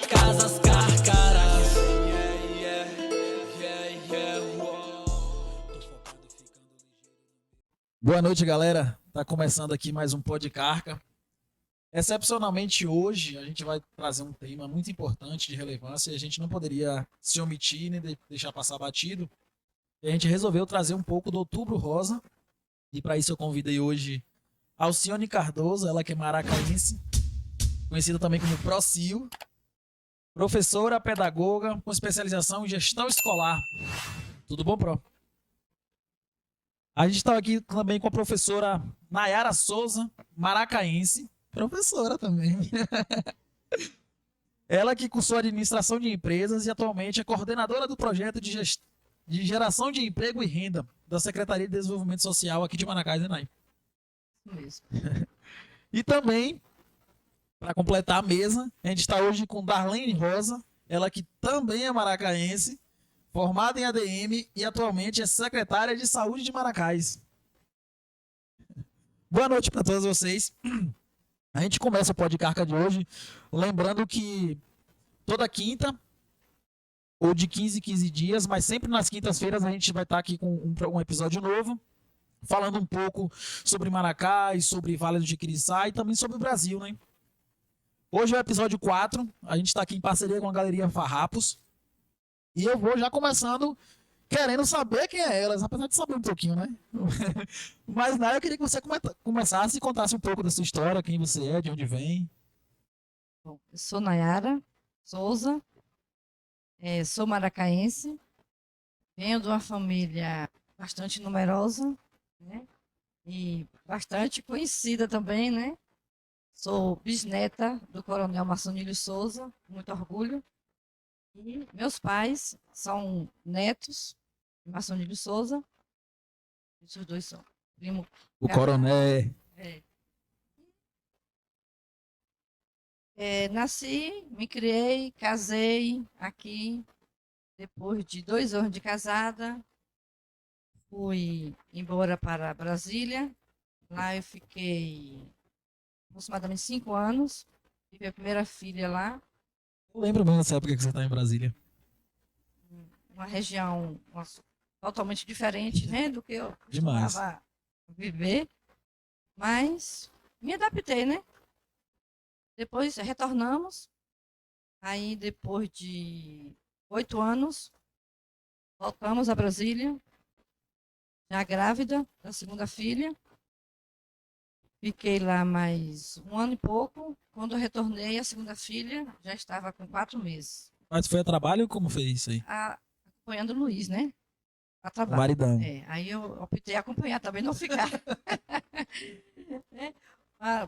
Casas Carcaras. Boa noite, galera. Tá começando aqui mais um Pod Carca. Excepcionalmente hoje a gente vai trazer um tema muito importante de relevância e a gente não poderia se omitir nem deixar passar batido. E a gente resolveu trazer um pouco do Outubro Rosa. E para isso eu convidei hoje Alcione Cardoso, ela que é maracaense, conhecida também como Procio, professora, pedagoga com especialização em gestão escolar. Tudo bom, Pro? A gente está aqui também com a professora Nayara Souza, maracaense, professora também. Ela que cursou administração de empresas e atualmente é coordenadora do projeto de geração de emprego e renda da Secretaria de Desenvolvimento Social aqui de Maracás, né, Nay? Isso. E também, para completar a mesa, a gente está hoje com Darlene Rosa, ela que também é maracaense, formada em ADM e atualmente é secretária de Saúde de Maracás. Boa noite para todos vocês. A gente começa o Podcarca de hoje lembrando que toda quinta, ou de 15 em 15 dias, mas sempre nas quintas-feiras a gente vai estar aqui com um episódio novo, falando um pouco sobre Maracás, sobre Vale do Jequiriçá e também sobre o Brasil, né? Hoje é o episódio 4, a gente está aqui em parceria com a Galeria Farrapos. E eu vou já começando querendo saber quem é elas, apesar de saber um pouquinho, né? Mas, Naya, eu queria que você começasse e contasse um pouco da sua história, quem você é, de onde vem. Bom, eu sou Nayara Souza, sou maracaense, venho de uma família bastante numerosa, né? E bastante conhecida também, né? Sou bisneta do Coronel Marçonilho Souza, muito orgulho. E meus pais são netos de Marçonilho Souza. Esses dois são primo. O Coronel. Nasci, me criei, casei aqui. Depois de 2 anos de casada, fui embora para Brasília. Lá eu fiquei aproximadamente 5 anos. Tive a primeira filha lá. Eu lembro mesmo dessa época que você está em Brasília. Uma região totalmente diferente, né, do que eu Demais. costumava viver. Mas me adaptei, né? Depois retornamos. Aí, depois de 8 anos, voltamos a Brasília, já grávida da segunda filha. Fiquei lá mais 1 ano e pouco. Quando eu retornei, a segunda filha já estava com 4 meses. Mas foi a trabalho ou como fez isso aí? Acompanhando o Luiz, né? A O trabalho. maridão. Aí eu optei a acompanhar também, não ficar.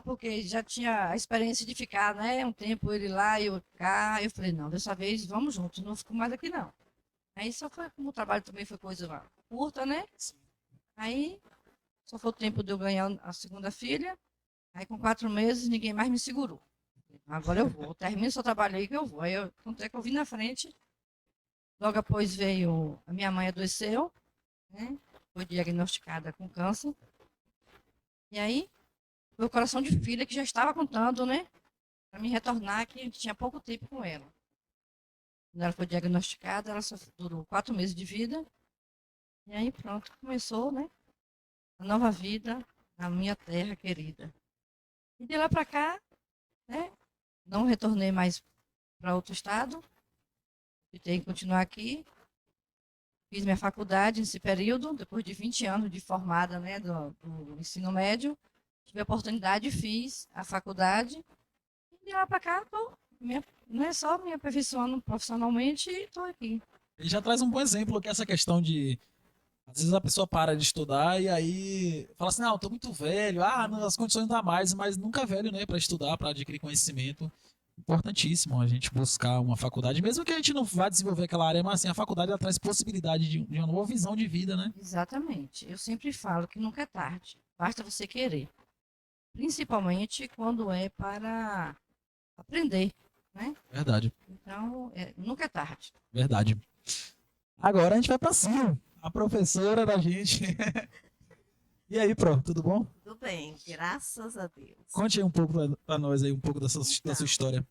Porque já tinha a experiência de ficar, né? Um tempo ele lá e eu cá. Eu falei, não, dessa vez vamos juntos, não fico mais aqui não. Aí só foi, como o trabalho também foi coisa curta, né? Aí só foi o tempo de eu ganhar a segunda filha. Aí com 4 meses ninguém mais me segurou. Agora eu vou, termino seu trabalho aí que eu vou. Aí eu contei que eu vim na frente. Logo após veio, a minha mãe adoeceu, né? Foi diagnosticada com câncer. E aí, foi o coração de filha que já estava contando, né? Para me retornar, que tinha pouco tempo com ela. Quando ela foi diagnosticada, ela só durou 4 meses de vida. E aí, pronto, começou, né? A nova vida na minha terra querida. E de lá para cá, né? Não retornei mais para outro estado. Optei em continuar aqui. Fiz minha faculdade nesse período, depois de 20 anos de formada, né, do ensino médio. Tive a oportunidade e fiz a faculdade. E de lá para cá, não é só me aperfeiçoando profissionalmente e estou aqui. Ele já traz um bom exemplo, que é essa questão de... Às vezes a pessoa para de estudar e aí fala assim, não, eu tô muito velho, não, as condições não dá mais, mas nunca é velho, né, para estudar, para adquirir conhecimento. Importantíssimo a gente buscar uma faculdade, mesmo que a gente não vá desenvolver aquela área, mas assim, a faculdade ela traz possibilidade de uma nova visão de vida, né? Exatamente. Eu sempre falo que nunca é tarde, basta você querer. Principalmente quando é para aprender, né? Verdade, Então, nunca é tarde. verdade. Agora a gente vai para cima. A professora da gente, E aí, Pro, tudo bom? Tudo bem, graças a Deus. Conte aí um pouco pra nós aí, um pouco da sua história.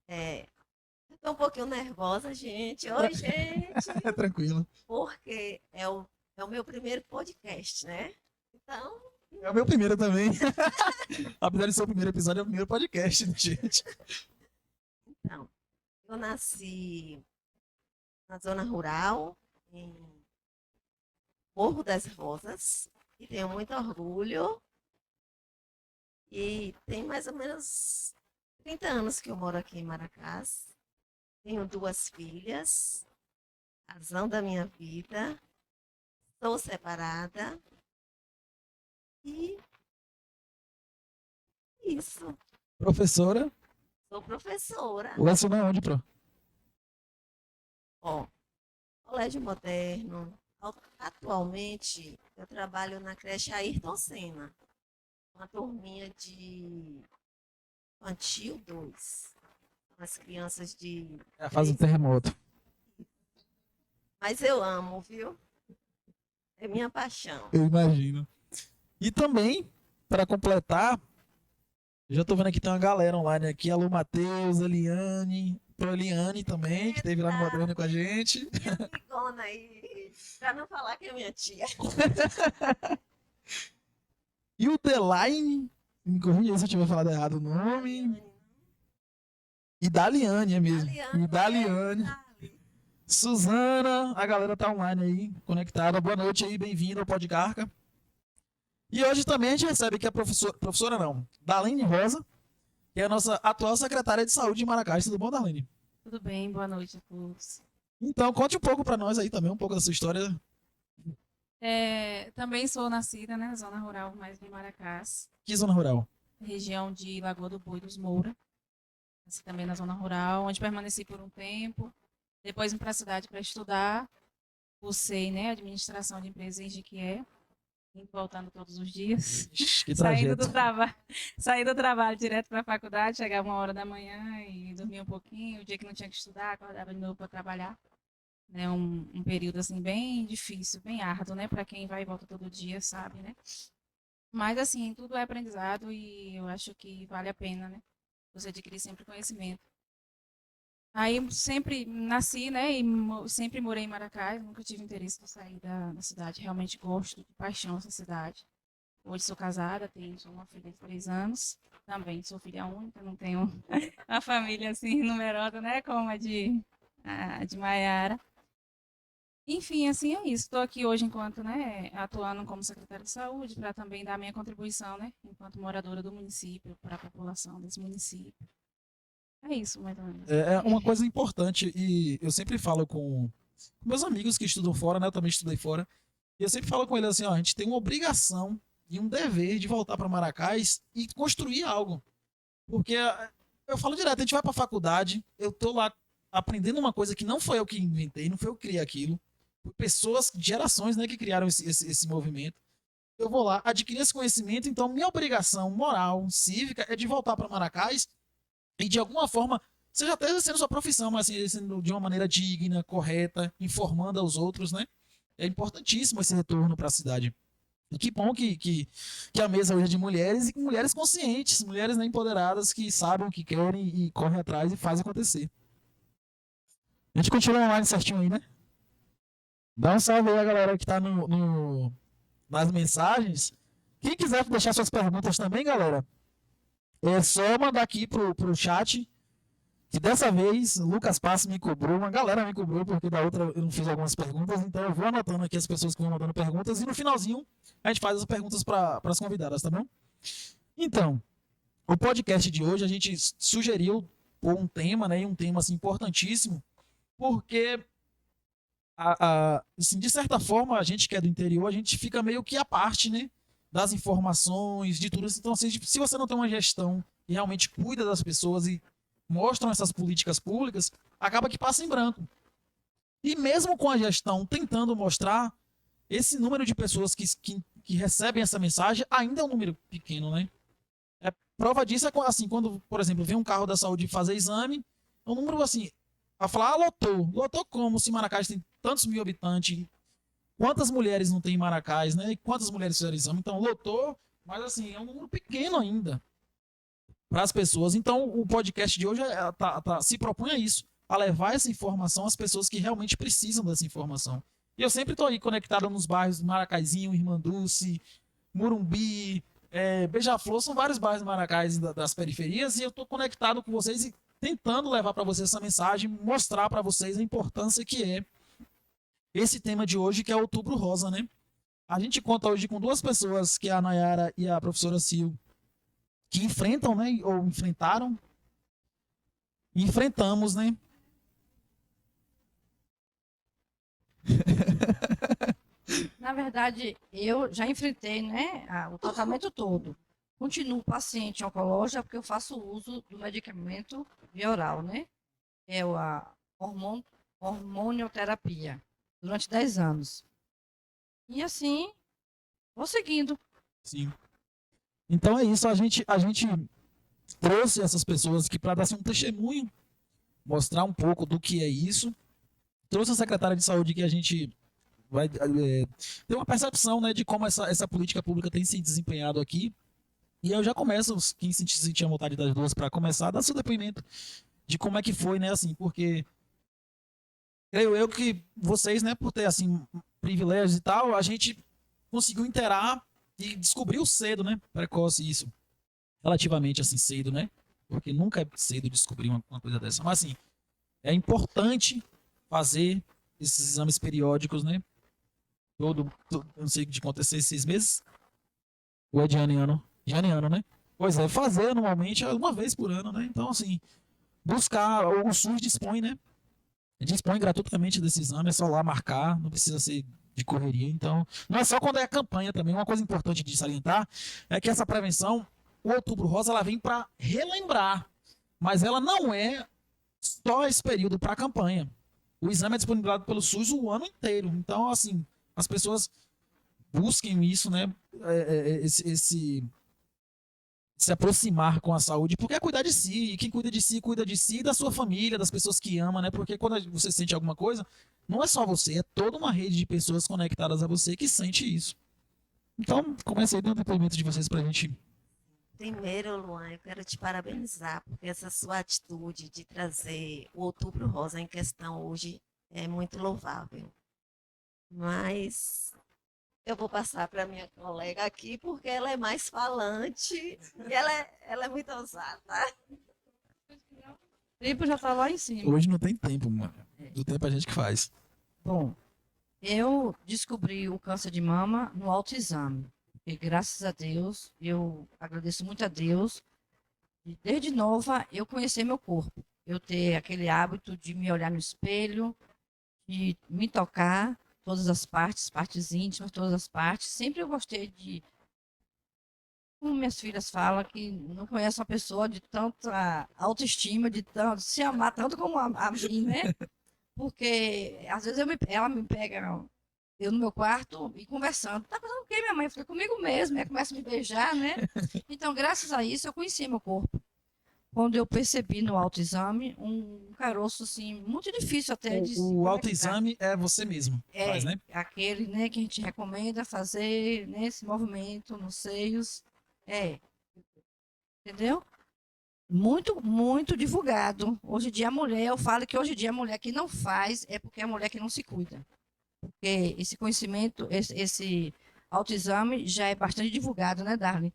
Eu tô um pouquinho nervosa, gente. Oi, gente. É tranquilo. Porque é o meu primeiro podcast, né? Então, É o meu primeiro também. Apesar de ser o primeiro episódio, é o primeiro podcast, né, gente? eu nasci na zona rural, em Morro das Rosas, e tenho muito orgulho. E tem mais ou menos 30 anos que eu moro aqui em Maracás. Tenho 2 filhas, razão da minha vida. Sou separada. E isso. Professora, Sou professora. leciona onde, Pro? Ó, colégio moderno. Atualmente, eu trabalho na creche Ayrton Senna. Uma turminha de infantil 2. As crianças de... Faz um terremoto. Mas eu amo, viu? É minha paixão. Eu imagino. E também, para completar, já tô vendo aqui tem uma galera online aqui. Alô, Matheus, Eliane, Pro Eliane também, que esteve lá no Moderno com a gente. Minha amigona aí, pra não falar que é minha tia. E o Delaine, me corrija se eu tiver falado errado o nome. E Daliane, é mesmo. E Daliane. Suzana, a galera tá online aí, conectada. Boa noite aí, bem-vindo ao Podcarca. E hoje também a gente recebe aqui a professora não, Darlene Rosa, que é a nossa atual secretária de saúde de Maracás. Tudo bom, Darlene? Tudo bem, boa noite a todos. Então, conte um pouco pra nós aí também, um pouco da sua história. Também sou nascida, né, na zona rural, mais de Maracás, Que zona rural? região de Lagoa do Boi dos Moura. Nasci também na zona rural, onde permaneci por um tempo. Depois vim para a cidade para estudar. Cursei, né, administração de empresas em Jequié, indo e voltando todos os dias. Ixi, que Saindo trajeto. saí do trabalho direto para a faculdade, chegava 1 hora da manhã e dormia um pouquinho. O dia que não tinha que estudar, acordava de novo para trabalhar. Né, um período assim bem difícil, bem árduo, né, para quem vai e volta todo dia, sabe, né? Mas assim, tudo é aprendizado e eu acho que vale a pena, né? Você adquirir sempre conhecimento. Aí sempre nasci, né, e sempre morei em Maracás, nunca tive interesse de sair da cidade. Realmente gosto de paixão dessa cidade. Hoje sou casada, sou uma filha de 3 anos. Também sou filha única, não tenho uma família assim numerosa, né, como a de Maiara. Enfim, assim é isso. Estou aqui hoje enquanto, né, atuando como secretária de saúde para também dar minha contribuição, né, enquanto moradora do município, para a população desse município. É isso, mais ou menos. É uma coisa importante e eu sempre falo com meus amigos que estudam fora, né? Eu também estudei fora. E eu sempre falo com eles assim, ó, a gente tem uma obrigação e um dever de voltar para Maracás e construir algo. Porque eu falo direto, a gente vai para a faculdade, eu tô lá aprendendo uma coisa que não foi eu que inventei, não foi eu que criei aquilo. Foi pessoas, gerações, né, que criaram esse movimento. Eu vou lá, adquirir esse conhecimento, então minha obrigação moral, cívica, é de voltar para Maracás e de alguma forma, seja até exercendo sua profissão, mas assim, exercendo de uma maneira digna, correta, informando aos outros, né? É importantíssimo esse retorno para a cidade. E que bom que a mesa hoje é de mulheres e mulheres conscientes, mulheres, né, empoderadas que sabem o que querem e correm atrás e fazem acontecer. A gente continua online certinho aí, né? Dá um salve aí a galera que tá nas mensagens. Quem quiser deixar suas perguntas também, galera, é só mandar aqui pro chat. Que dessa vez, o Lucas Passos me cobrou, uma galera me cobrou, porque da outra eu não fiz algumas perguntas, então eu vou anotando aqui as pessoas que vão mandando perguntas, e no finalzinho a gente faz as perguntas para as convidadas, tá bom? Então, o podcast de hoje a gente sugeriu por um tema, né, e um tema assim, importantíssimo, porque, assim, de certa forma, a gente que é do interior, a gente fica meio que à parte, né, das informações, de tudo isso. Então, assim, se você não tem uma gestão que realmente cuida das pessoas e mostram essas políticas públicas, acaba que passa em branco. E mesmo com a gestão tentando mostrar, esse número de pessoas que recebem essa mensagem ainda é um número pequeno, né? Prova disso é assim, quando, por exemplo, vem um carro da saúde fazer exame, é um número assim, a falar, lotou como se Maracás tem tantos mil habitantes, quantas mulheres não tem em Maracás, né? E quantas mulheres fizeram exame? Então, lotou, mas assim, é um número pequeno ainda para as pessoas. Então, o podcast de hoje se propõe a isso, a levar essa informação às pessoas que realmente precisam dessa informação. E eu sempre estou aí conectado nos bairros Maracaizinho, Irmanduce, Murumbi, Beija-Flor, são vários bairros de Maracás das periferias, e eu estou conectado com vocês e tentando levar para vocês essa mensagem, mostrar para vocês a importância que é esse tema de hoje, que é Outubro Rosa, né? A gente conta hoje com duas pessoas, que é a Nayara e a professora Sil, que enfrentam, né? Ou enfrentaram. E enfrentamos, né? Na verdade, eu já enfrentei, né, o tratamento todo. Continuo paciente oncológica porque eu faço uso do medicamento via oral, né? É a hormonioterapia, durante 10 anos. E assim, vou seguindo. Sim. Então é isso, a gente trouxe essas pessoas aqui para dar assim, um testemunho, mostrar um pouco do que é isso. Trouxe a secretária de saúde que a gente vai ter uma percepção, né, de como essa política pública tem se desempenhado aqui. E eu já começo, quem sentir a vontade das duas para começar, a dar seu depoimento de como é que foi, né, assim, porque creio eu que vocês, né, por ter, assim, privilégios e tal, a gente conseguiu interar e descobriu cedo, né, precoce isso, relativamente, assim, cedo, né, porque nunca é cedo descobrir uma coisa dessa, mas, assim, é importante fazer esses exames periódicos, né, não sei de acontecer 6 meses, ou é de ano em ano? De ano em ano, né? Pois é, fazer normalmente uma vez por ano, né? Então, assim, buscar, o SUS dispõe, né? Dispõe gratuitamente desse exame, é só lá marcar, não precisa ser de correria. Então, não é só quando é a campanha também. Uma coisa importante de salientar é que essa prevenção, o Outubro Rosa, ela vem para relembrar, mas ela não é só esse período para a campanha. O exame é disponibilizado pelo SUS o ano inteiro. Então, assim, as pessoas busquem isso, né? Se aproximar com a saúde, porque é cuidar de si, e quem cuida de si e da sua família, das pessoas que ama, né? Porque quando você sente alguma coisa, não é só você, é toda uma rede de pessoas conectadas a você que sente isso. Então, comece aí dando depoimento de vocês pra gente. Primeiro, Luan, eu quero te parabenizar, porque essa sua atitude de trazer o Outubro Rosa em questão hoje é muito louvável. Mas eu vou passar para minha colega aqui, porque ela é mais falante e ela é muito ousada. O tempo já está lá em cima. Hoje não tem tempo, mano. Do tempo a gente que faz. Bom, eu descobri o câncer de mama no autoexame. E graças a Deus, eu agradeço muito a Deus. E desde nova, eu conhecer meu corpo. Eu ter aquele hábito de me olhar no espelho, de me tocar, todas as partes íntimas, todas as partes. Sempre eu gostei de, como minhas filhas falam, que não conhece uma pessoa de tanta autoestima, de tanto, se amar tanto como a mim, né? Porque às vezes ela me pega, eu no meu quarto e conversando. Tá fazendo o quê, minha mãe? Fica comigo mesmo, ela começa a me beijar, né? Então, graças a isso, eu conheci meu corpo. Quando eu percebi no autoexame um caroço, assim, muito difícil até de se O conectar. autoexame é você mesmo, faz, né? Aquele, né, que a gente recomenda fazer, né, esse movimento nos seios. Entendeu? Muito, muito divulgado. Hoje em dia a mulher, eu falo que hoje em dia a mulher que não faz é porque é a mulher que não se cuida. Porque esse conhecimento, esse autoexame já é bastante divulgado, né, Darlene?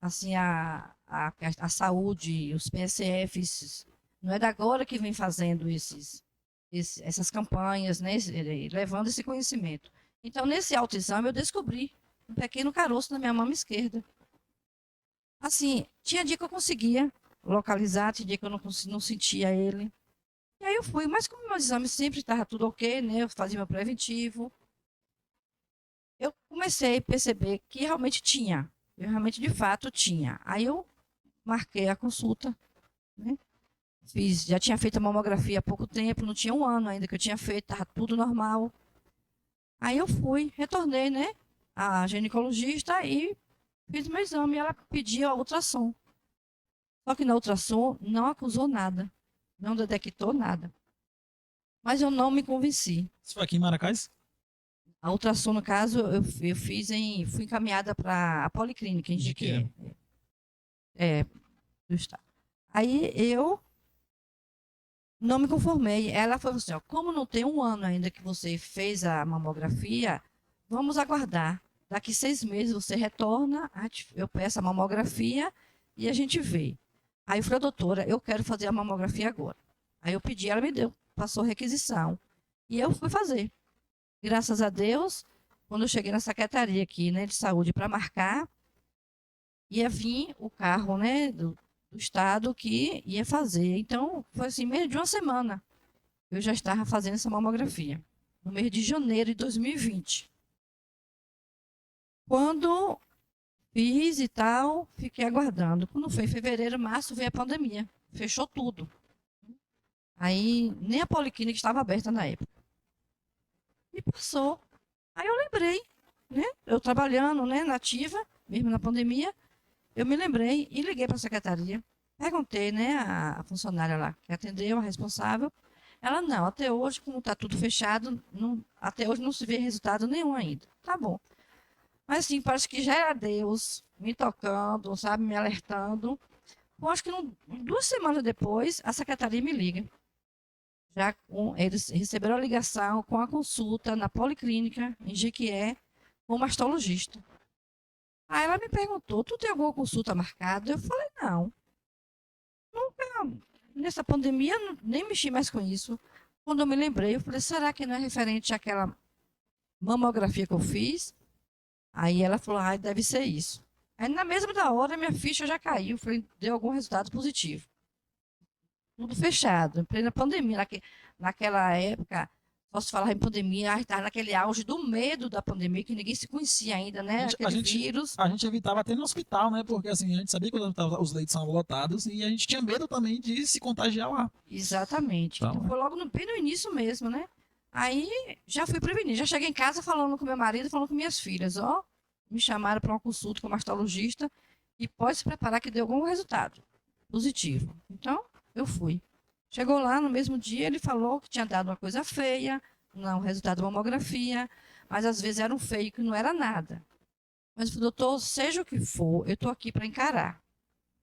Assim, a saúde, os PSFs, não é da agora que vem fazendo essas campanhas, né, levando esse conhecimento. Então, nesse autoexame, eu descobri um pequeno caroço na minha mama esquerda. Assim, tinha dia que eu conseguia localizar, tinha dia que eu não sentia ele. E aí eu fui, mas como meu exame sempre estava tudo ok, né, eu fazia meu preventivo, eu comecei a perceber que realmente tinha. Eu realmente, de fato, tinha. Aí eu marquei a consulta, né? Já tinha feito a mamografia há pouco tempo, não tinha um ano ainda que eu tinha feito, estava tudo normal. Aí eu fui, retornei, né? A ginecologista e fiz meu exame. E ela pediu a ultrassom. Só que na ultrassom não acusou nada, não detectou nada. Mas eu não me convenci. Isso foi aqui em Maracás? A ultrassom, no caso, eu fiz fui encaminhada para a Policlínica em Jequié, do estado. Aí eu não me conformei. Ela falou assim, ó, como não tem um ano ainda que você fez a mamografia, vamos aguardar. Daqui 6 meses você retorna, eu peço a mamografia e a gente vê. Aí eu falei, doutora, eu quero fazer a mamografia agora. Aí eu pedi, ela me deu, passou requisição. E eu fui fazer. Graças a Deus, quando eu cheguei na secretaria aqui, né, de saúde para marcar, ia vir o carro, né, do estado que ia fazer. Então, foi assim, meio de uma semana, eu já estava fazendo essa mamografia, no mês de janeiro de 2020. Quando fiz e tal, fiquei aguardando. Quando foi em fevereiro, março, veio a pandemia. Fechou tudo. Aí, nem a policlínica estava aberta na época. E passou. Aí eu lembrei, né? Eu trabalhando, né, na ativa, mesmo na pandemia, eu me lembrei e liguei para a secretaria. Perguntei, né, a funcionária lá que atendeu, a responsável. Ela, não, até hoje, como está tudo fechado, até hoje não se vê resultado nenhum ainda. Tá bom. Mas, assim, parece que já era Deus me tocando, sabe, me alertando. Eu acho que 2 semanas depois, a secretaria me liga. Eles receberam a ligação com a consulta na Policlínica, em Jequié, com o mastologista. Aí ela me perguntou, tu tem alguma consulta marcada? Eu falei, não. Nunca, nessa pandemia, nem mexi mais com isso. Quando eu me lembrei, eu falei, será que não é referente àquela mamografia que eu fiz? Aí ela falou, deve ser isso. Aí na mesma da hora, minha ficha já caiu, falei, deu algum resultado positivo. Tudo fechado, em plena pandemia. Naquela época, posso falar em pandemia, estava naquele auge do medo da pandemia, que ninguém se conhecia ainda, né? Aquele vírus. A gente evitava até no hospital, né? Porque assim, a gente sabia que os leitos estavam lotados e a gente tinha medo também de se contagiar lá. Exatamente. Então foi logo bem no início mesmo, né? Aí já fui prevenir. Já cheguei em casa falando com meu marido, falando com minhas filhas. Ó, me chamaram para uma consulta com o mastologista e pode se preparar que deu algum resultado positivo. Então, eu fui. Chegou lá no mesmo dia, ele falou que tinha dado uma coisa feia, não, resultado da mamografia, mas às vezes era um feio que não era nada. Mas eu falei, doutor, seja o que for, eu estou aqui para encarar.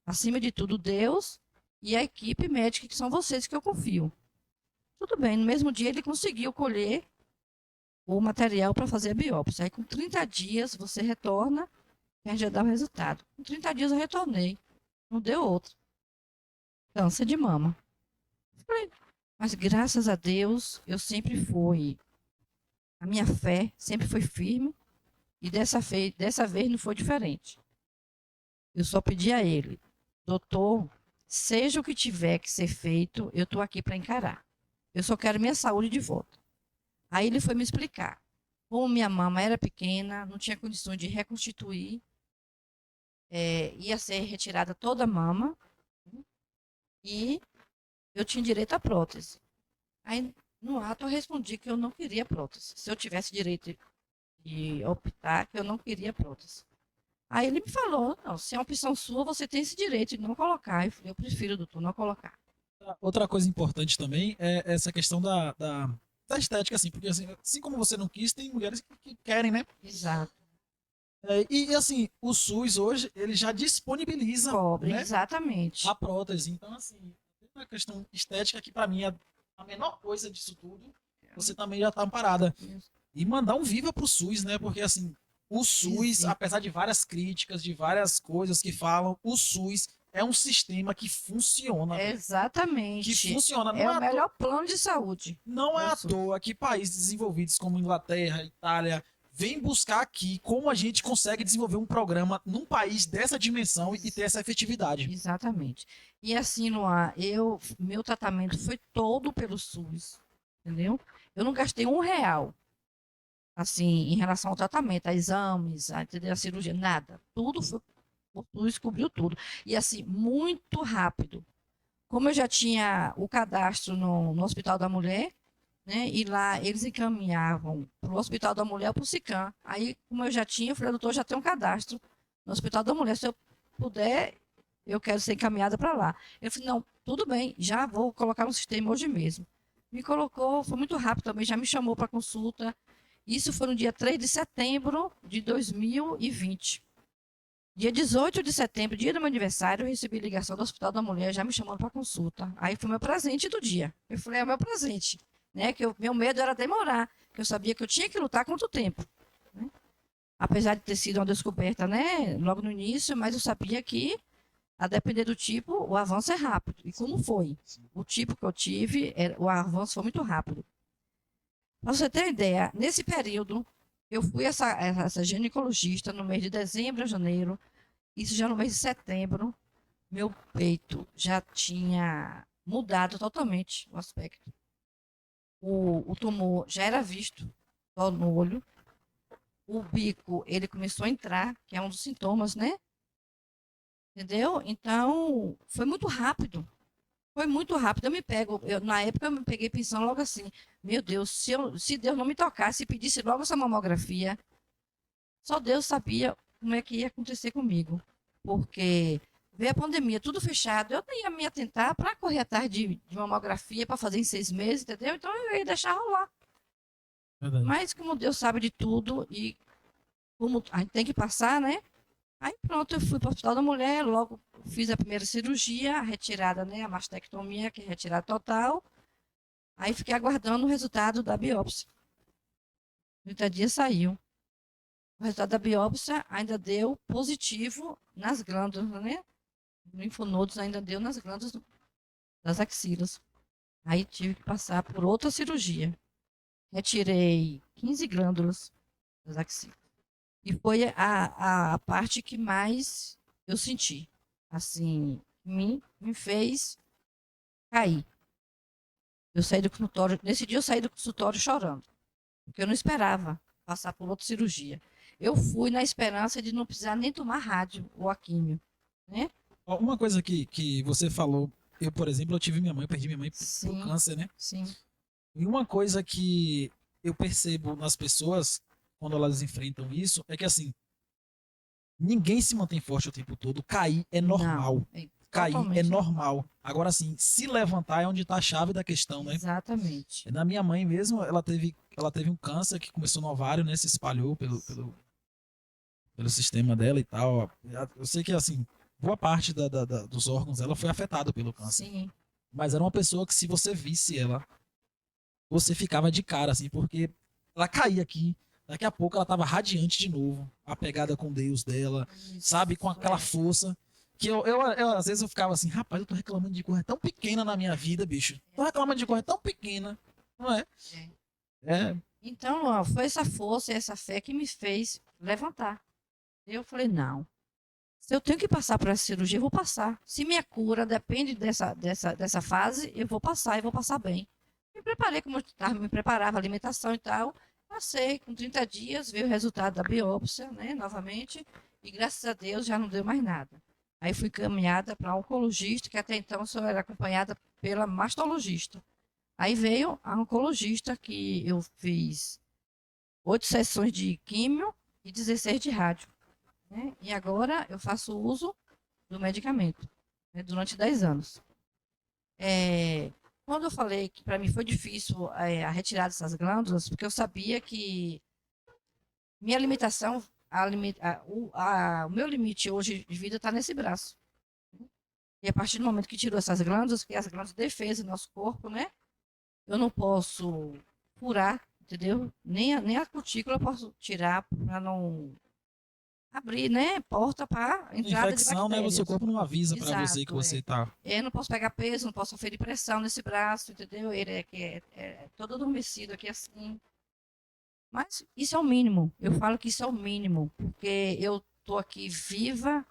Acima de tudo, Deus e a equipe médica, que são vocês que eu confio. Tudo bem, no mesmo dia ele conseguiu colher o material para fazer a biópsia. Aí com 30 dias você retorna e a gente já dá o resultado. Com 30 dias eu retornei, não deu outro. Câncer de mama. Mas graças a Deus, eu sempre fui, a minha fé sempre foi firme e dessa vez não foi diferente. Eu só pedi a ele, doutor, seja o que tiver que ser feito, eu estou aqui para encarar. Eu só quero minha saúde de volta. Aí ele foi me explicar. Como minha mama era pequena, não tinha condições de reconstituir, ia ser retirada toda a mama e eu tinha direito à prótese. Aí, no ato, eu respondi que eu não queria prótese. Se eu tivesse direito de optar, que eu não queria prótese. Aí ele me falou, não, se é uma opção sua, você tem esse direito de não colocar. Eu falei, eu prefiro, doutor, não colocar. Outra coisa importante também é essa questão da estética, assim, porque assim como você não quis, tem mulheres que querem, né? Exato. E assim, o SUS hoje, ele já disponibiliza, Cobre, né, exatamente. a prótese. Então, assim, tem uma questão estética que para mim é a menor coisa disso tudo. Você também já tá amparada. E mandar um viva pro SUS, né? Porque assim, o SUS, apesar de várias críticas, de várias coisas que falam, o SUS é um sistema que funciona. Exatamente. Que funciona. É o melhor plano de saúde. Não é à toa que países desenvolvidos como Inglaterra, Itália, vêm buscar aqui como a gente consegue desenvolver um programa num país dessa dimensão e ter essa efetividade. Exatamente. E assim, Luan, meu tratamento foi todo pelo SUS, entendeu? Eu não gastei R$1, assim, em relação ao tratamento, a exames, a cirurgia, nada. Tudo foi, o SUS cobriu tudo. E assim, muito rápido. Como eu já tinha o cadastro no Hospital da Mulher, né, e lá eles encaminhavam para o Hospital da Mulher ou para o SICAM. Aí, como eu já tinha, eu falei, doutor, já tem um cadastro no Hospital da Mulher, se eu puder, eu quero ser encaminhada para lá. Eu falei, não, tudo bem, já vou colocar no sistema hoje mesmo. Me colocou, foi muito rápido também, já me chamou para consulta. Isso foi no dia 3 de setembro de 2020. Dia 18 de setembro, dia do meu aniversário, eu recebi ligação do Hospital da Mulher já me chamando para consulta. Aí foi meu presente do dia. Eu falei, é o meu presente. Né? Meu medo era demorar, porque eu sabia que eu tinha que lutar contra o tempo. Né? Apesar de ter sido uma descoberta, né, logo no início, mas eu sabia que, a depender do tipo, o avanço é rápido. E como foi? O tipo que eu tive, o avanço foi muito rápido. Para você ter uma ideia, nesse período, eu fui essa ginecologista no mês de dezembro a janeiro, isso já no mês de setembro, meu peito já tinha mudado totalmente o aspecto. O tumor já era visto só no olho. O bico, ele começou a entrar, que é um dos sintomas, né? Entendeu? Então, foi muito rápido. Foi muito rápido. Na época, eu me peguei pensando logo assim: meu Deus, se Deus não me tocasse e pedisse logo essa mamografia, só Deus sabia como é que ia acontecer comigo. Porque veio a pandemia, tudo fechado, eu nem ia me atentar para correr atrás de mamografia para fazer em 6 meses, entendeu? Então, eu ia deixar rolar. Verdade. Mas como Deus sabe de tudo e como a gente tem que passar, né? Aí pronto, eu fui para o Hospital da Mulher, logo fiz a primeira cirurgia, a retirada, né? A mastectomia, que é retirada total. Aí fiquei aguardando o resultado da biópsia. 30 dias saiu. O resultado da biópsia ainda deu positivo nas glândulas, né? Linfonodos ainda deu nas glândulas das axilas. Aí tive que passar por outra cirurgia. Retirei 15 glândulas das axilas. E foi a parte que mais eu senti. Assim, me fez cair. Eu saí do consultório. Nesse dia eu saí do consultório chorando. Porque eu não esperava passar por outra cirurgia. Eu fui na esperança de não precisar nem tomar rádio ou a químio. Né? Ó, uma coisa que você falou, eu, por exemplo, eu tive minha mãe, eu perdi minha mãe por Sim. câncer, né? Sim. E uma coisa que eu percebo nas pessoas, quando elas enfrentam isso, é que assim, ninguém se mantém forte o tempo todo. Cair é normal. Não, Cair totalmente é normal. Agora, assim, se levantar é onde está a chave da questão, né? Exatamente. Na minha mãe mesmo, ela teve um câncer que começou no ovário, né? Se espalhou pelo sistema dela e tal. Eu sei que, assim, boa parte dos órgãos dela foi afetada pelo câncer. Sim. Mas era uma pessoa que, se você visse ela, você ficava de cara, assim, porque ela caía aqui, daqui a pouco ela tava radiante de novo, apegada com Deus dela, sabe? Com aquela força. Que às vezes eu ficava assim, rapaz, eu tô reclamando de coisa tão pequena na minha vida, bicho. Tô reclamando de coisa tão pequena, não é? É. Então, ó, foi essa força e essa fé que me fez levantar. Eu falei, não. Se eu tenho que passar por essa cirurgia, eu vou passar. Se minha cura depende dessa fase, eu vou passar e vou passar bem. Me preparei como me preparava, alimentação e tal. Passei com 30 dias, veio o resultado da biópsia, né, novamente. E graças a Deus já não deu mais nada. Aí fui encaminhada para oncologista, que até então só era acompanhada pela mastologista. Aí veio a oncologista, que eu fiz 8 sessões de químio e 16 de rádio. Né? E agora eu faço uso do medicamento, né, durante 10 anos. Quando eu falei que para mim foi difícil a retirada dessas glândulas, porque eu sabia que minha limitação, o meu limite hoje de vida está nesse braço. E a partir do momento que tirou essas glândulas, que é as glândulas de defesa do nosso corpo, né? Eu não posso furar, entendeu? Nem a cutícula eu posso tirar para não abrir, né? Porta para entrada de Infecção, né? O bactérias. seu corpo não avisa para Exato, você que você tá. Eu não posso pegar peso, não posso ferir pressão nesse braço, entendeu? Ele é todo adormecido aqui assim. Mas isso é o mínimo. Eu falo que isso é o mínimo, porque eu tô aqui viva,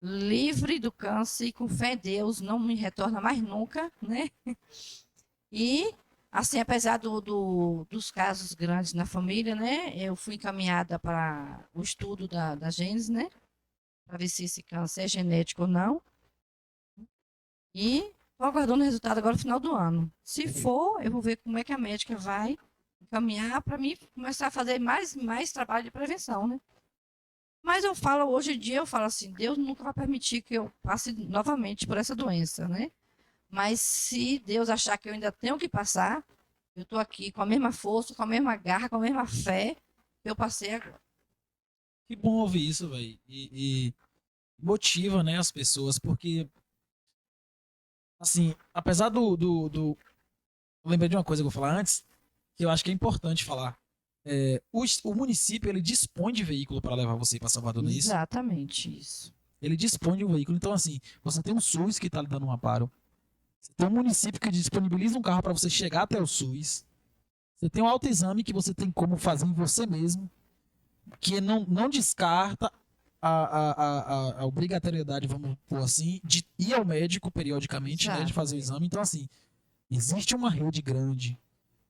livre do câncer e com fé em Deus, não me retorna mais nunca, né? E, assim, apesar dos casos grandes na família, né? Eu fui encaminhada para o estudo da gênese, né? Para ver se esse câncer é genético ou não. E estou aguardando o resultado agora no final do ano. Se for, eu vou ver como é que a médica vai encaminhar para mim começar a fazer mais trabalho de prevenção, né? Mas eu falo, hoje em dia, eu falo assim, Deus nunca vai permitir que eu passe novamente por essa doença, né? Mas se Deus achar que eu ainda tenho que passar, Eu tô aqui com a mesma força, com a mesma garra, com a mesma fé que eu passei agora. Que bom ouvir isso, velho. E motiva, né, as pessoas, porque, assim, apesar eu lembrei de uma coisa que eu vou falar antes, que eu acho que é importante falar. O município, ele dispõe de veículo para levar você para Salvador, não é isso? Exatamente isso. Ele dispõe de um veículo. Então, assim, você tem um SUS que está lhe dando um amparo. Você tem um município que disponibiliza um carro para você chegar até o SUS. Você tem um autoexame que você tem como fazer em você mesmo, que não descarta a obrigatoriedade, vamos por assim, de ir ao médico periodicamente, né, de fazer o exame. Então, assim, existe uma rede grande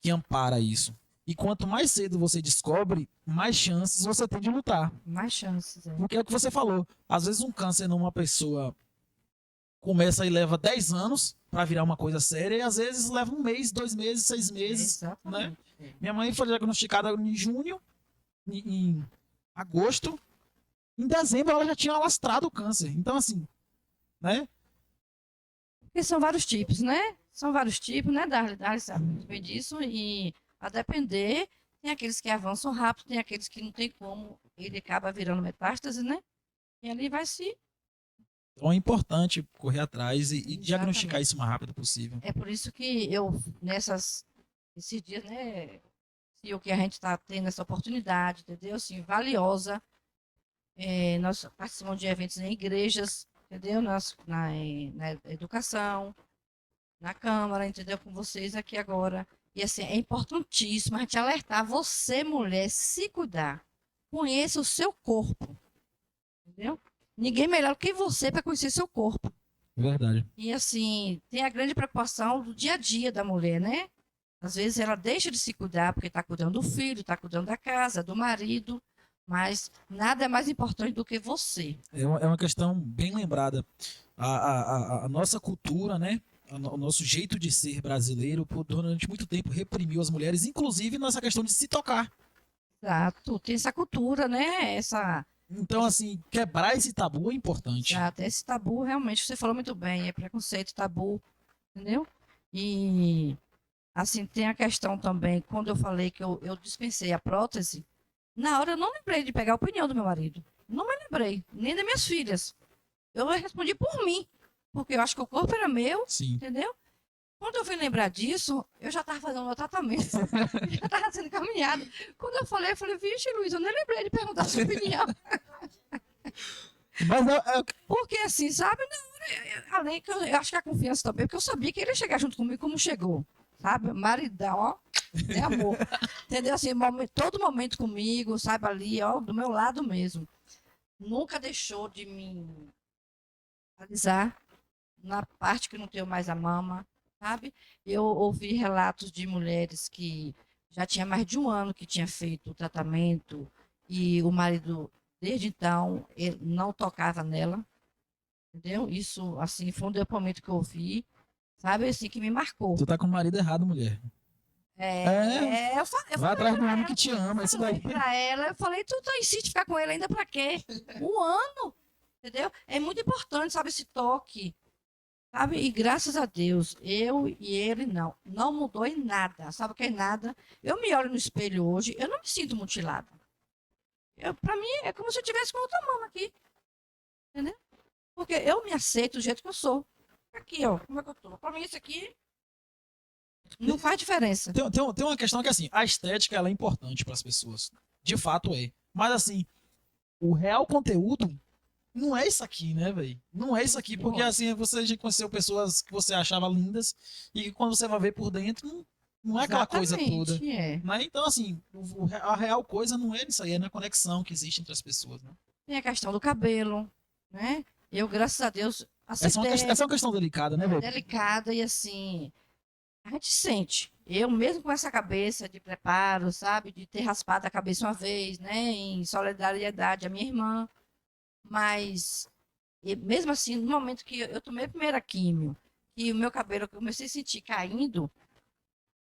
que ampara isso. E quanto mais cedo você descobre, mais chances você tem de lutar. Mais chances, é. Porque é o que você falou. Às vezes um câncer numa pessoa começa e leva 10 anos para virar uma coisa séria, e às vezes leva 1 mês, 2 meses, 6 meses. Exatamente. Minha mãe foi diagnosticada em junho, em agosto. Em dezembro ela já tinha alastrado o câncer. Então, assim, né? Porque são vários tipos, né? São vários tipos, né, Darly sabe muito bem disso. E a depender, tem aqueles que avançam rápido, tem aqueles que não tem como, ele acaba virando metástase, né? E ali vai se. Então é importante correr atrás e diagnosticar Exatamente. isso o mais rápido possível. É por isso que eu, esses dias, né, e o que a gente está tendo essa oportunidade, entendeu? Assim, valiosa. Nós participamos de eventos em igrejas, entendeu? Na educação, na Câmara, entendeu? Com vocês aqui agora. E assim, é importantíssimo a gente alertar você, mulher, se cuidar. Conheça o seu corpo, entendeu? Ninguém melhor que você para conhecer seu corpo. Verdade. E assim, tem a grande preocupação do dia a dia da mulher, né? Às vezes ela deixa de se cuidar porque está cuidando do filho, está cuidando da casa, do marido, mas nada é mais importante do que você. É uma questão bem lembrada. A nossa cultura, né? O nosso jeito de ser brasileiro, durante muito tempo, reprimiu as mulheres, inclusive nessa questão de se tocar. Exato, tem essa cultura, né? Então, assim, quebrar esse tabu é importante. Exato, esse tabu, realmente, você falou muito bem, é preconceito, tabu, entendeu? E, assim, tem a questão também, quando eu falei que eu dispensei a prótese, na hora eu não lembrei de pegar a opinião do meu marido. Não me lembrei, nem das minhas filhas. Eu respondi por mim, porque eu acho que o corpo era meu, Sim. entendeu? Quando eu fui lembrar disso, eu já estava fazendo o meu tratamento, já estava sendo encaminhada. Quando eu falei, vixe, Luiz, eu nem lembrei de perguntar a sua opinião. Mas Porque assim, sabe, além que eu acho que a confiança também, porque eu sabia que ele ia chegar junto comigo como chegou, sabe? Maridão, ó, né, amor? Entendeu? Assim, todo momento comigo, sabe, ali, ó, do meu lado mesmo. Nunca deixou de me alisar na parte que não tenho mais a mama, sabe? Eu ouvi relatos de mulheres que já tinha mais de 1 ano que tinha feito o tratamento e o marido, desde então, ele não tocava nela, entendeu? Isso, assim, foi um depoimento que eu ouvi, sabe, assim, que me marcou. tu tá com o marido errado, mulher. Eu falei Vai atrás do pra homem ela, que te ama, isso daí. pra ela, eu falei, tu insiste em ficar com ele ainda pra quê? 1 ano, entendeu? É muito importante, sabe, esse toque, sabe? E graças a Deus, eu e ele não mudou em nada, sabe o que é nada? Eu me olho no espelho hoje, eu não me sinto mutilada. Pra mim, é como se eu tivesse com outra mama aqui, entendeu? Porque eu me aceito do jeito que eu sou. Aqui, ó, como é que eu tô? Pra mim, isso aqui não faz diferença. Tem uma questão que, assim, a estética ela é importante para as pessoas. De fato é. Mas, assim, o real conteúdo não é isso aqui, né, velho? Não é isso aqui, porque, assim, você já conheceu pessoas que você achava lindas e que quando você vai ver por dentro, não é aquela coisa toda. É. Né? Então, assim, a real coisa não é isso aí, é na conexão que existe entre as pessoas, né? Tem a questão do cabelo, né? Eu, graças a Deus, aceitei. Essa é uma questão delicada, né, velho? Delicada e assim, a gente sente. Eu mesmo com essa cabeça de preparo, sabe? De ter raspado a cabeça uma vez, né? Em solidariedade à minha irmã. Mas, mesmo assim, no momento que eu tomei a primeira químio, que o meu cabelo eu comecei a sentir caindo,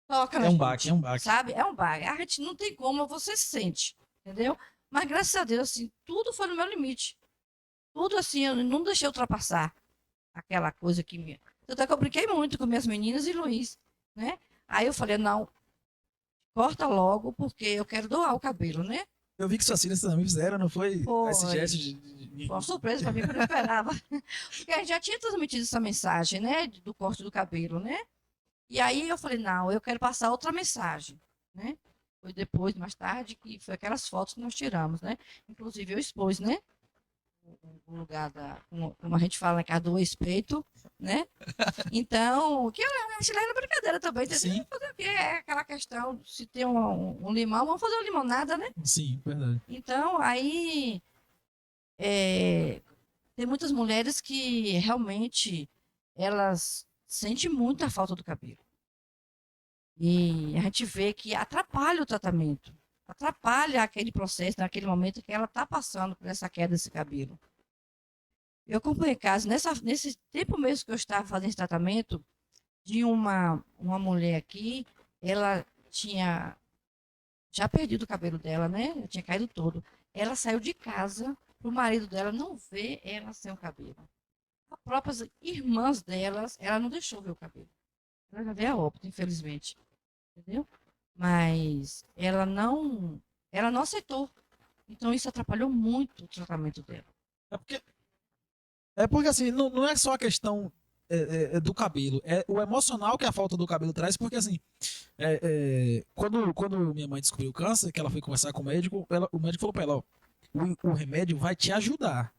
toca na É um gente, baque, é um baque. sabe? É um baque. A gente não tem como, você sente, entendeu? Mas graças a Deus, assim, tudo foi no meu limite. Tudo assim, eu não deixei ultrapassar aquela coisa que me... Tanto é que eu brinquei muito com minhas meninas e Luiz, né? Aí eu falei, não, corta logo, porque eu quero doar o cabelo, né? Eu vi que suas filhas também fizeram, não foi? Foi. Esse gesto de- Foi uma surpresa para mim, que eu não esperava. Porque a gente já tinha transmitido essa mensagem, né? Do corte do cabelo, né? E aí eu falei, não, eu quero passar outra mensagem, né? Foi depois, mais tarde, que foi aquelas fotos que nós tiramos, né? Inclusive eu expus, né? O lugar da, como a gente fala na casa do espeito, né? Então, que a gente leva na brincadeira também, entendeu? Sim. Fazer o quê? É aquela questão, se tem um limão, vamos fazer uma limonada, né? Sim, verdade. Então, aí tem muitas mulheres que realmente elas sentem muito a falta do cabelo. E a gente vê que atrapalha o tratamento, atrapalha aquele processo, naquele momento que ela está passando por essa queda desse cabelo. Eu acompanhei casos, nesse tempo mesmo que eu estava fazendo esse tratamento, de uma mulher aqui, ela tinha já perdido o cabelo dela, né? Já tinha caído todo. Ela saiu de casa para o marido dela não ver ela sem o cabelo. As próprias irmãs delas, ela não deixou ver o cabelo. Ela já veio a óbito, infelizmente. Entendeu? Mas ela não aceitou. Então isso atrapalhou muito o tratamento dela. É porque assim, não é só a questão do cabelo, é o emocional que a falta do cabelo traz, porque assim, quando minha mãe descobriu o câncer, que ela foi conversar com o médico, o médico falou pra ela, ó, o remédio vai te ajudar.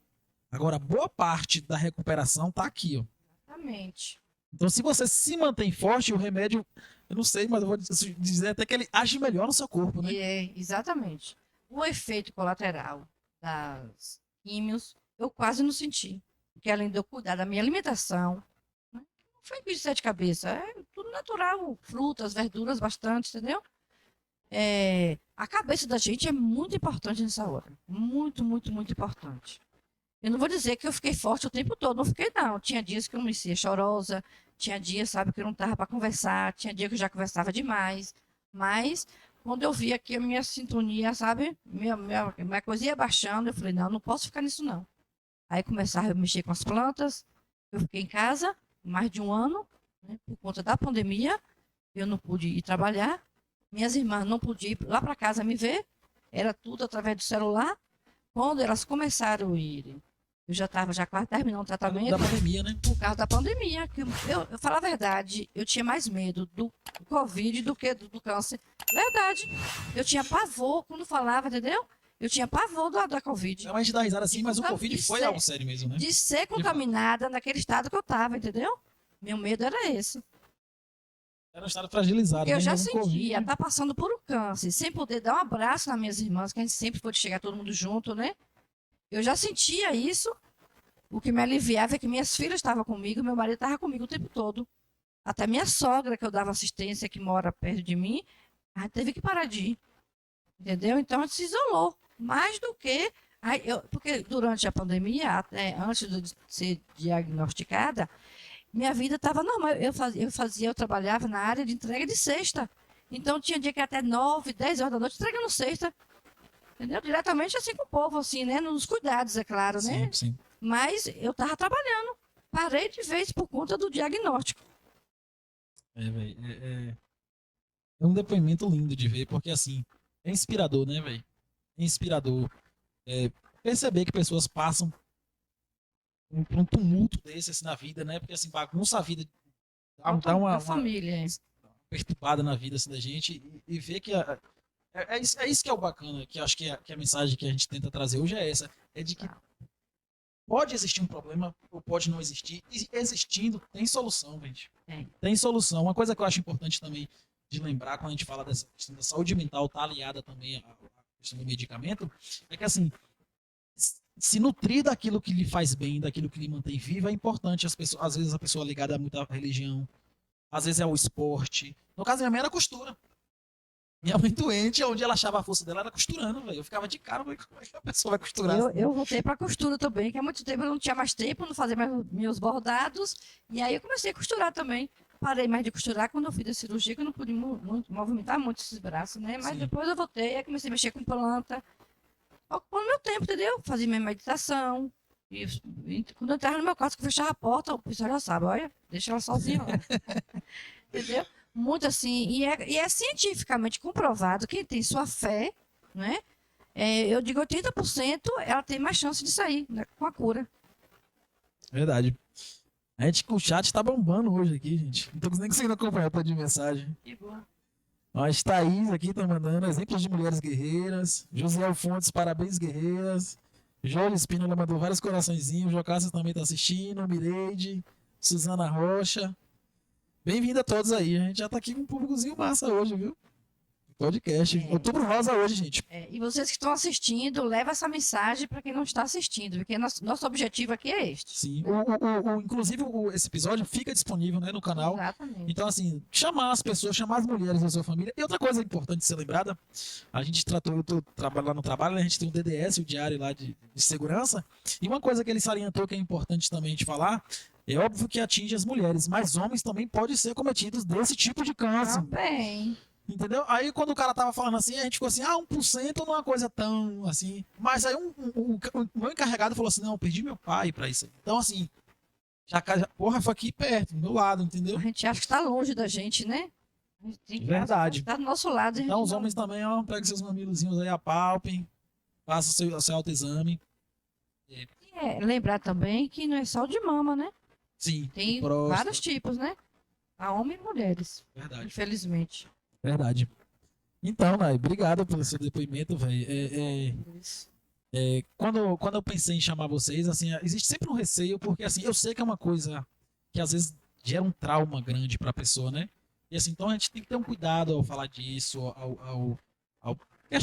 Agora, boa parte da recuperação tá aqui, ó. Exatamente. Então, se você se mantém forte, o remédio, eu não sei, mas eu vou dizer até que ele age melhor no seu corpo, né? Exatamente. O efeito colateral das químios, eu quase não senti. Porque além de eu cuidar da minha alimentação, né, não foi bicho de sete cabeças, é tudo natural, frutas, verduras, bastante, entendeu? A cabeça da gente é muito importante nessa hora. Muito, muito, muito importante. Eu não vou dizer que eu fiquei forte o tempo todo, não fiquei não. Tinha dias que eu me sentia chorosa, tinha dias, sabe, que eu não estava para conversar, tinha dia que eu já conversava demais. Mas quando eu via que a minha sintonia, sabe, minha coisa ia baixando, eu falei, não, não posso ficar nisso não. Aí começava a mexer com as plantas, eu fiquei em casa mais de um ano, né, por conta da pandemia, eu não pude ir trabalhar, minhas irmãs não podiam ir lá para casa me ver, era tudo através do celular. Quando elas começaram a ir, eu já estava já quase terminando o tratamento. Da pandemia, né? Por causa da pandemia. Que eu falo a verdade, eu tinha mais medo do Covid do que do câncer. Verdade. Eu tinha pavor quando falava, entendeu? Eu tinha pavor da Covid. A gente dá risada assim, mas o De Covid foi ser- algo sério mesmo, né? De ser contaminada naquele estado que eu estava, entendeu? Meu medo era esse. Era um estado fragilizado. Porque eu né? já Um Covid. sentia, tá passando por um câncer, sem poder dar um abraço nas minhas irmãs, que a gente sempre pôde chegar todo mundo junto, né? Eu já sentia isso. O que me aliviava é que minhas filhas estavam comigo, meu marido estava comigo o tempo todo. Até minha sogra, que eu dava assistência, que mora perto de mim, a gente teve que parar de ir. Entendeu? Então a gente se isolou. Mais do que. Porque durante a pandemia, até antes de ser diagnosticada, minha vida estava normal. Eu trabalhava na área de entrega de cesta. Então tinha dia que até 9, 10 horas da noite entregando cesta. Entendeu? Diretamente assim com o povo, assim, né? Nos cuidados, é claro, né? Sim, sim. Mas eu estava trabalhando. Parei de vez por conta do diagnóstico. Velho. É um depoimento lindo de ver, porque assim, é inspirador, né, velho? É inspirador. Perceber que pessoas passam por um tumulto desse assim, na vida, né? Porque assim, bagunça a vida, dá uma Família. perturbada na vida assim, da gente e ver que é isso que é o bacana, que eu acho que a mensagem que a gente tenta trazer hoje é essa, é de que pode existir um problema ou pode não existir, e existindo tem solução, gente. Tem solução. Uma coisa que eu acho importante também de lembrar quando a gente fala dessa questão da saúde mental, tá aliada também à questão do medicamento, é que assim, se nutrir daquilo que lhe faz bem, daquilo que lhe mantém vivo, é importante. Às vezes a pessoa ligada a muita religião, às vezes é o esporte. No caso da minha mãe era costura. Minha mãe doente, onde ela achava a força dela era costurando, velho. Eu ficava de cara, como é que a pessoa vai costurar? Eu voltei para costura também, que há muito tempo eu não tinha mais tempo, não fazia mais meus bordados. E aí eu comecei a costurar também. Parei mais de costurar quando eu fiz a cirurgia, que eu não pude movimentar muito esses braços, né? Mas Sim. depois eu voltei, aí comecei a mexer com planta. Ocupando meu tempo, entendeu? Fazia minha meditação. E quando eu entrava no meu quarto, que eu fechava a porta, o pessoal já sabe, olha, deixa ela sozinha lá. Entendeu? Muito assim, e é cientificamente comprovado que tem sua fé, né? Eu digo 80%, ela tem mais chance de sair, né, com a cura. Verdade. O chat tá bombando hoje aqui, gente. Não tô nem conseguindo acompanhar toda de mensagem. Que bom. Mas Thaís aqui tá mandando exemplos de mulheres guerreiras. José Fontes, parabéns, guerreiras. Jorge Espínola mandou vários coraçõezinhos. Jocasta também tá assistindo. Mireide, Suzana Rocha. Bem-vindo a todos aí. A gente já tá aqui com um públicozinho massa hoje, viu? Podcast. Outubro Rosa hoje, gente. E vocês que estão assistindo, leva essa mensagem para quem não está assistindo, porque nosso objetivo aqui é este. Sim. Inclusive, esse episódio fica disponível, né, no canal. Exatamente. Então, assim, chamar as pessoas, chamar as mulheres da sua família. E outra coisa importante de ser lembrada, a gente tratou, eu tô lá no trabalho, né, a gente tem um DDS, o diário lá de segurança, e uma coisa que ele salientou que é importante também de falar, é óbvio que atinge as mulheres, mas homens também podem ser cometidos desse tipo de câncer. Bem. Entendeu? Aí quando o cara tava falando assim, a gente ficou assim, 1% não é uma coisa tão assim. Mas aí o meu encarregado falou assim, não, eu perdi meu pai pra isso. Então, assim, porra, foi aqui perto, do meu lado, entendeu? A gente acha que está longe da gente, né? A gente tem que Verdade. Está do nosso lado. a Então gente os não- homens também, ó, pegam seus mamilozinhos aí, apalpem, façam o seu autoexame. Lembrar também que não é só o de mama, né? Sim, Tem próstata. vários tipos, né? Há homens e mulheres, Verdade. infelizmente. Verdade. Então, Nai, obrigado pelo seu depoimento, velho. Quando eu pensei em chamar vocês, assim, existe sempre um receio, porque assim, eu sei que é uma coisa que às vezes gera um trauma grande pra pessoa, né? E assim, então a gente tem que ter um cuidado ao falar disso,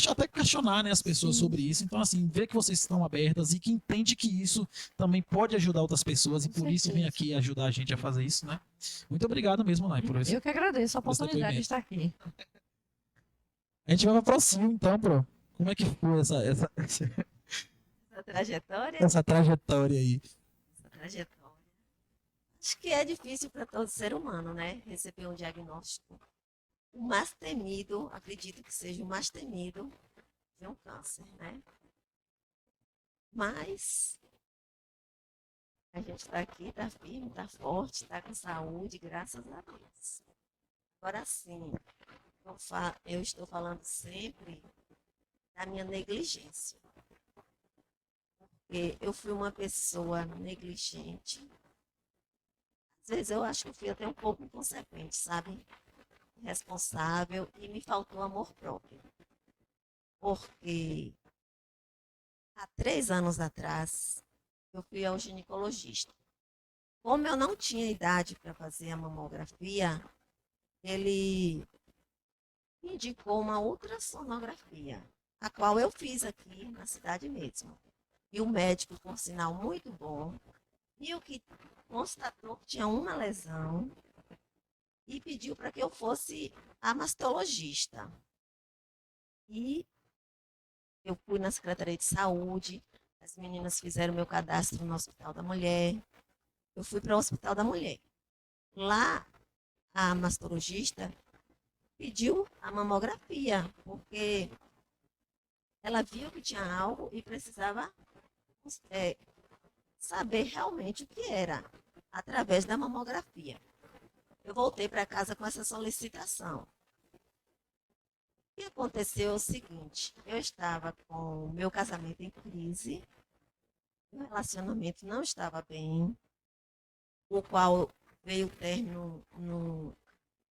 até questionar, né, as pessoas sobre isso. Então, assim, ver que vocês estão abertas e que entende que isso também pode ajudar outras pessoas e Com por isso vem certeza. aqui ajudar a gente a fazer isso, né? Muito obrigado mesmo, Nai, por isso. Eu que agradeço a por esse oportunidade de depoimento. estar aqui. A gente vai pra próxima, então, bro. Como é que foi Essa trajetória, essa trajetória aí? essa trajetória. Acho que é difícil para todo ser humano, né? Receber um diagnóstico. O mais temido, acredito que seja o mais temido, é um câncer, né? Mas a gente está aqui, está firme, está forte, está com saúde, graças a Deus. Agora sim, eu estou falando sempre da minha negligência. Porque eu fui uma pessoa negligente. Às vezes eu acho que eu fui até um pouco inconsequente, sabe? Responsável e me faltou amor próprio. Porque há 3 anos atrás eu fui ao ginecologista. Como eu não tinha idade para fazer a mamografia, ele me indicou uma ultrassonografia, a qual eu fiz aqui na cidade mesmo. E o médico, por sinal muito bom, viu que constatou que tinha uma lesão e pediu para que eu fosse a mastologista. E eu fui na Secretaria de Saúde, as meninas fizeram meu cadastro no Hospital da Mulher. Eu fui para o Hospital da Mulher. Lá, a mastologista pediu a mamografia, porque ela viu que tinha algo e precisava saber realmente o que era, através da mamografia. Eu voltei para casa com essa solicitação. O que aconteceu é o seguinte, eu estava com o meu casamento em crise, meu relacionamento não estava bem, o qual veio o término,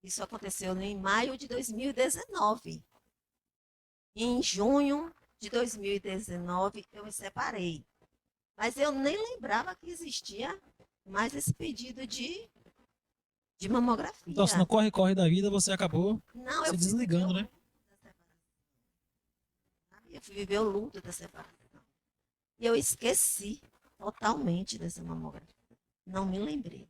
isso aconteceu em maio de 2019. Em junho de 2019 eu me separei, mas eu nem lembrava que existia mais esse pedido de mamografia. Então, se no corre-corre da vida, você acabou Não, se eu fui desligando, viver né? o luto da separação. Eu fui viver o luto da separação. E eu esqueci totalmente dessa mamografia. Não me lembrei.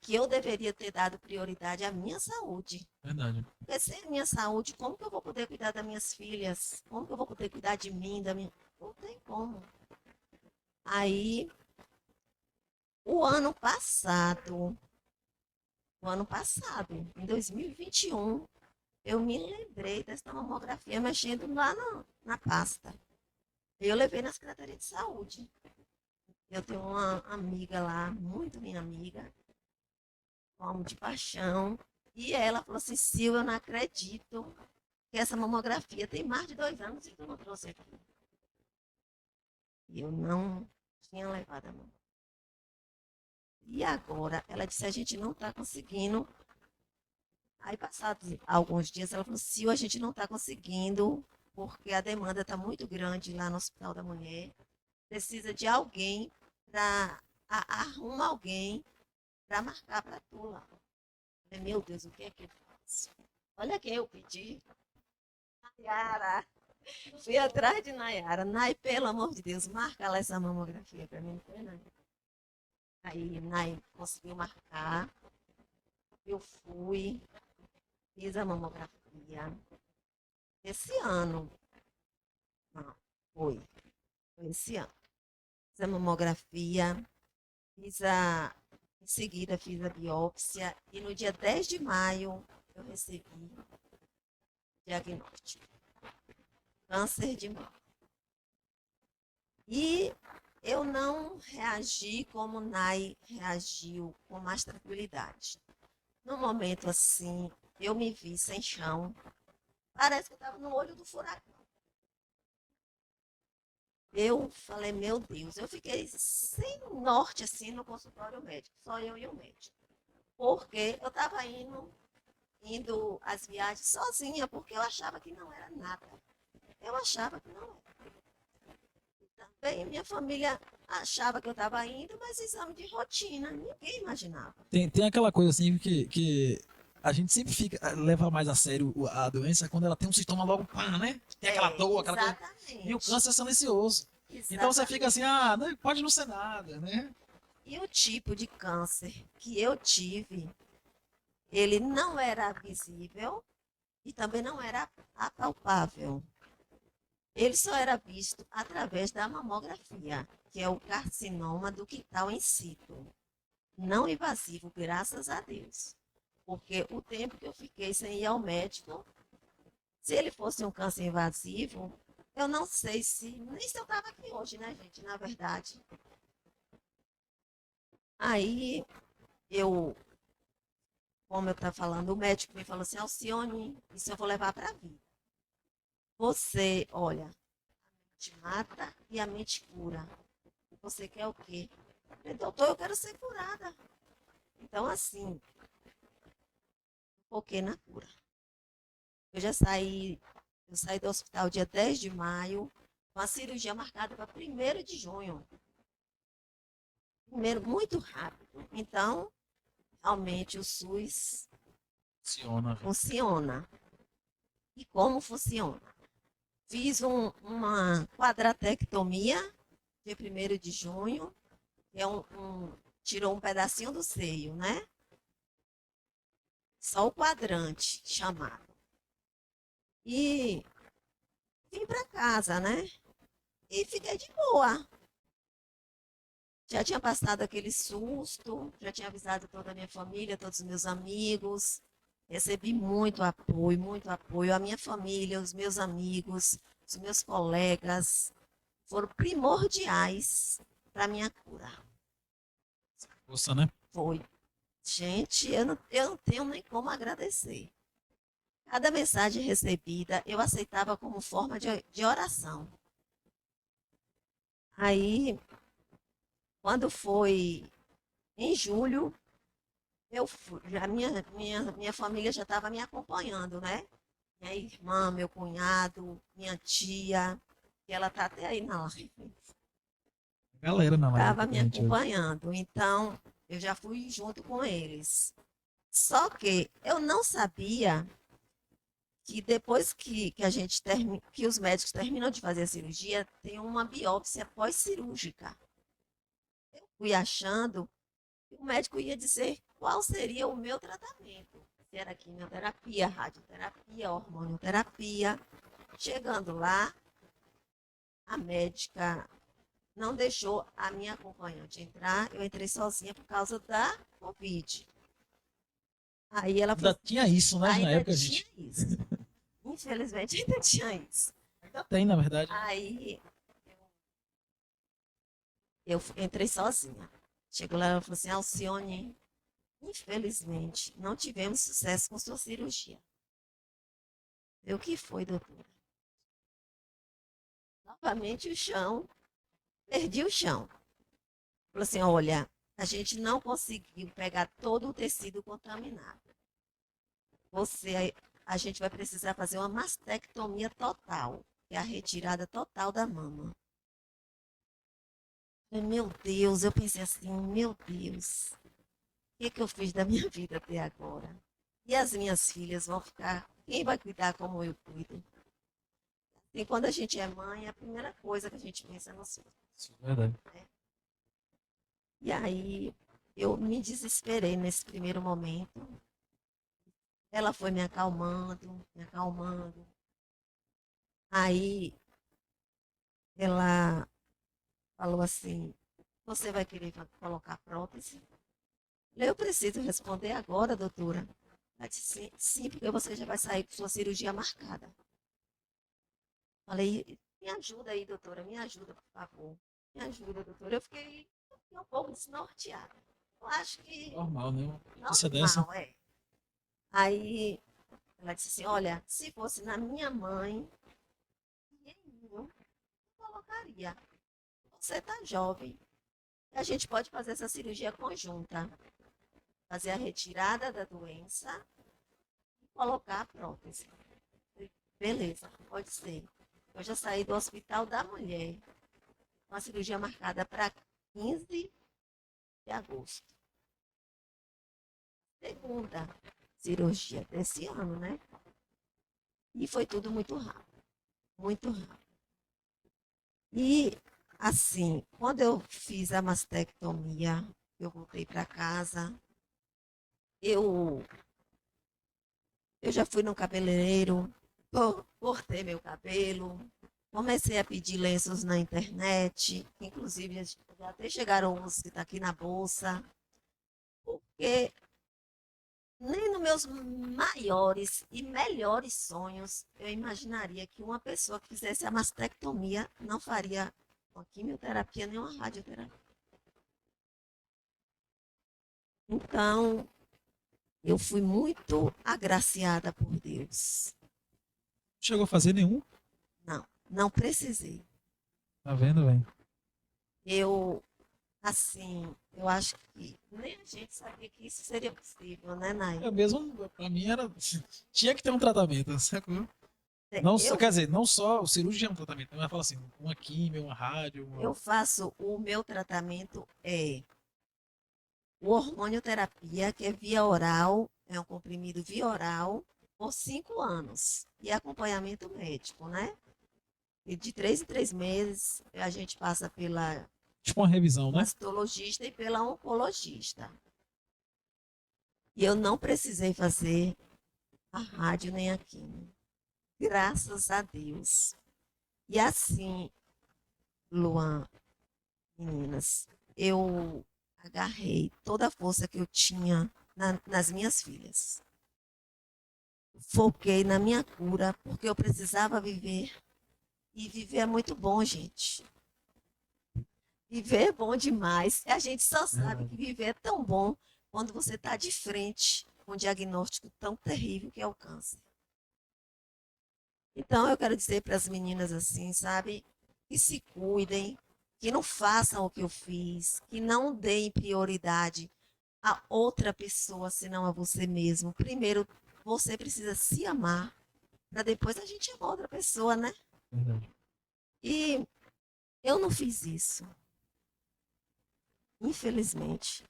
Que eu deveria ter dado prioridade à minha saúde. Verdade. Porque sem a minha saúde, como que eu vou poder cuidar das minhas filhas? Como que eu vou poder cuidar de mim, da minha... Não tem como. Aí, o ano passado, em 2021, eu me lembrei dessa mamografia mexendo lá na pasta. Eu levei na Secretaria de Saúde. Eu tenho uma amiga lá, muito minha amiga, amo de paixão, E ela falou assim, Sil, eu não acredito que essa mamografia tem mais de 2 anos e tu não trouxe aqui. E eu não tinha levado a mão. E agora, ela disse, a gente não está conseguindo. Aí, passados alguns dias, ela falou, Sil, a gente não está conseguindo, porque a demanda está muito grande lá no Hospital da Mulher. Precisa de alguém para arrumar alguém para marcar para tu lá. Eu falei, meu Deus, o que é que eu faço? Olha quem eu pedi. Nayara. Fui atrás de Nayara. Nay, pelo amor de Deus, marca lá essa mamografia para mim. Não foi, Nay? Aí, Nay conseguiu marcar. Eu fui, fiz a mamografia. Esse ano. Não, foi esse ano. Fiz a mamografia, em seguida fiz a biópsia e no dia 10 de maio eu recebi diagnóstico. Câncer de mama. E eu não reagi como Nay reagiu, com mais tranquilidade. No momento assim, eu me vi sem chão. Parece que eu estava no olho do furacão. Eu falei, meu Deus, eu fiquei sem norte assim no consultório médico, só eu e o médico. Porque eu estava indo às viagens sozinha, porque eu achava que não era nada. Eu achava que não era. E também minha família achava que eu estava indo, mas exame de rotina, ninguém imaginava. Tem aquela coisa assim que a gente sempre leva mais a sério a doença quando ela tem um sintoma logo, pá, né? Tem aquela dor, aquela coisa. Exatamente. E o câncer é silencioso. Então você fica assim, pode não ser nada, né? E o tipo de câncer que eu tive, ele não era visível e também não era apalpável. Ele só era visto através da mamografia, que é o carcinoma do quintal in situ. Não invasivo, graças a Deus. Porque o tempo que eu fiquei sem ir ao médico, se ele fosse um câncer invasivo, eu não sei nem se eu estava aqui hoje, né, gente, na verdade. Aí, como eu estava falando, o médico me falou assim, Alcione, isso eu vou levar para a vida. Você, olha, a mente mata e a mente cura. Você quer o quê? Eu falei, doutor, eu quero ser curada. Então, assim, foquei na cura. Eu saí do hospital dia 10 de maio, com a cirurgia marcada para 1º de junho. Primeiro, muito rápido. Então, realmente, o SUS funciona. E como funciona? Fiz uma quadratectomia, dia 1º de junho, que é tirou um pedacinho do seio, né? Só o quadrante chamado. E vim para casa, né? E fiquei de boa. Já tinha passado aquele susto, já tinha avisado toda a minha família, todos os meus amigos. Recebi muito apoio. A minha família, os meus amigos, os meus colegas foram primordiais para a minha cura. Força, né? Foi. Gente, eu não tenho nem como agradecer. Cada mensagem recebida eu aceitava como forma de oração. Aí, quando foi em julho, minha família já estava me acompanhando, né? Minha irmã, meu cunhado, minha tia, que ela está até aí na live, Galera na live. estava me acompanhando. Então, eu já fui junto com eles. Só que eu não sabia que depois que que os médicos terminam de fazer a cirurgia, tem uma biópsia pós-cirúrgica. Eu fui achando que o médico ia dizer qual seria o meu tratamento. Se era quimioterapia, radioterapia, hormonioterapia. Chegando lá, a médica não deixou a minha acompanhante entrar. Eu entrei sozinha por causa da Covid. Aí ela falou, Ainda tinha isso, né? Na ainda época, tinha gente. isso. Infelizmente, ainda tinha isso. Ainda tem, na verdade. Aí eu entrei sozinha. Chegou lá, ela falou assim, Alcione, infelizmente, não tivemos sucesso com sua cirurgia. O que foi, doutora? Novamente o chão, perdi o chão. Falou assim, olha, a gente não conseguiu pegar todo o tecido contaminado. A gente vai precisar fazer uma mastectomia total, que é a retirada total da mama. Meu Deus, eu pensei assim, meu Deus, o que eu fiz da minha vida até agora? E as minhas filhas vão ficar, quem vai cuidar como eu cuido? E quando a gente é mãe, a primeira coisa que a gente pensa é nos filhos. Isso é verdade. E aí eu me desesperei nesse primeiro momento. Ela foi me acalmando, me acalmando. Aí ela falou assim: você vai querer colocar prótese? Eu preciso responder agora, doutora. Ela disse: sim, sim, porque você já vai sair com sua cirurgia marcada. Falei: me ajuda aí, doutora, me ajuda, por favor. Me ajuda, doutora. Eu fiquei um pouco desnorteada. Eu acho que Normal, né? Uma notícia dessa. normal, é. Aí ela disse assim: olha, se fosse na minha mãe, eu colocaria. Você está jovem. A gente pode fazer essa cirurgia conjunta. Fazer a retirada da doença e colocar a prótese. Beleza, pode ser. Eu já saí do Hospital da Mulher, com a cirurgia marcada para 15 de agosto. Segunda cirurgia desse ano, né? E foi tudo muito rápido, muito rápido. E, assim, quando eu fiz a mastectomia, eu voltei para casa, eu, eu já fui no cabeleireiro, cortei meu cabelo, comecei a pedir lenços na internet, inclusive já até chegaram uns que estão aqui na bolsa, porque nem nos meus maiores e melhores sonhos eu imaginaria que uma pessoa que fizesse a mastectomia não faria uma quimioterapia nem uma radioterapia. Então, eu fui muito agraciada por Deus. Chegou a fazer nenhum? Não, não precisei. Tá vendo, velho? Eu, assim, eu acho que nem a gente sabia que isso seria possível, né, Nay? Eu mesmo, pra mim era. Tinha que ter um tratamento, sacou? Não só, Eu, quer dizer, não só o cirurgião um tratamento, mas fala assim, uma químio, uma rádio, eu faço o meu tratamento o hormônio terapia, que é via oral, é um comprimido via oral, por 5 anos. E acompanhamento médico, né? E de 3 em 3 meses, a gente passa pela tipo uma revisão, né? mastologista e pela oncologista. E eu não precisei fazer a rádio nem a quimio. Graças a Deus. E assim, Luan, meninas, eu agarrei toda a força que eu tinha nas minhas filhas. Foquei na minha cura, porque eu precisava viver. E viver é muito bom, gente. Viver é bom demais. E a gente só sabe que viver é tão bom quando você está de frente com um diagnóstico tão terrível que é o câncer. Então, eu quero dizer para as meninas assim, sabe? Que se cuidem, que não façam o que eu fiz, que não deem prioridade a outra pessoa, senão a você mesmo. Primeiro, você precisa se amar, para depois a gente amar outra pessoa, né? Verdade. E eu não fiz isso, infelizmente.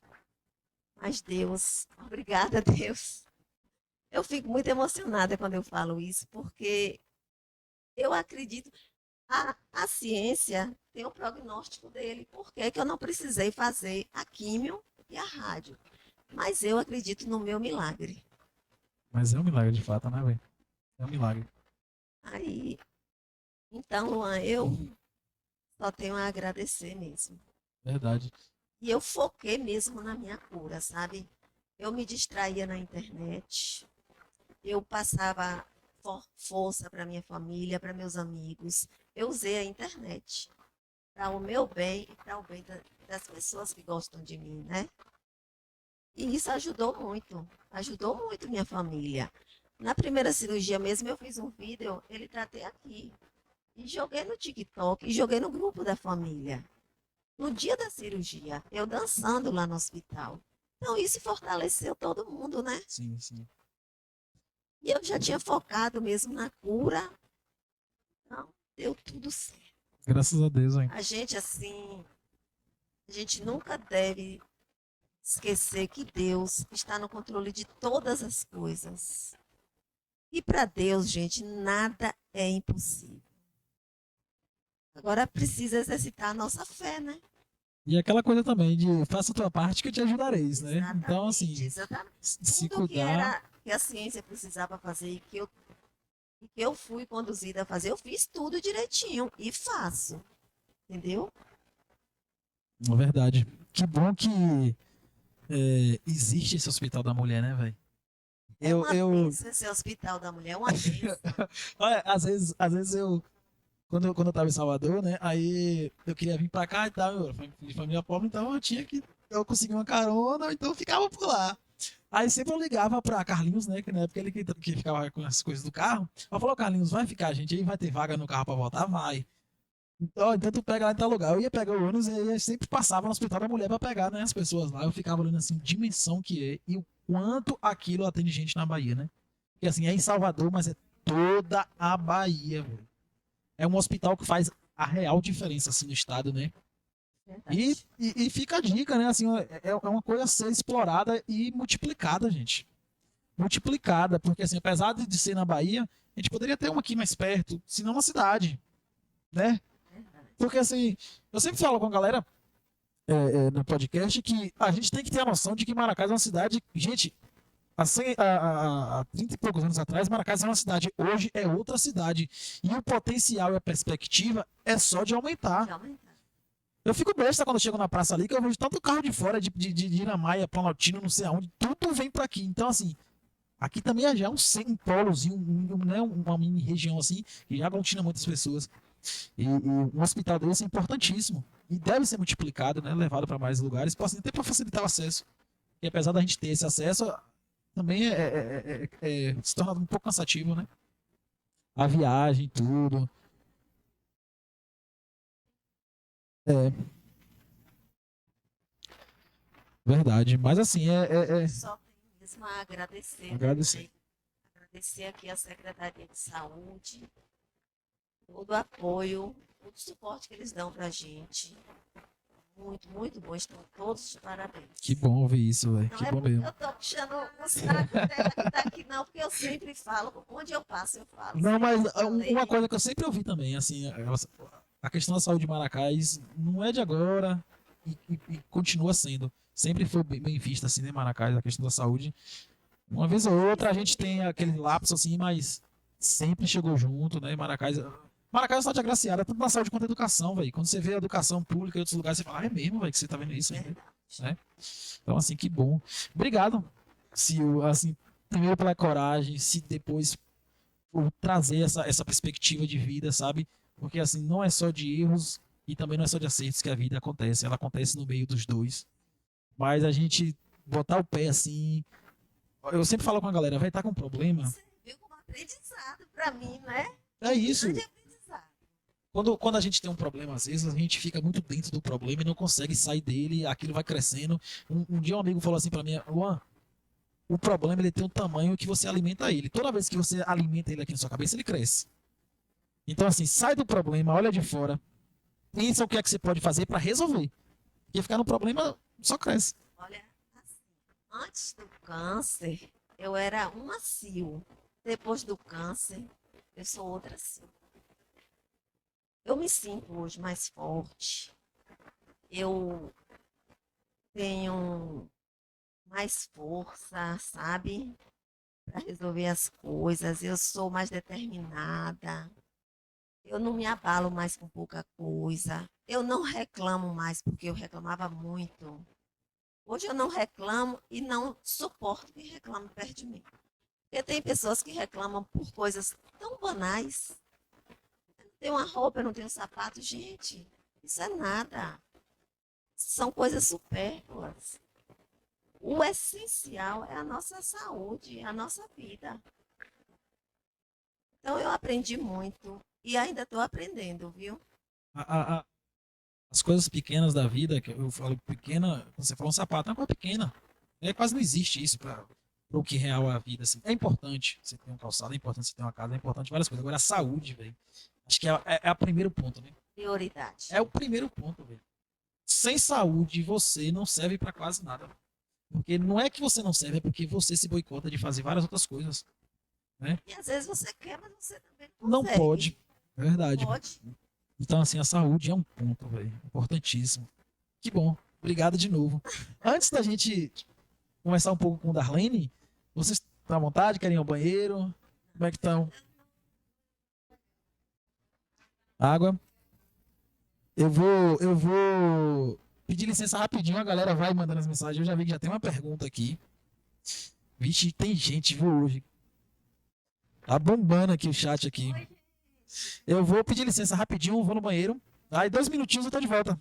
Mas Deus, obrigada a Deus. Eu fico muito emocionada quando eu falo isso, porque eu acredito, a ciência tem o prognóstico dele. Por que que eu não precisei fazer a químio e a rádio? Mas eu acredito no meu milagre. Mas é um milagre de fato, né, velho? É um milagre. Aí, então, Luan, eu só tenho a agradecer mesmo. Verdade. E eu foquei mesmo na minha cura, sabe? Eu me distraía na internet, eu passava força para minha família, para meus amigos. Eu usei a internet para o meu bem e para o bem das pessoas que gostam de mim, né? E isso ajudou muito minha família. Na primeira cirurgia mesmo, eu fiz um vídeo, ele tá até aqui. E joguei no TikTok, e joguei no grupo da família. No dia da cirurgia, eu dançando lá no hospital. Então, isso fortaleceu todo mundo, né? Sim, sim. E eu já tinha focado mesmo na cura. Então, deu tudo certo. Graças a Deus, hein? A gente, assim, a gente nunca deve esquecer que Deus está no controle de todas as coisas. E para Deus, gente, nada é impossível. Agora precisa exercitar a nossa fé, né? E aquela coisa também de faça a tua parte que eu te ajudareis, né? Então, assim, Exatamente. se Tudo que cuidar. era que a ciência precisava fazer e que eu fui conduzida a fazer, eu fiz tudo direitinho e faço. Entendeu? É verdade. Que bom que existe esse Hospital da Mulher, né, velho? É uma Eu, bênção esse hospital da mulher, é uma bênção. olha, às vezes quando eu tava em Salvador, né, aí eu queria vir pra cá e tal, eu era de família pobre, então eu consegui uma carona, então eu ficava por lá. Aí sempre eu ligava pra Carlinhos, né, que na época ele que ficava com as coisas do carro, eu falei, Carlinhos, vai ficar, gente, aí vai ter vaga no carro pra voltar? Vai. Então tu pega lá em tal lugar. Eu ia pegar o ônibus e eu sempre passava no Hospital da Mulher pra pegar, né, as pessoas lá. Eu ficava olhando assim, dimensão que é e o quanto aquilo atende gente na Bahia, né? Porque assim, é em Salvador, mas é toda a Bahia, velho. É um hospital que faz a real diferença, assim, no estado, né? E, Verdade. e fica a dica, né? Assim, é uma coisa a ser explorada e multiplicada, gente. Multiplicada, porque assim, apesar de ser na Bahia, a gente poderia ter uma aqui mais perto, se não na cidade, né? Porque assim, eu sempre falo com a galera no podcast que a gente tem que ter a noção de que Maracás é uma cidade. Gente, há 30 e poucos anos atrás, Maracás era uma cidade. Hoje é outra cidade. E o potencial e a perspectiva é só de aumentar. De aumentar. Eu fico besta quando eu chego na praça ali, que eu vejo tanto carro de fora, de Iramaia, Planaltino, não sei aonde, tudo vem pra aqui. Então, assim, aqui também já é um polozinho, né, uma mini região assim, que já aglutina muitas pessoas. E um hospital desse é importantíssimo. E deve ser multiplicado, né? Levado para mais lugares, até para facilitar o acesso. E apesar da gente ter esse acesso, também se torna um pouco cansativo, né? A viagem, tudo. É, verdade. Mas assim, Só tenho mesmo a agradecer, né, agradecer. Mãe? Agradecer aqui a Secretaria de Saúde, todo o apoio, todo o suporte que eles dão pra gente. Muito, muito bom. Estão todos de parabéns. Que bom ouvir isso, velho. Não Que é bom porque mesmo. eu tô puxando o saco dela que tá aqui, não, porque eu sempre falo, onde eu passo, eu falo. Não, mas sempre falei. uma coisa que eu sempre ouvi também, assim, a questão da saúde de Maracás não é de agora e continua sendo. Sempre foi bem vista, assim, né, Maracás, a questão da saúde. Uma vez ou outra a gente tem aquele lapso, assim, mas sempre chegou junto, né, Maracás. Maracás é uma cidade agraciada, tanto na saúde quanto na educação, velho. Quando você vê a educação pública em outros lugares, você fala, ah, é mesmo, velho, que você tá vendo isso aí, né? Então, assim, que bom. Obrigado, Sil, assim, primeiro pela coragem, se depois por trazer essa perspectiva de vida, sabe? Porque assim, não é só de erros e também não é só de acertos que a vida acontece, ela acontece no meio dos dois. Mas a gente botar o pé assim, eu sempre falo com a galera, vai estar com problema. Serviu como aprendizado para mim, né? É isso. Grande aprendizado. Quando a gente tem um problema, às vezes a gente fica muito dentro do problema e não consegue sair dele, aquilo vai crescendo. Um dia um amigo falou assim para mim, Luan, o problema ele tem um tamanho que você alimenta ele. Toda vez que você alimenta ele aqui na sua cabeça, ele cresce. Então, assim, sai do problema, olha de fora, pensa o que é que você pode fazer para resolver. Porque ficar no problema só cresce. Olha, assim, antes do câncer, eu era uma Sil. Depois do câncer, eu sou outra Sil. Eu me sinto hoje mais forte. Eu tenho mais força, sabe? Para resolver as coisas. Eu sou mais determinada. Eu não me abalo mais com pouca coisa. Eu não reclamo mais, porque eu reclamava muito. Hoje eu não reclamo e não suporto quem reclama perto de mim. Porque tem pessoas que reclamam por coisas tão banais. Eu não tenho uma roupa, eu não tenho um sapato. Gente, isso é nada. São coisas supérfluas. o essencial é a nossa saúde, a nossa vida. Então, eu aprendi muito e ainda estou aprendendo, viu? A- a- as coisas pequenas da vida, que eu falo pequena, você falou um sapato, é uma coisa pequena. Quase não existe isso para o que real é a vida. Assim. É importante você ter um calçado, é importante você ter uma casa, é importante várias coisas. Agora, a saúde, velho, acho que é o primeiro ponto, né? Prioridade. É o primeiro ponto, velho. Sem saúde, você não serve para quase nada. Porque não é que você não serve, é porque você se boicota de fazer várias outras coisas. Né? E às vezes você quer, mas você também Não consegue. pode. É verdade. Pode. Então, assim, a saúde é um ponto, velho. Importantíssimo. Que bom. Obrigado de novo. Antes da gente conversar um pouco com o Darlene, vocês estão à vontade? Querem ir ao banheiro? Como é que estão? Água? Eu vou pedir licença rapidinho, a galera vai mandando as mensagens. Eu já vi que já tem uma pergunta aqui. Vixe, tem gente, viu, hoje. Tá bombando aqui o chat aqui. Eu vou pedir licença rapidinho, vou no banheiro. Aí 2 minutinhos eu tô de volta.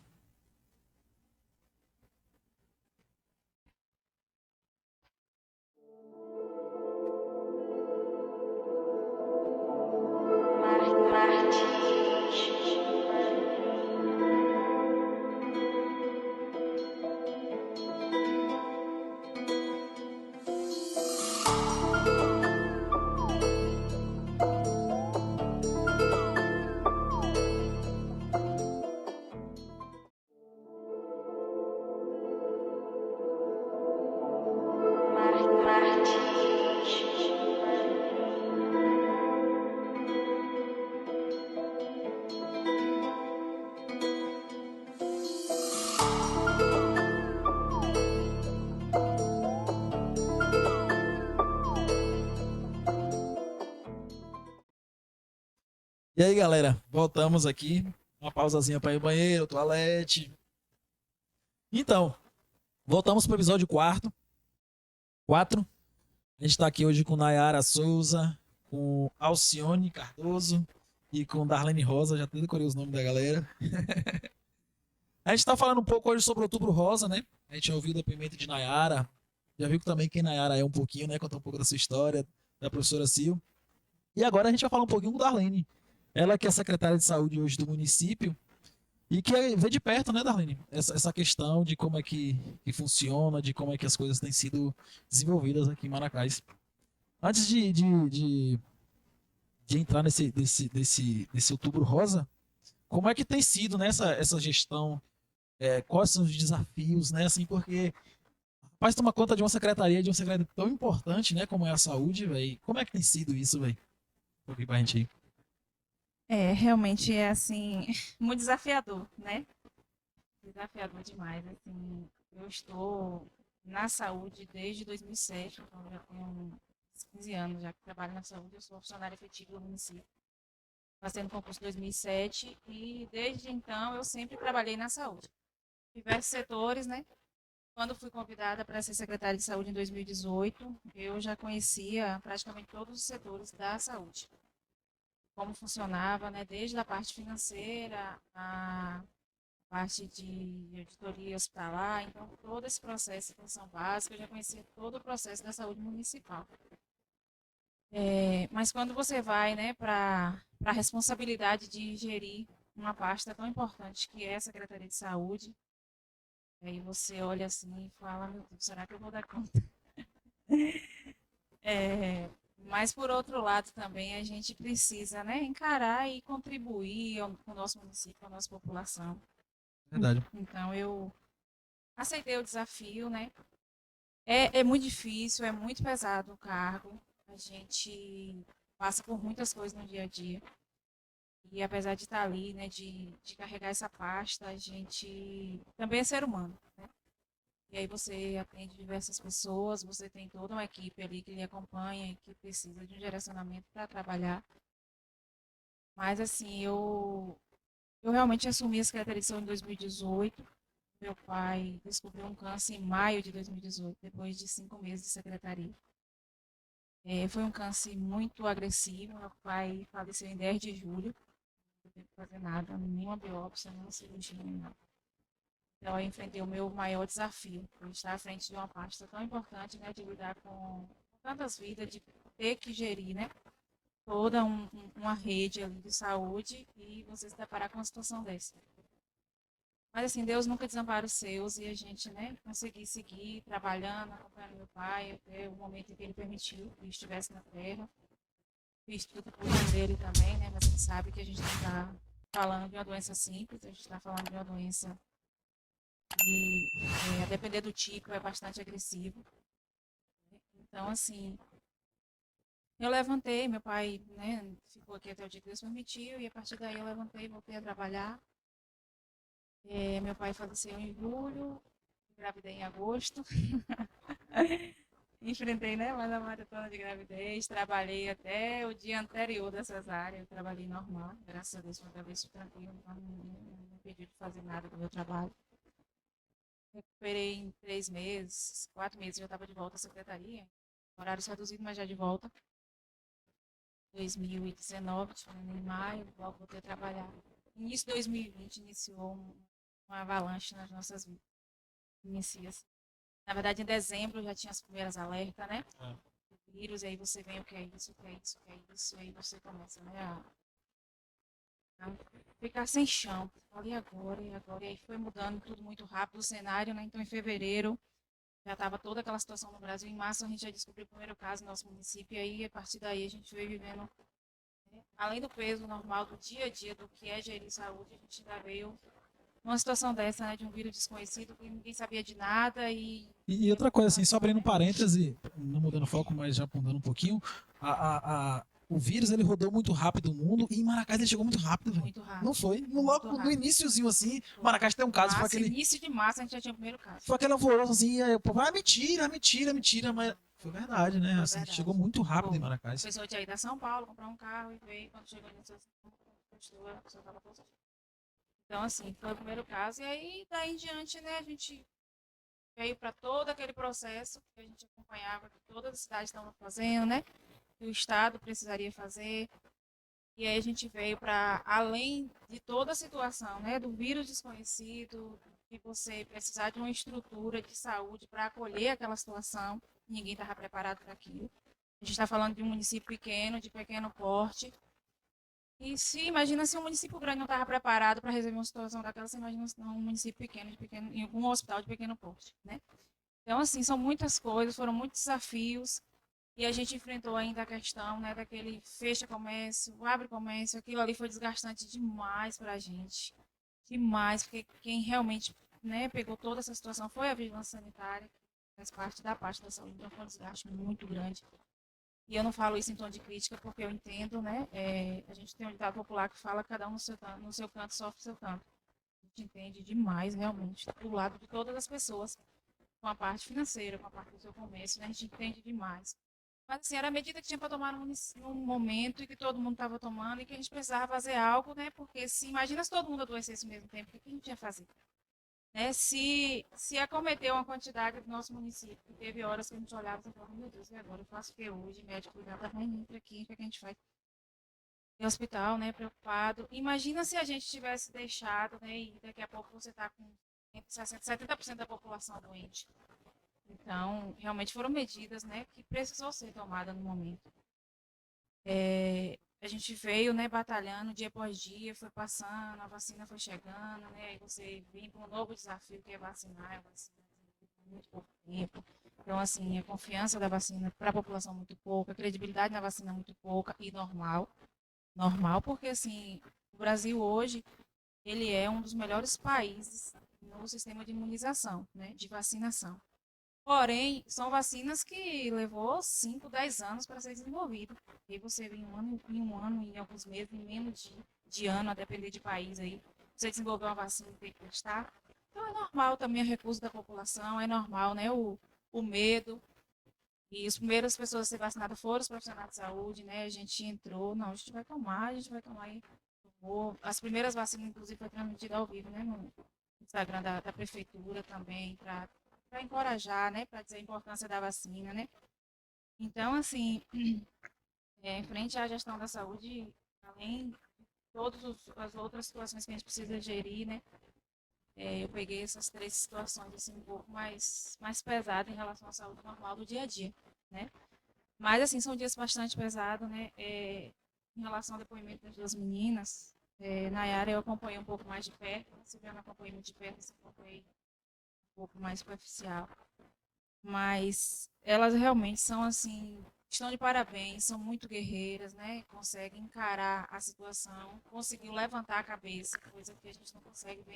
E aí, galera, voltamos aqui. Uma pausazinha para ir ao banheiro, toalete. Então, voltamos para o episódio 4. A gente está aqui hoje com Nayara Souza, com Alcione Cardoso e com Darlene Rosa. Já até decorei os nomes da galera. A gente está falando um pouco hoje sobre o Outubro Rosa, né? A gente ouviu o depoimento de Nayara. Já viu também quem Nayara é um pouquinho, né? Contar um pouco da sua história, da professora Sil. E agora a gente vai falar um pouquinho com Darlene. Ela que é secretária de saúde hoje do município e que vê de perto, né, Darlene? Essa questão de como é que funciona, de como é que as coisas têm sido desenvolvidas aqui em Maracás. Antes de entrar nesse Outubro Rosa, como é que tem sido essa gestão? Quais são os desafios, né? Assim, porque faz tomar conta de uma secretaria tão importante, né, como é a saúde, velho. Como é que tem sido isso, velho? Um pouquinho pra gente aí. Realmente é assim, muito desafiador, né? Desafiador demais, assim. Eu estou na saúde desde 2007, então já tenho uns 15 anos já que trabalho na saúde, eu sou funcionária efetiva do município. Passei no concurso em 2007 e desde então eu sempre trabalhei na saúde. Diversos setores, né? Quando fui convidada para ser secretária de saúde em 2018, eu já conhecia praticamente todos os setores da saúde. Como funcionava, né? Desde a parte financeira, a parte de auditoria hospitalar, então todo esse processo de atenção básica, eu já conhecia todo o processo da saúde municipal. Mas quando você vai, né, para a responsabilidade de gerir uma pasta tão importante que é a Secretaria de Saúde, aí você olha assim e fala, meu Deus, será que eu vou dar conta? Mas por outro lado também a gente precisa, né, encarar e contribuir com o nosso município, com a nossa população. Verdade. Então eu aceitei o desafio, né? É muito difícil, é muito pesado o cargo. A gente passa por muitas coisas no dia a dia. E apesar de estar ali, né, de carregar essa pasta, a gente também é ser humano, né? E aí você atende diversas pessoas, você tem toda uma equipe ali que lhe acompanha e que precisa de um direcionamento para trabalhar. Mas assim, eu realmente assumi a secretaria de saúde em 2018. Meu pai descobriu um câncer em maio de 2018, depois de 5 meses de secretaria. Foi um câncer muito agressivo. Meu pai faleceu em 10 de julho. Não teve que fazer nada, nenhuma biópsia, nenhuma cirurgia, nem nada. Então, eu enfrentei o meu maior desafio, por estar à frente de uma pasta tão importante, né, de lidar com tantas vidas, de ter que gerir, né, toda uma rede ali de saúde e você se deparar com uma situação dessa. Mas assim, Deus nunca desampara os seus e a gente, né, conseguir seguir trabalhando, acompanhando meu pai até o momento em que ele permitiu que eu estivesse na terra. Fiz tudo por dele também, né, mas a gente sabe que a gente não está falando de uma doença simples, a gente está falando de uma doença que, a depender do tipo, é bastante agressivo. Então, assim, eu levantei, meu pai, né, ficou aqui até o dia que Deus permitiu, e a partir daí eu levantei, voltei a trabalhar. Meu pai faleceu em julho, engravidei em agosto. Enfrentei, né, mais a maratona de gravidez, trabalhei até o dia anterior da cesárea, eu trabalhei normal, graças a Deus foi uma gravidez tranquila, não impediu de fazer nada do meu trabalho. Recuperei em 3 meses, 4 meses, já estava de volta à secretaria, horários reduzidos, mas já de volta. 2019, em maio, logo voltei a trabalhar. Início de 2020 iniciou uma avalanche nas nossas vidas. Inicia-se. Na verdade, em dezembro já tinha as primeiras alertas, né? Do vírus, e aí você vem o que é isso, o que é isso, o que é isso, e aí você começa, né, a ficar sem chão. Falei, e agora? E aí foi mudando tudo muito rápido o cenário, né? Então, em fevereiro, já estava toda aquela situação no Brasil. Em março, a gente já descobriu o primeiro caso no nosso município, e aí, a partir daí, a gente veio vivendo, né, além do peso normal do dia a dia, do que é gerir saúde, a gente ainda veio numa situação dessa, né, de um vírus desconhecido, que ninguém sabia de nada E outra coisa, assim, só abrindo um parêntese, não mudando o foco, mas já apontando um pouquinho, o vírus ele rodou muito rápido o mundo e em Maracás ele chegou muito rápido, velho. muito rápido. Não foi? Muito Logo no rápido. iníciozinho assim, Maracás tem um caso, foi Março, aquele, início de março, a gente já tinha o primeiro caso. foi aquele alvoroço assim, aí o povo, mentira, mas foi verdade, né? Foi Assim, verdade. chegou muito rápido Foi. em Maracás. A pessoa tinha ido a São Paulo, comprar um carro e veio, quando chegou em São Paulo, a pessoa estava positiva. Então, assim, foi o primeiro caso. E aí, daí em diante, né, a gente veio para todo aquele processo que a gente acompanhava, que todas as cidades estavam fazendo, né? Que o Estado precisaria fazer. E aí a gente veio para, além de toda a situação, né, do vírus desconhecido, de você precisar de uma estrutura de saúde para acolher aquela situação, ninguém estava preparado para aquilo. A gente está falando de um município pequeno, de pequeno porte. E se imagina se um município grande não estava preparado para resolver uma situação daquela, você imagina um município pequeno, em um hospital de pequeno porte, né? Então, assim, são muitas coisas, foram muitos desafios. E a gente enfrentou ainda a questão, né, daquele fecha comércio, abre comércio, aquilo ali foi desgastante demais para a gente. Demais, porque quem realmente, né, pegou toda essa situação foi a vigilância sanitária, que faz parte da parte da saúde, então foi um desgaste muito grande. E eu não falo isso em tom de crítica, porque eu entendo, né, a gente tem um ditado popular que fala que cada um no seu canto sofre o seu canto. A gente entende demais, realmente, do lado de todas as pessoas, com a parte financeira, com a parte do seu comércio, né, a gente entende demais. Mas assim, era a medida que tinha para tomar num momento e que todo mundo estava tomando e que a gente precisava fazer algo, né? Porque se imagina se todo mundo adoecesse ao mesmo tempo, o que a gente ia fazer? Né? Se acometeu uma quantidade do nosso município, que teve horas que a gente olhava e falava, meu Deus, e agora? Eu faço o que hoje? Médico ligava, entra aqui, o que a gente faz? Em hospital, né? Preocupado. Imagina se a gente tivesse deixado, né? E daqui a pouco você está com 60, 70% da população doente. Então, realmente foram medidas, né, que precisou ser tomada no momento. A gente veio, né, batalhando dia após dia, foi passando, a vacina foi chegando, né, aí você vem com um novo desafio que é vacinar, muito pouco tempo. Então, assim, a confiança da vacina para a população muito pouca, a credibilidade na vacina muito pouca e normal. Normal porque, assim, o Brasil hoje, ele é um dos melhores países no sistema de imunização, né, de vacinação. Porém, são vacinas que levou 5, 10 anos para ser desenvolvido. E você em um ano, em alguns meses, em menos de ano, a depender de país aí, você desenvolveu uma vacina e tem que testar. Então é normal também a recusa da população, é normal, né, o medo. E as primeiras pessoas a ser vacinadas foram os profissionais de saúde, né? A gente entrou, não, a gente vai tomar e tomou. As primeiras vacinas, inclusive, foi transmitida ao vivo, né, no Instagram da prefeitura também, para encorajar, né, para dizer a importância da vacina, né? Então, assim, em frente à gestão da saúde, além de todas as outras situações que a gente precisa gerir, né, eu peguei essas 3 situações assim, um pouco mais pesadas em relação à saúde normal do dia a dia, né? Mas, assim, são dias bastante pesados, né? Em relação ao depoimento das 2 meninas, Nayara eu acompanhei um pouco mais de perto, a Silviana acompanhei muito de perto, assim, acompanhei um pouco mais superficial. Mas elas realmente são, assim, estão de parabéns, são muito guerreiras, né? Conseguem encarar a situação, conseguiu levantar a cabeça, coisa que a gente não consegue ver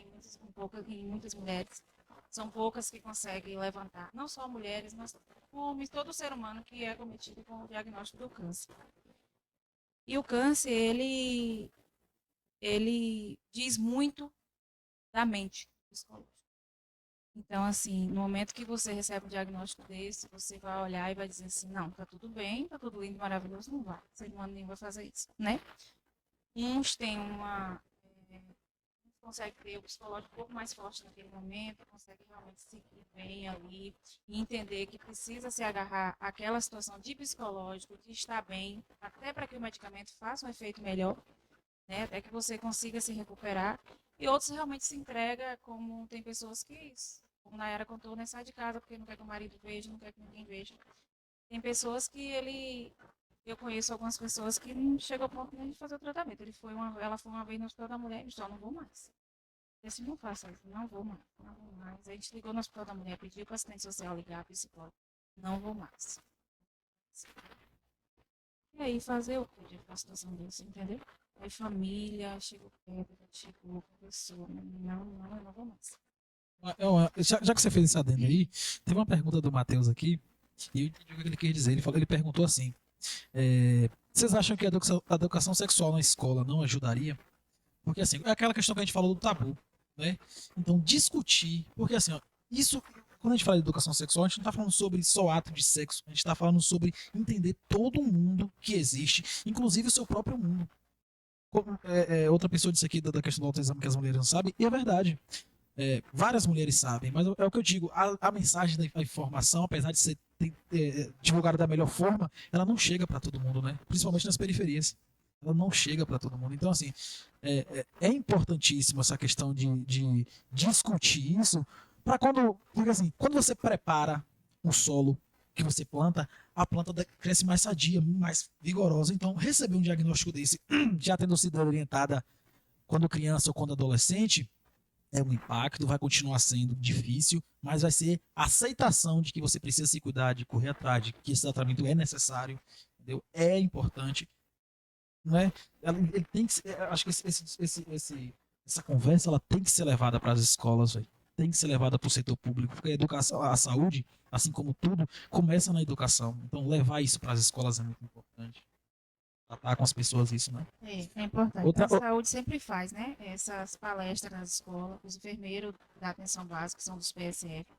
em muitas mulheres. São poucas que conseguem levantar, não só mulheres, mas homens, todo ser humano que é cometido com o diagnóstico do câncer. E o câncer, ele diz muito da mente psicológica. Então, assim, no momento que você recebe um diagnóstico desse, você vai olhar e vai dizer assim, não, tá tudo bem, tá tudo lindo, maravilhoso, não vai. Ser humano nenhum vai fazer isso, né? Uns têm consegue ter o psicológico um pouco mais forte naquele momento, consegue realmente seguir bem ali e entender que precisa se agarrar àquela situação de psicológico, de estar bem, até para que o medicamento faça um efeito melhor, né? Até que você consiga se recuperar. E outros realmente se entregam, como tem pessoas que, como Nayara contou, né, sai de casa porque não quer que o marido veja, não quer que ninguém veja. Tem pessoas que eu conheço algumas pessoas que não chegam ao ponto nem de fazer o tratamento. Ela foi uma vez no hospital da mulher e disse, não vou mais. Eu disse, não faça isso, não vou mais, não vou mais. A gente ligou no hospital da mulher, pediu para o assistente social ligar, psicólogo, não vou mais. E aí fazer o que de uma situação dessa, entendeu? Aí família, chegou perto, chegou com a pessoa, eu não vou mais. Já que você fez esse adendo aí, teve uma pergunta do Matheus aqui, e eu entendi o que ele quis dizer. Ele perguntou assim: vocês acham que a educação sexual na escola não ajudaria? Porque assim, é aquela questão que a gente falou do tabu, né? Então, discutir, porque assim, ó, isso, quando a gente fala de educação sexual, a gente não tá falando sobre só ato de sexo, a gente tá falando sobre entender todo mundo que existe, inclusive o seu próprio mundo. Outra pessoa disse aqui da questão do autoexame que as mulheres não sabem, e é verdade. Várias mulheres sabem, mas é o que eu digo, a mensagem da informação, apesar de ser divulgada da melhor forma, ela não chega para todo mundo, né? Principalmente nas periferias. Ela não chega para todo mundo. Então, assim, é importantíssimo essa questão de discutir isso, para porque assim, quando você prepara um solo que você planta, a planta cresce mais sadia, mais vigorosa. Então, receber um diagnóstico desse, já tendo sido orientada quando criança ou quando adolescente, é um impacto, vai continuar sendo difícil, mas vai ser a aceitação de que você precisa se cuidar, de correr atrás, de que esse tratamento é necessário, entendeu? É importante, não é? Ele tem que ser, acho que essa conversa ela tem que ser levada para as escolas, véio. Tem que ser levada para o setor público, porque a educação, a saúde, assim como tudo, começa na educação. Então, levar isso para as escolas é muito importante. Tratar com as pessoas isso, né? É importante. A saúde sempre faz, né? Essas palestras nas escolas, os enfermeiros da atenção básica, que são dos PSF,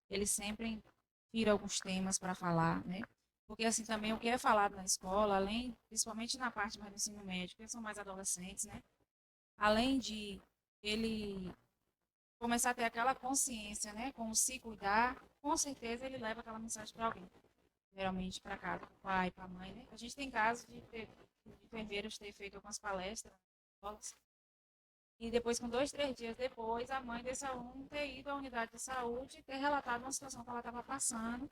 eles sempre tiram alguns temas para falar, né? Porque assim também o que é falado na escola, além, principalmente na parte mais do ensino médio, que são mais adolescentes, né? Além de ele começar a ter aquela consciência, né? Como se cuidar, com certeza ele leva aquela mensagem para alguém. Geralmente para casa, para o pai, para a mãe, né? A gente tem casos de enfermeiros ter feito algumas palestras nas escolas e depois, com 2, 3 dias depois, a mãe desse aluno ter ido à unidade de saúde e ter relatado uma situação que ela estava passando.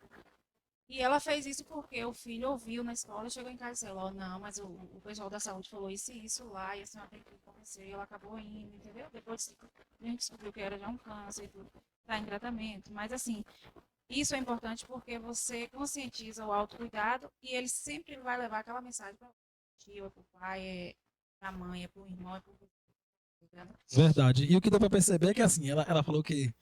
E ela fez isso porque o filho ouviu na escola, chegou em casa e falou, não, mas o pessoal da saúde falou isso e isso lá, e a senhora tem que conhecer, ela acabou indo, entendeu? Depois a gente descobriu que era já um câncer e tudo, está em tratamento. Mas assim, isso é importante porque você conscientiza o autocuidado e ele sempre vai levar aquela mensagem para o tio, para o pai, para a mãe, para o irmão, para o... Verdade. E o que dá para perceber é que assim, ela falou que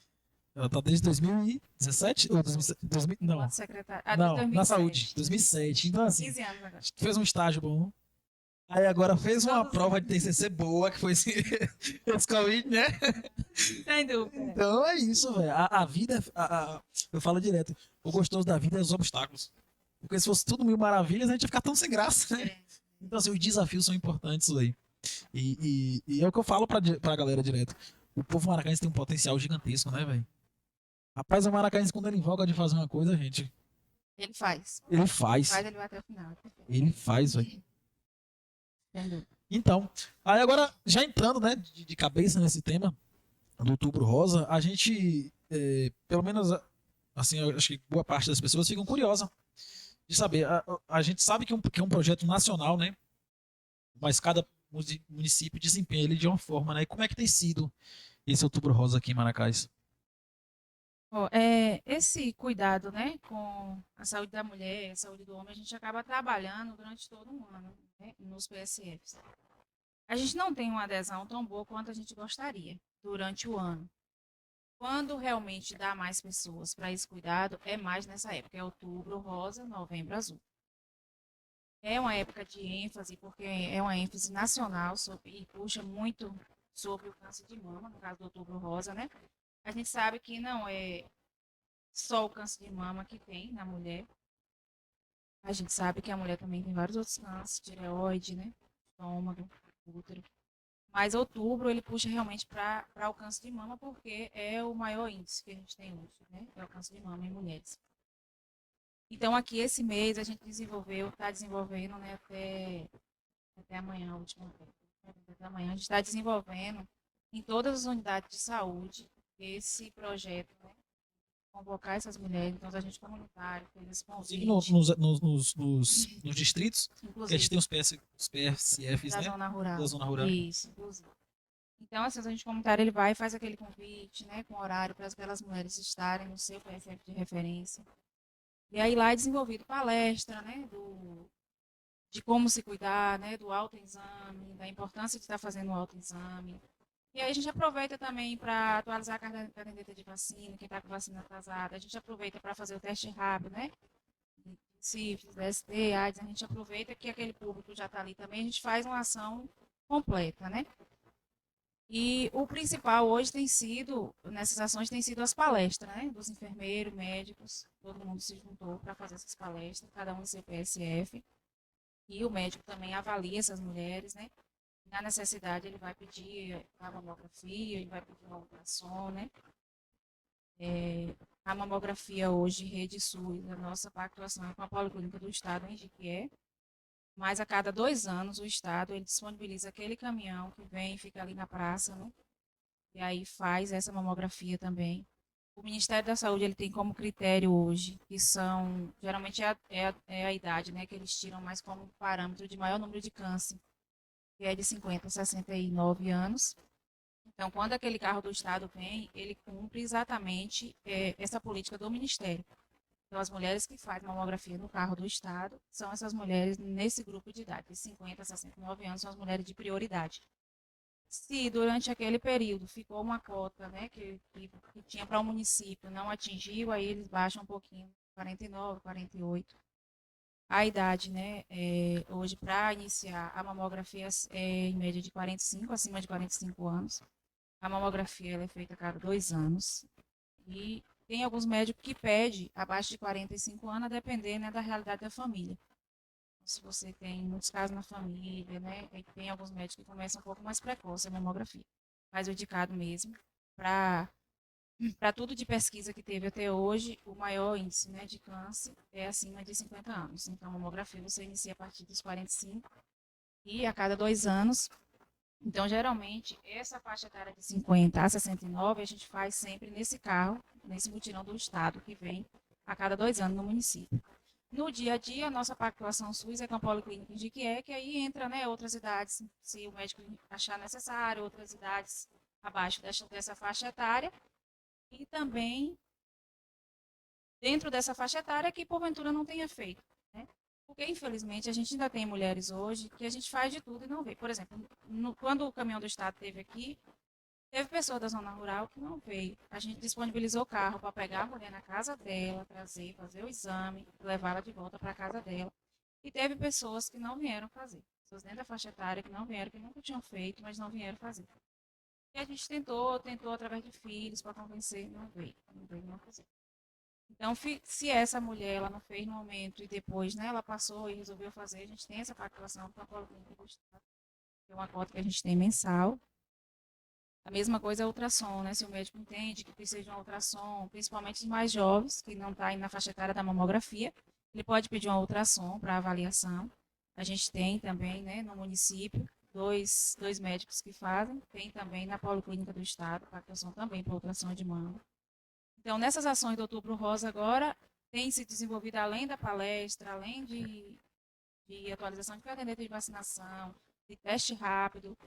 ela tá desde 2017 ou 2000, não. Não, na saúde, 2007. Então assim, 15 anos agora. fez um estágio bom. Aí agora fez uma prova de TCC boa, que foi esse Covid, né? Sem dúvida. Então é isso, velho. A vida, eu falo direto, o gostoso da vida é os obstáculos. Porque se fosse tudo mil maravilhas, a gente ia ficar tão sem graça, né? Então assim, os desafios são importantes aí. E é o que eu falo pra galera direto. O povo maracanense tem um potencial gigantesco, né, velho? Rapaz, o maracanense, quando ele invoca de fazer uma coisa, gente... Ele faz. Ele faz. Ele vai até o final. Ele faz, velho. Então, aí agora, já entrando, né, de cabeça nesse tema, do Outubro Rosa, a gente, pelo menos, assim, eu acho que boa parte das pessoas ficam curiosas de saber. A gente sabe que é um projeto nacional, né? Mas cada município desempenha ele de uma forma, né? E como é que tem sido esse Outubro Rosa aqui em Maracás? Ó, esse cuidado, né, com a saúde da mulher, a saúde do homem, a gente acaba trabalhando durante todo um ano, né, nos PSFs. A gente não tem uma adesão tão boa quanto a gente gostaria durante o ano. Quando realmente dá mais pessoas para esse cuidado, é mais nessa época, é outubro rosa, novembro azul. É uma época de ênfase, porque é uma ênfase nacional e puxa muito sobre o câncer de mama, no caso do outubro rosa, né? A gente sabe que não é só o câncer de mama que tem na mulher. A gente sabe que a mulher também tem vários outros cânceres, tireoide, né? Estômago, útero. Mas outubro ele puxa realmente para o câncer de mama, porque é o maior índice que a gente tem hoje, né? É o câncer de mama em mulheres. Então, aqui esse mês a gente está desenvolvendo, né, até amanhã, a última vez, até amanhã, a gente está desenvolvendo em todas as unidades de saúde esse projeto, né? Convocar essas mulheres, então, os agentes comunitários, eles Inclusive convite, nos distritos, que a gente inclusive tem os PSFs, da né? zona rural. Da zona rural. Isso, inclusive. Então, assim, o agente comunitário ele vai e faz aquele convite, né, com horário para aquelas mulheres estarem no seu PSF de referência. E aí lá é desenvolvido palestra, né, de como se cuidar, né, do autoexame, da importância de estar fazendo o autoexame. E aí a gente aproveita também para atualizar a caderneta de vacina, quem está com vacina atrasada. A gente aproveita para fazer o teste rápido, né? Sífilis, DST, AIDS, a gente aproveita que aquele público já está ali também, a gente faz uma ação completa, né? E o principal hoje tem sido, nessas ações, tem sido as palestras, né? Dos enfermeiros, médicos, todo mundo se juntou para fazer essas palestras, cada um no seu PSF. E o médico também avalia essas mulheres, né? Na necessidade, ele vai pedir a mamografia, ele vai pedir uma ultrassom, né? A mamografia hoje, Rede SUS, a nossa pactuação é com a Policlínica do Estado em Jequié, mas a cada 2 anos o Estado ele disponibiliza aquele caminhão que vem e fica ali na praça, né? E aí faz essa mamografia também. O Ministério da Saúde ele tem como critério hoje, que são, geralmente é a idade, né, que eles tiram mais como parâmetro de maior número de câncer, que é de 50 a 69 anos. Então, quando aquele carro do Estado vem, ele cumpre exatamente essa política do Ministério. Então, as mulheres que fazem mamografia no carro do Estado são essas mulheres nesse grupo de idade, de 50 a 69 anos, são as mulheres de prioridade. Se durante aquele período ficou uma cota, né, que tinha para o município, não atingiu, aí eles baixam um pouquinho, 49, 48. A idade, né, hoje para iniciar a mamografia é em média de 45, acima de 45 anos. A mamografia ela é feita a cada 2 anos. E tem alguns médicos que pedem abaixo de 45 anos, a depender, né, da realidade da família. Se você tem muitos casos na família, né, tem alguns médicos que começam um pouco mais precoce a mamografia. Mas o indicado mesmo, para tudo de pesquisa que teve até hoje, o maior índice, né, de câncer é acima de 50 anos. Então, a mamografia você inicia a partir dos 45 e a cada 2 anos. Então, geralmente, essa faixa etária de 50 a 69, a gente faz sempre nesse carro, nesse mutirão do Estado, que vem a cada 2 anos no município. No dia a dia, a nossa pactuação SUS é com a Policlínica de que aí entra, né, outras idades, se o médico achar necessário, outras idades abaixo dessa faixa etária. E também dentro dessa faixa etária que porventura não tenha feito, né? Porque, infelizmente, a gente ainda tem mulheres hoje que a gente faz de tudo e não vê. Por exemplo, quando o caminhão do Estado esteve aqui, teve pessoa da zona rural que não veio. A gente disponibilizou o carro para pegar a mulher na casa dela, trazer, fazer o exame, levá-la de volta para a casa dela. E teve pessoas que não vieram fazer. Pessoas dentro da faixa etária que não vieram, que nunca tinham feito, mas não vieram fazer. E a gente tentou através de filhos para convencer, não veio, não fazer. Então, se essa mulher ela não fez no momento e depois, né, ela passou e resolveu fazer, a gente tem essa pactuação com a Policlínica do Estado, que é uma cota que a gente tem mensal. A mesma coisa é o ultrassom, né? Se o médico entende que precisa de um ultrassom, principalmente os mais jovens, que não está aí na faixa etária da mamografia, ele pode pedir um ultrassom para avaliação. A gente tem também, né, no município. dois médicos que fazem, tem também na Policlínica do Estado, a atuação também para ultrassom de mama. Então, nessas ações do Outubro Rosa agora, tem se desenvolvido além da palestra, além de atualização de caderneta de vacinação, de teste rápido,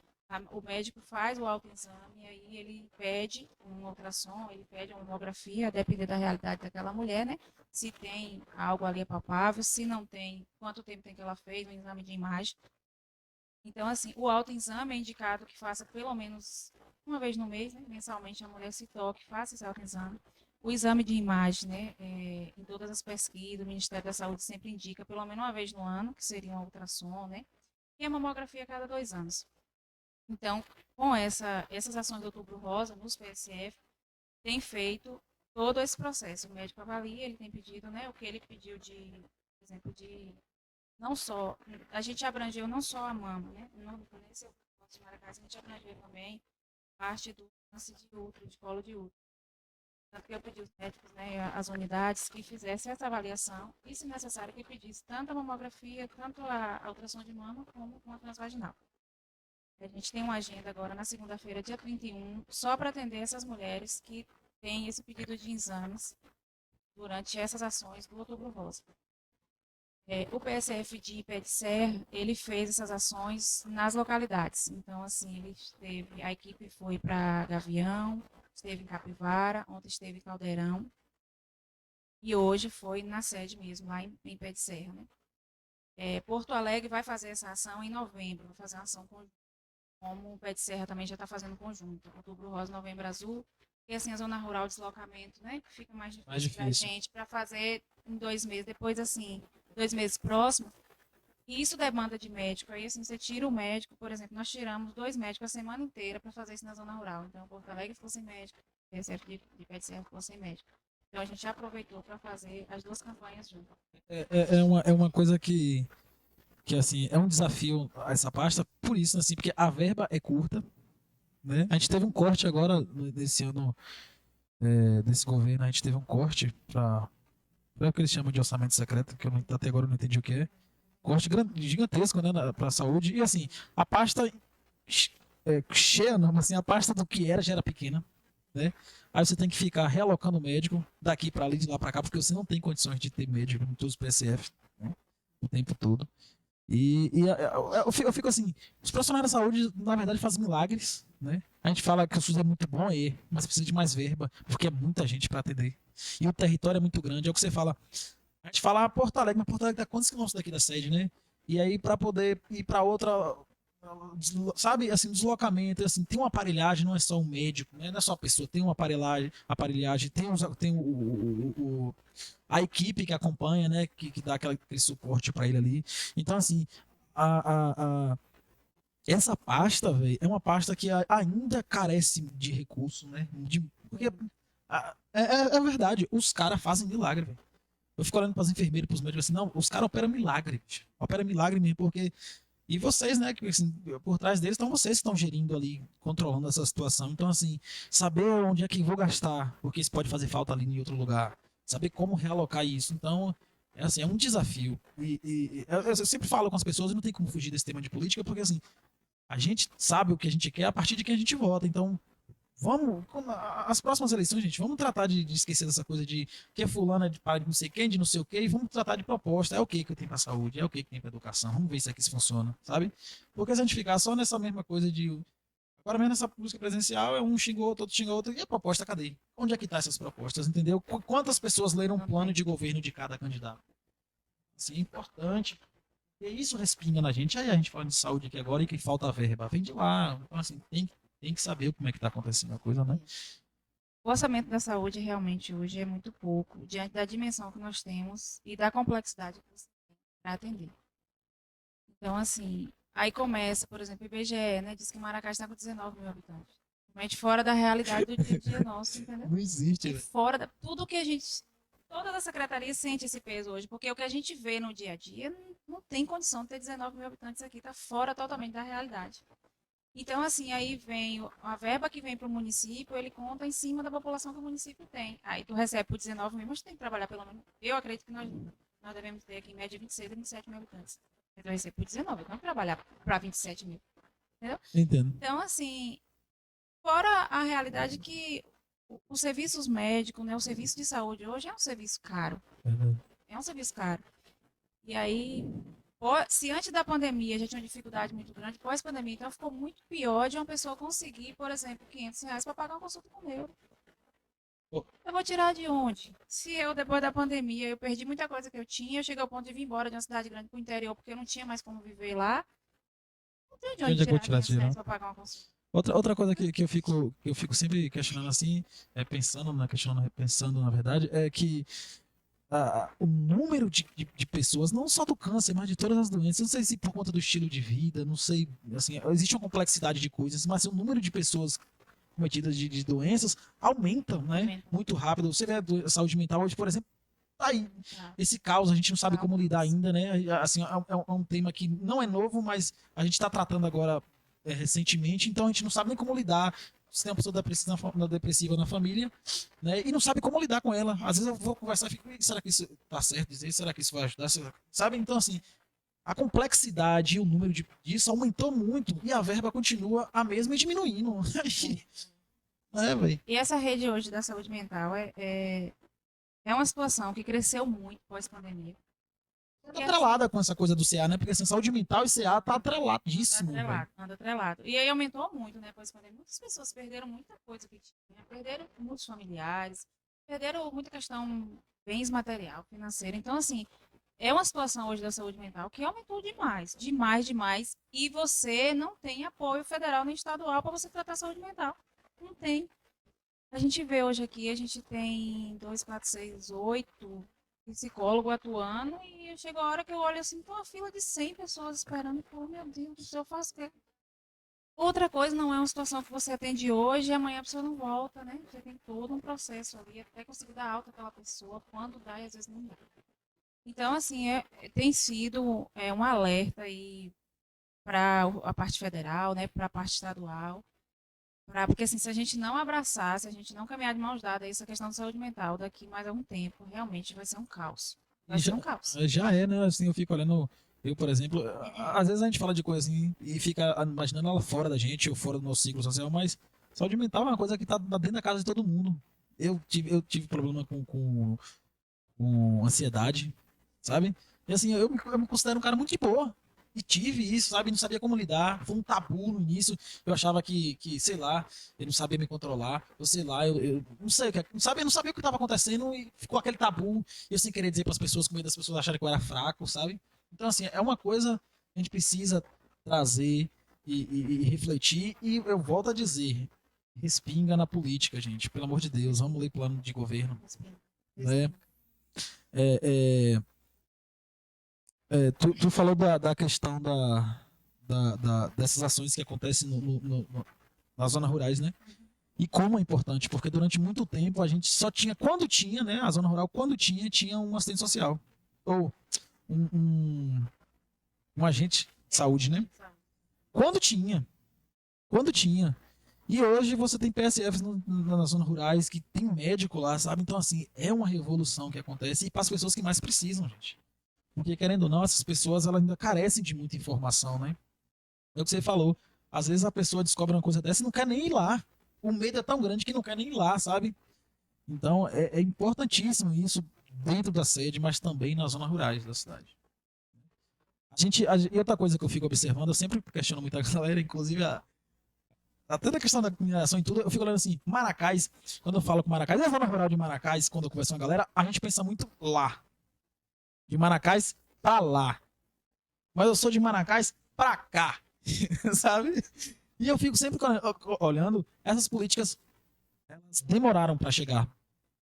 o médico faz o autoexame e aí ele pede um ultrassom, ele pede uma mamografia, a depender da realidade daquela mulher, né? Se tem algo ali palpável, se não tem, quanto tempo tem que ela fez, um exame de imagem. Então, assim, o autoexame é indicado que faça pelo menos uma vez no mês, né? Mensalmente a mulher se toque, faça esse autoexame. O exame de imagem, né? Em todas as pesquisas, o Ministério da Saúde sempre indica pelo menos uma vez no ano, que seria um ultrassom, né? E a mamografia a cada 2 anos. Então, com essas ações do Outubro Rosa, nos PSF, tem feito todo esse processo. O médico avalia, ele tem pedido, né, o que ele pediu por exemplo, não só, a gente abrangeu não só a mama, né, nesse de Maracás, a gente abrangeu também parte do câncer de útero, de colo de útero. Tanto que eu pedi aos médicos, né, as unidades, que fizessem essa avaliação e, se necessário, que pedisse tanto a mamografia, tanto a ultrassom de mama, como a transvaginal. A gente tem uma agenda agora na segunda-feira, dia 31, só para atender essas mulheres que têm esse pedido de exames durante essas ações do Outubro Rosa. O PSF de Pé de Serra, ele fez essas ações nas localidades. Então, assim, a equipe foi para Gavião, esteve em Capivara, ontem esteve em Caldeirão, e hoje foi na sede mesmo, lá em Pé de Serra, né? Porto Alegre vai fazer essa ação em novembro, vai fazer uma ação conjunta, como o Pé de Serra também já está fazendo conjunto, Outubro Rosa, Novembro Azul, e assim a zona rural, deslocamento, né, que fica mais difícil para a gente, para fazer em 2 meses, depois assim, 2 meses próximos, e isso demanda de médico, aí assim, você tira o médico, por exemplo, nós tiramos 2 médicos a semana inteira para fazer isso na zona rural, então Porto Alegre ficou sem médico, o PSF de Pé de Serra ficou sem médico, então a gente já aproveitou para fazer as 2 campanhas juntas. É uma coisa que assim, é um desafio essa pasta, por isso, assim, porque a verba é curta, né? A gente teve um corte agora, nesse ano, desse governo, a gente teve um corte para o que eles chamam de orçamento secreto, que eu até agora não entendi o que é. Corte gigantesco, né, para a saúde, e assim, a pasta cheia, não, mas assim, a pasta do que era já era pequena, né? Aí você tem que ficar realocando médico daqui para ali, de lá para cá, porque você não tem condições de ter médico em todos os PSF, né, o tempo todo. Eu fico assim, os profissionais da saúde, na verdade, fazem milagres, né? A gente fala que o SUS é muito bom, mas precisa de mais verba, porque é muita gente para atender. E o território é muito grande, é o que você fala. A gente fala Porto Alegre, mas Porto Alegre tá quantos quilômetros daqui da sede, né? E aí, para poder ir para outra, sabe, assim, deslocamento, assim, tem uma aparelhagem, não é só um médico, né? Não é só a pessoa, tem uma aparelhagem tem a equipe que acompanha, né? Que dá aquele suporte para ele ali. Então, assim, essa pasta, velho, é uma pasta que ainda carece de recurso, né? Porque é verdade, os caras fazem milagre, velho. Eu fico olhando para as enfermeiras, para os médicos assim, não, os caras operam milagre, bicho. Opera milagre mesmo, porque. E vocês, né, que assim, por trás deles estão vocês que estão gerindo ali, controlando essa situação. Então, assim, saber onde é que vou gastar, porque isso pode fazer falta ali em outro lugar. Saber como realocar isso. Então, assim, é um desafio. Eu sempre falo com as pessoas e não tem como fugir desse tema de política, porque assim, a gente sabe o que a gente quer a partir de quem a gente vota. Então, vamos, as próximas eleições, gente, vamos tratar de esquecer dessa coisa de que é fulano é de não sei quem, de não sei o que, e vamos tratar de proposta. É o que eu tenho pra saúde, é o que tem pra educação. Vamos ver se aqui se funciona, sabe? Porque se a gente ficar só nessa mesma coisa de. Agora mesmo nessa busca presencial, é um xingou outro xingou outro, e a proposta cadê? Onde é que tá essas propostas, entendeu? Quantas pessoas leram um plano de governo de cada candidato? Assim, é importante. E isso respinga na gente. Aí a gente fala de saúde aqui agora e que falta verba. Vem de lá. Então, assim, tem que saber como é que está acontecendo a coisa, né? O orçamento da saúde realmente hoje é muito pouco, diante da dimensão que nós temos e da complexidade que você tem para atender. Então, assim, aí começa, por exemplo, o IBGE, né? Diz que Maracás está com 19 mil habitantes. Realmente fora da realidade do dia a dia nosso, entendeu? Não existe. E fora tudo que a gente. Toda a secretaria sente esse peso hoje, porque o que a gente vê no dia a dia não tem condição de ter 19 mil habitantes aqui, está fora totalmente da realidade. Então, assim, aí vem a verba que vem para o município, ele conta em cima da população que o município tem. Aí tu recebe por 19 mil, mas tu tem que trabalhar pelo menos. Eu acredito que nós devemos ter aqui em média 26 a 27 mil habitantes. Então, eu recebo por 19, eu tenho que trabalhar para 27 mil. Entendo. Então, assim, fora a realidade que os serviços médicos, né, o serviço de saúde hoje é um serviço caro. É um serviço caro. E aí, se antes da pandemia já tinha uma dificuldade muito grande, pós-pandemia, então ficou muito pior de uma pessoa conseguir, por exemplo, R$ 500 para pagar uma consulta com neuro. Pô. Eu vou tirar de onde? Se eu, depois da pandemia, eu perdi muita coisa que eu tinha, eu cheguei ao ponto de vir embora de uma cidade grande para o interior, porque eu não tinha mais como viver lá, não tenho de Onde onde é que eu vou tirar tirar esse dinheiro? R$ 500 para pagar uma consulta. Outra coisa que eu fico sempre questionando assim, pensando na verdade, é que o número de pessoas, não só do câncer, mas de todas as doenças, não sei se por conta do estilo de vida, não sei, assim, existe uma complexidade de coisas, mas o número de pessoas cometidas de doenças aumenta, né? Aumenta. Muito rápido. Você vê a saúde mental hoje, por exemplo, tá aí. Ah. Esse caos, a gente não sabe Caos. como lidar ainda, né? Assim, é um tema que não é novo, mas a gente está tratando agora recentemente, então a gente não sabe nem como lidar. Se tem uma pessoa depressiva na família, né? E não sabe como lidar com ela. Às vezes eu vou conversar e fico, será que isso tá certo dizer? Será que isso vai ajudar? Sabe? Então, assim, a complexidade e o número disso aumentou muito e a verba continua a mesma e diminuindo. Velho. E essa rede hoje da saúde mental é uma situação que cresceu muito pós-pandemia. Tá atrelada com essa coisa do CA, né? Porque assim, saúde mental e CA tá atreladíssimo, velho. Anda atrelado. E aí aumentou muito, né? Pós-pandemia. Muitas pessoas perderam muita coisa que tinha. Perderam muitos familiares, perderam muita questão, bens material, financeiro. Então, assim, é uma situação hoje da saúde mental que aumentou demais, demais, demais. E você não tem apoio federal nem estadual para você tratar a saúde mental. Não tem. A gente vê hoje aqui, a gente tem 2, 4, 6, 8 psicólogos atuando e chega a hora que eu olho assim, tem uma fila de 100 pessoas esperando. Pô, meu Deus do céu, eu faço o quê? Outra coisa, não é uma situação que você atende hoje e amanhã a pessoa não volta, né? Você tem todo um processo ali até conseguir dar alta àquela pessoa, quando dá e às vezes não dá. Então, assim, tem sido um alerta aí para a parte federal, né, para a parte estadual. Porque assim, se a gente não abraçar, se a gente não caminhar de mãos dadas, essa questão de saúde mental, daqui mais algum tempo, realmente vai ser um caos. Vai ser um caos. Já é, né? Assim, eu fico olhando, eu, por exemplo, às vezes a gente fala de coisa assim e fica imaginando ela fora da gente ou fora do nosso ciclo social, mas saúde mental é uma coisa que tá dentro da casa de todo mundo. Eu tive problema com ansiedade, sabe? E assim, eu me considero um cara muito de boa. E tive isso, sabe? Não sabia como lidar. Foi um tabu no início. Eu achava sei lá, eu não sabia me controlar. Eu sei lá, eu não sei, eu não sabia o que estava acontecendo e ficou aquele tabu. E eu sem querer dizer para as pessoas, com medo das pessoas acharem que eu era fraco, sabe? Então, assim, é uma coisa que a gente precisa trazer e refletir. E eu volto a dizer, respinga na política, gente. Pelo amor de Deus, vamos ler plano de governo. Né? Tu falou da questão dessas ações que acontecem nas zonas rurais, né? E como é importante, porque durante muito tempo a gente só tinha, quando tinha, né? A zona rural, quando tinha um assistente social. Ou um agente de saúde, né? Quando tinha. Quando tinha. E hoje você tem PSFs nas zonas rurais que tem médico lá, sabe? Então, assim, é uma revolução que acontece e para as pessoas que mais precisam, gente. Porque, querendo ou não, essas pessoas elas ainda carecem de muita informação, né? É o que você falou. Às vezes a pessoa descobre uma coisa dessa e não quer nem ir lá. O medo é tão grande que não quer nem ir lá, sabe? Então, é importantíssimo isso dentro da sede, mas também nas zonas rurais da cidade. E outra coisa que eu fico observando, eu sempre questiono muita galera, inclusive até da questão da mineração e tudo, eu fico olhando assim, Maracás, quando eu falo com Maracás, a zona rural de Maracás, quando eu converso com a galera, a gente pensa muito lá. De Maracás pra lá. Mas eu sou de Maracás pra cá. Sabe? E eu fico sempre olhando, essas políticas, elas demoraram pra chegar.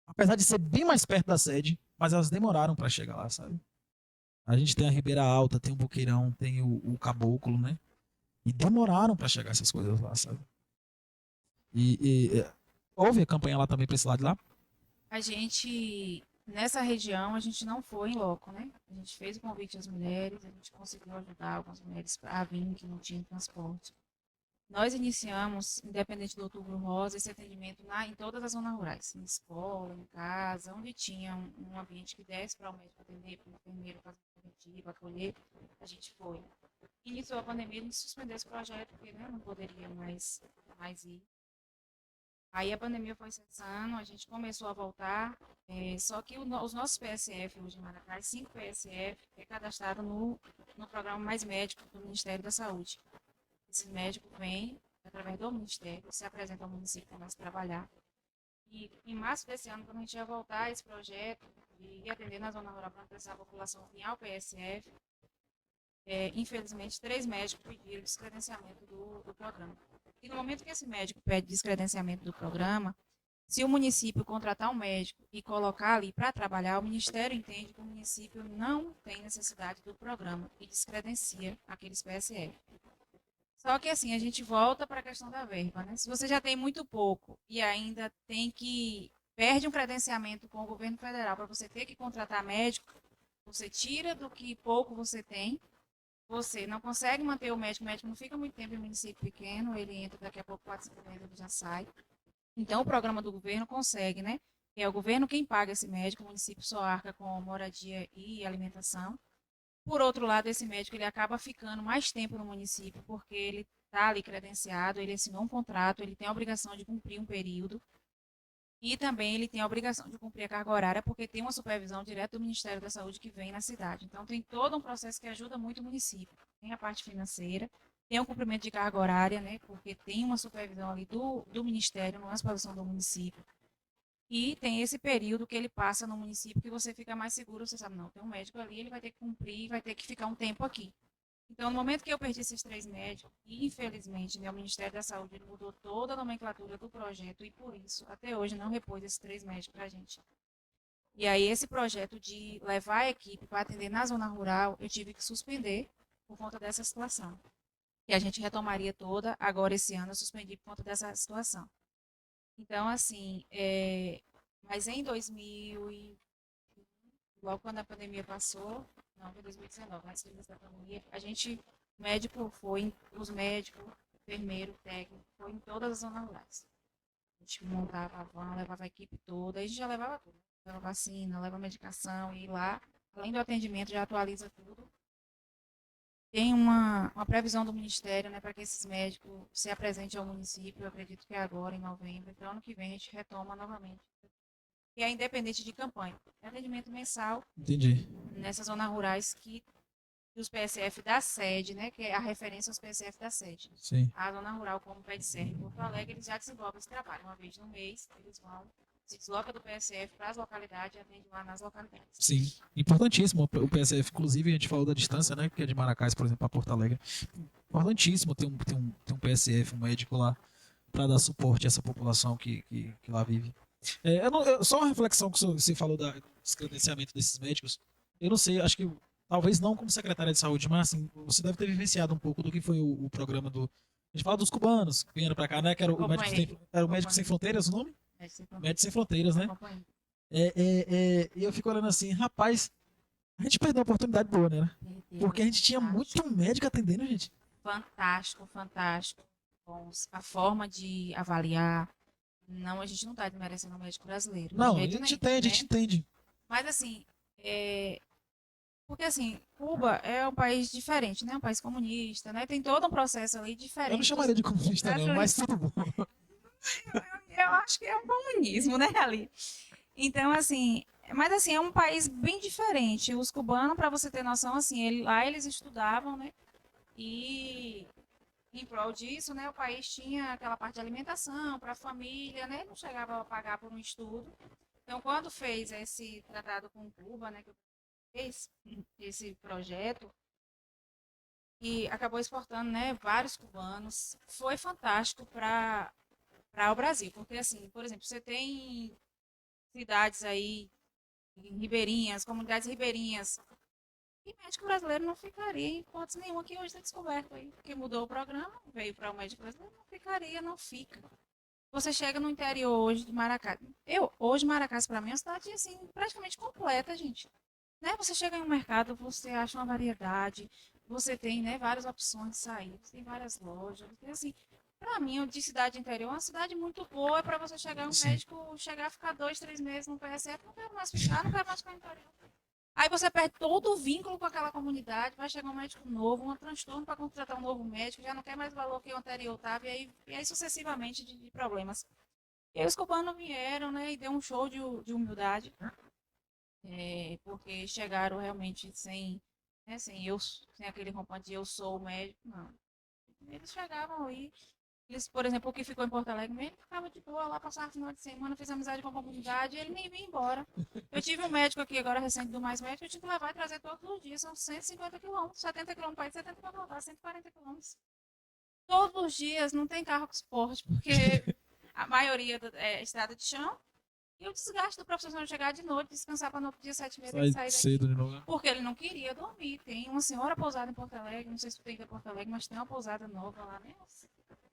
Apesar de ser bem mais perto da sede, mas elas demoraram pra chegar lá, sabe? A gente tem a Ribeira Alta, tem o Boqueirão, tem o Caboclo, né? E demoraram pra chegar essas coisas lá, sabe? Houve a campanha lá também pra esse lado de lá? A gente, nessa região, a gente não foi em loco, né? A gente fez o convite às mulheres, a gente conseguiu ajudar algumas mulheres a vir que não tinham transporte. Nós iniciamos, independente do Outubro Rosa, esse atendimento em todas as zonas rurais, em escola, em casa, onde tinha um ambiente que desse para o médico atender, para o enfermeiro fazer o preventivo, acolher, a gente foi. iniciou a pandemia, a gente suspendeu esse projeto, porque né, não poderia mais ir. Aí a pandemia foi cessando, a gente começou a voltar, só que os nossos PSF hoje em Maracás, 5 PSF, é cadastrado no programa Mais Médico do Ministério da Saúde. Esses médicos vêm, através do Ministério, se apresentam ao município, começam a trabalhar. E em março desse ano, quando a gente ia voltar a esse projeto, e atender na zona rural para atenção a população vinha ao PSF, infelizmente, 3 médicos pediram descredenciamento do programa. E no momento que esse médico pede descredenciamento do programa, se o município contratar um médico e colocar ali para trabalhar, o Ministério entende que o município não tem necessidade do programa e descredencia aqueles PSF. Só que assim, a gente volta para a questão da verba, né? Se você já tem muito pouco e ainda perde um credenciamento com o governo federal para você ter que contratar médico, você tira do que pouco você tem, você não consegue manter o médico não fica muito tempo em município pequeno, ele entra daqui a pouco, 4, 5 meses, ele já sai. Então, o programa do governo consegue, né? Que é o governo quem paga esse médico, o município só arca com moradia e alimentação. Por outro lado, esse médico ele acaba ficando mais tempo no município, porque ele está ali credenciado, ele assinou um contrato, ele tem a obrigação de cumprir um período. E também ele tem a obrigação de cumprir a carga horária, porque tem uma supervisão direta do Ministério da Saúde que vem na cidade. Então, tem todo um processo que ajuda muito o município. Tem a parte financeira, tem o cumprimento de carga horária, né, porque tem uma supervisão ali do Ministério, não é a supervisão do município. E tem esse período que ele passa no município que você fica mais seguro, você sabe, não, tem um médico ali, ele vai ter que cumprir, vai ter que ficar um tempo aqui. Então, no momento que eu perdi esses 3 médicos, infelizmente, né, o Ministério da Saúde mudou toda a nomenclatura do projeto e, por isso, até hoje, não repôs esses 3 médicos para a gente. E aí, esse projeto de levar a equipe para atender na zona rural, eu tive que suspender por conta dessa situação. E a gente retomaria toda, agora esse ano eu suspendi por conta dessa situação. Então, assim, mas em 2000 logo quando a pandemia passou, não, foi 2019, antes da pandemia, os médicos, enfermeiro, técnico, foi em todas as zonas rurais. A gente montava a van, levava a equipe toda, aí a gente já levava tudo. Leva vacina, leva medicação, e lá, além do atendimento, já atualiza tudo. Tem uma previsão do Ministério, né, para que esses médicos se apresentem ao município, eu acredito que é agora, em novembro, então ano que vem a gente retoma novamente. E é independente de campanha. É atendimento mensal. Entendi. Nessas zonas rurais que os PSF da sede, né, que é a referência aos PSF da sede. Sim. A zona rural, como o PEDSER em Porto Alegre, eles já desenvolvem esse trabalho. Uma vez no mês, eles se deslocam do PSF para as localidades e atendem lá nas localidades. Sim. Importantíssimo o PSF. Inclusive, a gente falou da distância, né? Que é de Maracás, por exemplo, para Porto Alegre. Importantíssimo ter um PSF, um médico lá, para dar suporte a essa população que lá vive. Só uma reflexão que você falou do descredenciamento desses médicos. Eu não sei, acho que talvez não como secretária de saúde, mas assim, você deve ter vivenciado um pouco do que foi o programa do. A gente fala dos cubanos que vieram para cá, né? Que era o Médico Sem Fronteiras, o nome? Médico Sem Fronteiras, né? E eu fico olhando assim, rapaz, a gente perdeu uma oportunidade boa, né? Porque a gente tinha muito médico atendendo, gente. Fantástico, fantástico. Bons. A forma de avaliar. Não, a gente não está desmerecendo o médico brasileiro. Não, a gente entende. Mas assim, porque assim, Cuba é um país diferente, né? Um país comunista, né? Tem todo um processo ali diferente. Eu não chamaria de comunista, não, mas tudo bom. Eu acho que é um comunismo, né, ali. Então, assim, mas assim, é um país bem diferente. Os cubanos, para você ter noção, assim, lá eles estudavam, né? E em prol disso, né, o país tinha aquela parte de alimentação para a família, né? Não chegava a pagar por um estudo. Então, quando fez esse tratado com Cuba, né, que fez esse projeto, e acabou exportando, né, vários cubanos, foi fantástico para o Brasil, porque assim, por exemplo, você tem cidades aí ribeirinhas, comunidades ribeirinhas, e médico brasileiro não ficaria em hipótese nenhuma, que hoje está descoberto aí, porque mudou o programa, veio para o médico brasileiro, não ficaria, não fica. Você chega no interior hoje de Maracás. Hoje Maracás para mim é uma cidade assim, praticamente completa, gente. Né? Você chega em um mercado, você acha uma variedade, você tem, né, várias opções de sair, tem várias lojas, assim, para mim, de cidade interior, é uma cidade muito boa para você chegar, um médico, chegar a ficar 2, 3 meses no PSF, não quero mais ficar no interior. Aí você perde todo o vínculo com aquela comunidade, vai chegar um médico novo, um transtorno para contratar um novo médico, já não quer mais o valor que o anterior estava, e aí sucessivamente de problemas. E aí os cubanos vieram, né, e deu um show de humildade, porque chegaram realmente sem, né, sem aquele rompante de eu sou o médico, não. Eles chegavam aí, eles, por exemplo, o que ficou em Porto Alegre mesmo, ficava de boa lá, passava final de semana, fez amizade com a comunidade, e ele nem vinha embora. Eu tive um médico aqui agora recente do Mais Médico, eu tive que levar e trazer todos os dias, são 150 quilômetros, 70 quilômetros para ir, 70 para voltar, 140 quilômetros. Todos os dias, não tem carro com esporte, porque a maioria é estrada de chão, e o desgaste do profissional chegar de noite, descansar para no outro dia, 7h30, ele sair daqui. cedo de novo, né? Porque ele não queria dormir. Tem uma senhora pousada em Porto Alegre, não sei se tu tem ido a Porto Alegre, mas tem uma pousada nova lá, né?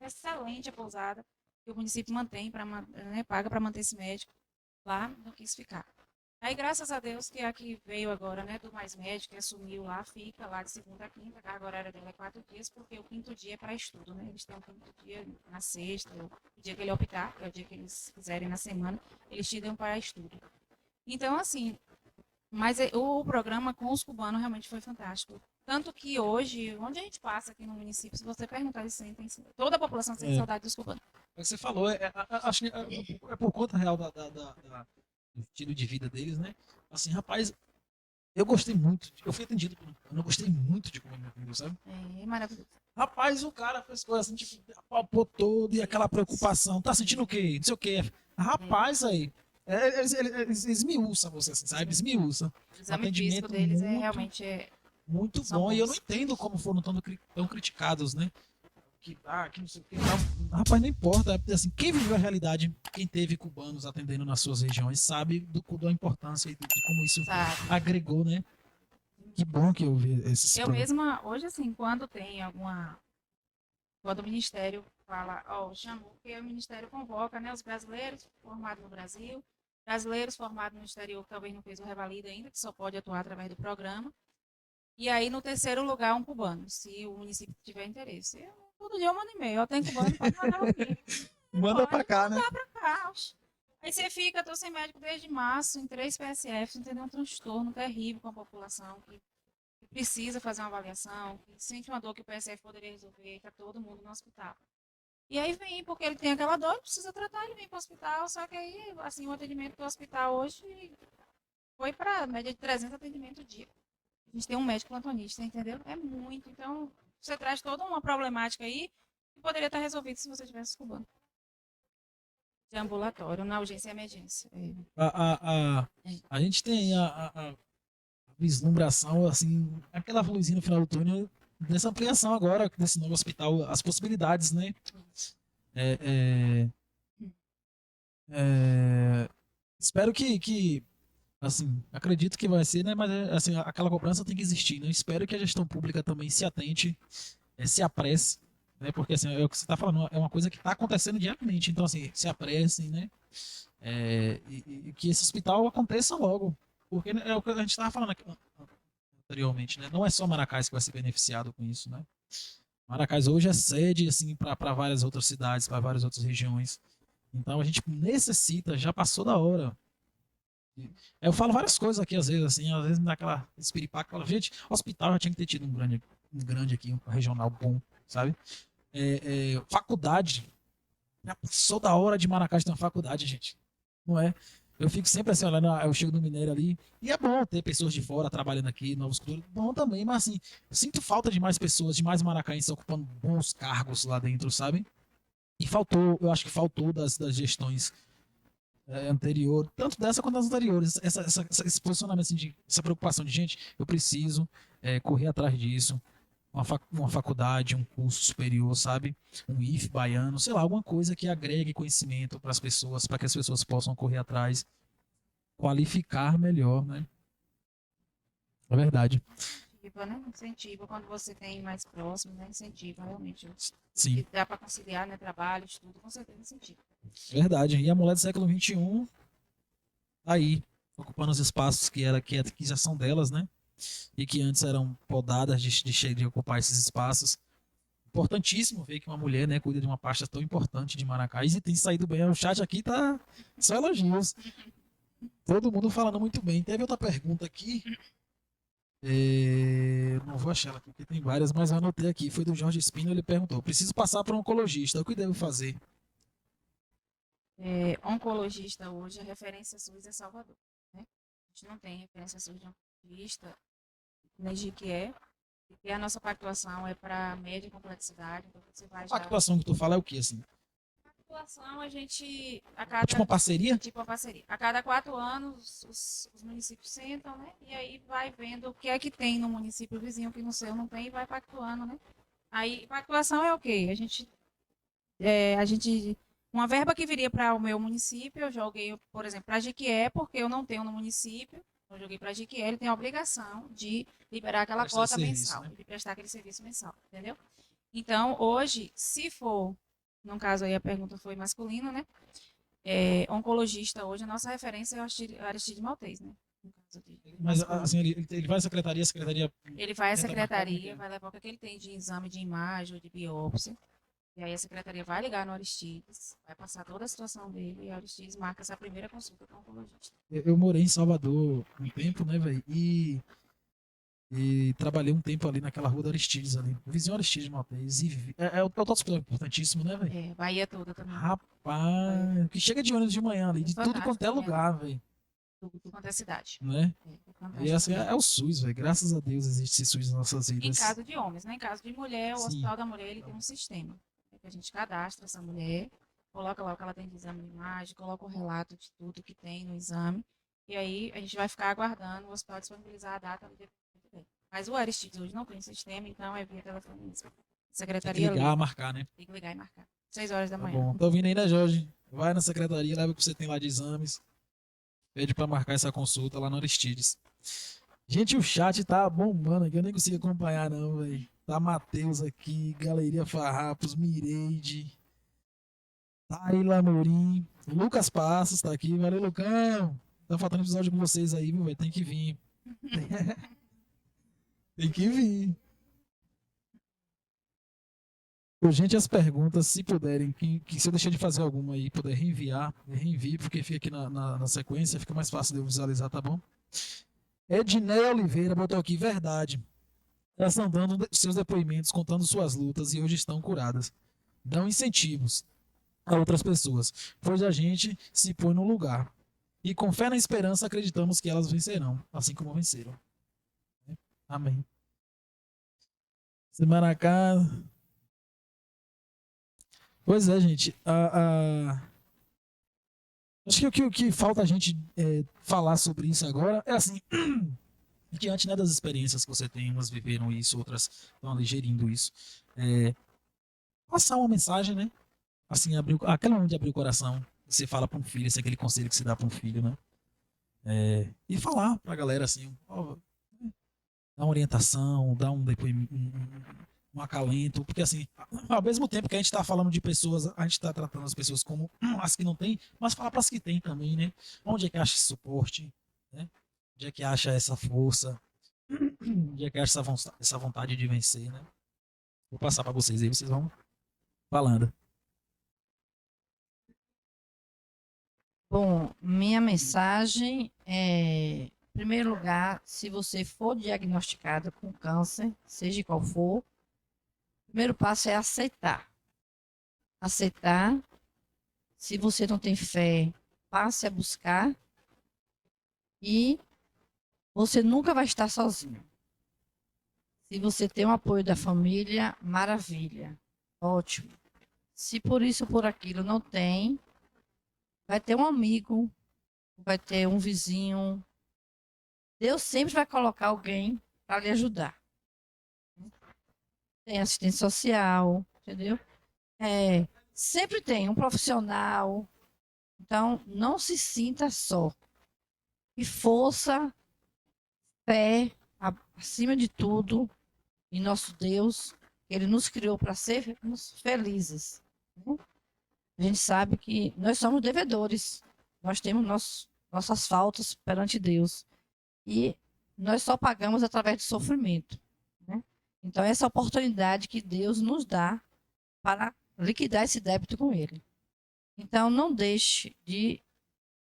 Excelente a pousada, que o município mantém, né, paga para manter esse médico lá, não quis ficar. Aí, graças a Deus, que a que veio agora, né, do Mais Médico, que assumiu lá, fica lá de segunda a quinta, a carga horária dela é 4 dias, porque o quinto dia é para estudo, né? Eles têm um quinto dia na sexta, o dia que ele optar, que é o dia que eles quiserem na semana, eles tiram para estudo. Então, assim, mas o programa com os cubanos realmente foi fantástico. Tanto que hoje, onde a gente passa aqui no município, se você perguntar, eles sentem, toda a população sente saudade dos cubanos. É o que você falou, acho que é por conta real do estilo de vida deles, né? Assim, rapaz, eu gostei muito, eu fui atendido por um cubano, eu gostei muito de comer meu filho, sabe? É maravilhoso. Rapaz, o cara fez coisa assim, tipo, apalpou todo e aquela preocupação, tá sentindo o quê? Não sei o quê. Rapaz, aí, eles esmiuçam você, assim, sabe? Esmiuçam. O exame Atendimento físico deles muito, realmente muito são bom, e eu não bons. entendo como foram tão criticados, né? Que não sei o que. Rapaz, não importa. Assim, quem viveu a realidade, quem teve cubanos atendendo nas suas regiões, sabe da importância e de como isso Sabe? agregou, né? Que bom que eu vi esses Eu programas. mesma, hoje, assim, quando tem quando o Ministério fala, chamou, porque o Ministério convoca, né, os brasileiros formados no Brasil, brasileiros formados no exterior que talvez não fez o revalida ainda, que só pode atuar através do programa. E aí, no terceiro lugar, um cubano, se o município tiver interesse. Todo dia eu mando e-mail, tem cubano, pode mandar aqui. Manda pra cá, né? Aí você fica, tô sem médico desde março, em 3 PSFs, entendeu? Um transtorno terrível com a população, que precisa fazer uma avaliação, que sente uma dor que o PSF poderia resolver, tá todo mundo no hospital. E aí vem, porque ele tem aquela dor, precisa tratar, ele vem para o hospital, só que aí, assim, o atendimento do hospital hoje foi para média de 300 atendimentos dia. A gente tem um médico plantonista, entendeu? É muito. Então, você traz toda uma problemática aí que poderia estar resolvida se você tivesse cubano. De ambulatório, na urgência e emergência. A gente tem a vislumbração, assim, aquela luzinha no final do túnel dessa ampliação agora, desse novo hospital, as possibilidades, né? Espero que assim, acredito que vai ser, né? Mas assim, aquela cobrança tem que existir, né? Espero que a gestão pública também se atente, se apresse, né? Porque assim, é o que você está falando, é uma coisa que está acontecendo diariamente. Então, assim, se apressem, né? E que esse hospital aconteça logo. Porque é o que a gente estava falando aqui anteriormente, né? Não é só Maracás que vai ser beneficiado com isso, né? Maracás hoje é sede, assim, para várias outras cidades, para várias outras regiões. Então a gente necessita, já passou da hora. Eu falo várias coisas aqui, às vezes me dá aquela espiripaca, fala, gente, hospital já tinha que ter tido um grande aqui, um regional bom, sabe? Faculdade, já passou da hora de Maracás ter uma faculdade, gente, não é? Eu fico sempre assim, olhando, eu chego no Mineiro ali, e é bom ter pessoas de fora trabalhando aqui, novos culturas, bom também, mas assim, eu sinto falta de mais pessoas, de mais maracaenses ocupando bons cargos lá dentro, sabe? E faltou, eu acho que faltou das gestões anterior, tanto dessa quanto das anteriores, esse posicionamento, assim, essa preocupação de, gente, eu preciso correr atrás disso, uma faculdade, um curso superior, sabe? Um IF baiano, sei lá, alguma coisa que agregue conhecimento para as pessoas, para que as pessoas possam correr atrás, qualificar melhor, né? É verdade. Incentiva, né? Incentiva quando você tem mais próximo, né? Incentiva, realmente. Sim. E dá para conciliar, né? Trabalho, estudo, com certeza incentiva. Verdade. E a mulher do século XXI tá aí, ocupando os espaços que já são delas, né? E que antes eram podadas de ocupar esses espaços. Importantíssimo ver que uma mulher, né, cuida de uma pasta tão importante de Maracás e tem saído bem. O chat aqui tá só elogios. Todo mundo falando muito bem. Teve outra pergunta aqui. Não vou achar ela aqui, porque tem várias, mas eu anotei aqui. Foi do Jorge Espino, ele perguntou: preciso passar para um oncologista, o que devo fazer? Oncologista hoje, a referência SUS é Salvador, né? A gente não tem referência SUS de oncologista, nem de que é, porque a nossa pactuação é para média complexidade, então você vai A já... pactuação que tu fala é o que, assim? Pactuação, a gente, a É cada... tipo uma parceria? Tipo uma parceria. A cada 4 anos, os municípios sentam, né? E aí vai vendo o que é que tem no município vizinho que no seu não tem e vai pactuando, né? Aí, pactuação é o quê? A gente uma verba que viria para o meu município, eu joguei, por exemplo, para Jequié, porque eu não tenho no município. Eu joguei para Jequié, ele tem a obrigação de liberar aquela Prestar cota serviço, mensal, né? de prestar aquele serviço mensal, entendeu? Então, hoje, se for, no caso aí a pergunta foi masculina, né? Oncologista hoje, a nossa referência é o Aristide Maltês, né? No caso de Mas masculino. assim, ele vai à secretaria, a secretaria Ele vai à tenta marcar como é que secretaria, é? vai levar o que ele tem de exame de imagem ou de biópsia. E aí a secretaria vai ligar no Aristides, vai passar toda a situação dele e o Aristides marca essa primeira consulta com o oncologista. Eu morei em Salvador um tempo, né, velho? E trabalhei um tempo ali naquela rua do Aristides ali. O vizinho Aristides Maltês. É outro hospital importantíssimo, né, velho? Bahia toda também. Rapaz, que chega de ônibus de manhã ali, de tudo Fantástico, quanto é né? lugar, velho. Tudo quanto é cidade. Né? Fantástico E assim, também. é o SUS, velho. Graças a Deus existe esse SUS nas nossas Em vidas. caso de homens, né? Em caso de mulher, o Sim. Hospital da Mulher ele tem um sistema, né, que a gente cadastra essa mulher, coloca lá o que ela tem de exame de imagem, coloca o relato de tudo que tem no exame, e aí a gente vai ficar aguardando o hospital disponibilizar a data do dia dela. Mas o Aristides hoje não tem sistema, então é via telefone mesmo. Tem que Secretaria ligar, marcar, né? tem que ligar e marcar. 6 horas da Tá manhã. bom. Tá ouvindo aí, né, Jorge? Vai na secretaria, leva o que você tem lá de exames. Pede pra marcar essa consulta lá no Aristides. Gente, o chat tá bombando aqui. Eu nem consigo acompanhar, não, velho. Tá Matheus aqui, Galeria Farrapos, Mireide, Taila Amorim, Lucas Passos tá aqui. Valeu, Lucão. Tá faltando episódio com vocês aí, viu, velho? Tem que vir. Tem que vir. Ô, gente, as perguntas, se puderem, que se eu deixar de fazer alguma aí, puder reenviar, reenvie, porque fica aqui na sequência, fica mais fácil de eu visualizar, tá bom? Edneia Oliveira botou aqui, verdade. Elas estão dando seus depoimentos, contando suas lutas e hoje estão curadas. Dão incentivos a outras pessoas, pois a gente se põe no lugar. E com fé na esperança acreditamos que elas vencerão, assim como venceram. Amém. Semana cá. Pois é, gente. Acho que o que falta a gente falar sobre isso agora é assim. Diante, né, das experiências que você tem, umas viveram isso, outras estão ali gerindo isso. Passar uma mensagem, né? Assim, aquela onde abrir o coração. Você fala para um filho, esse é aquele conselho que você dá para um filho, né? E falar pra galera assim, ó, dar uma orientação, dar um depoimento, um acalento, porque assim, ao mesmo tempo que a gente está falando de pessoas, a gente está tratando as pessoas como as que não têm, mas falar para as que têm também, né? Onde é que acha esse suporte, né? Onde é que acha essa força, onde é que acha essa vontade de vencer, né? Vou passar para vocês aí, vocês vão falando. Bom, minha mensagem é, em primeiro lugar, se você for diagnosticado com câncer, seja qual for, o primeiro passo é aceitar. Aceitar. Se você não tem fé, passe a buscar. E você nunca vai estar sozinho. Se você tem o apoio da família, maravilha. Ótimo. Se por isso ou por aquilo não tem, vai ter um amigo, vai ter um vizinho. Deus sempre vai colocar alguém para lhe ajudar. Tem assistente social, entendeu? Sempre tem um profissional. Então, não se sinta só. E força, fé, acima de tudo, em nosso Deus. Ele nos criou para sermos felizes. Né? A gente sabe que nós somos devedores. Nós temos nossas faltas perante Deus. E nós só pagamos através do sofrimento. Né? Então, essa oportunidade que Deus nos dá para liquidar esse débito com Ele. Então, não deixe de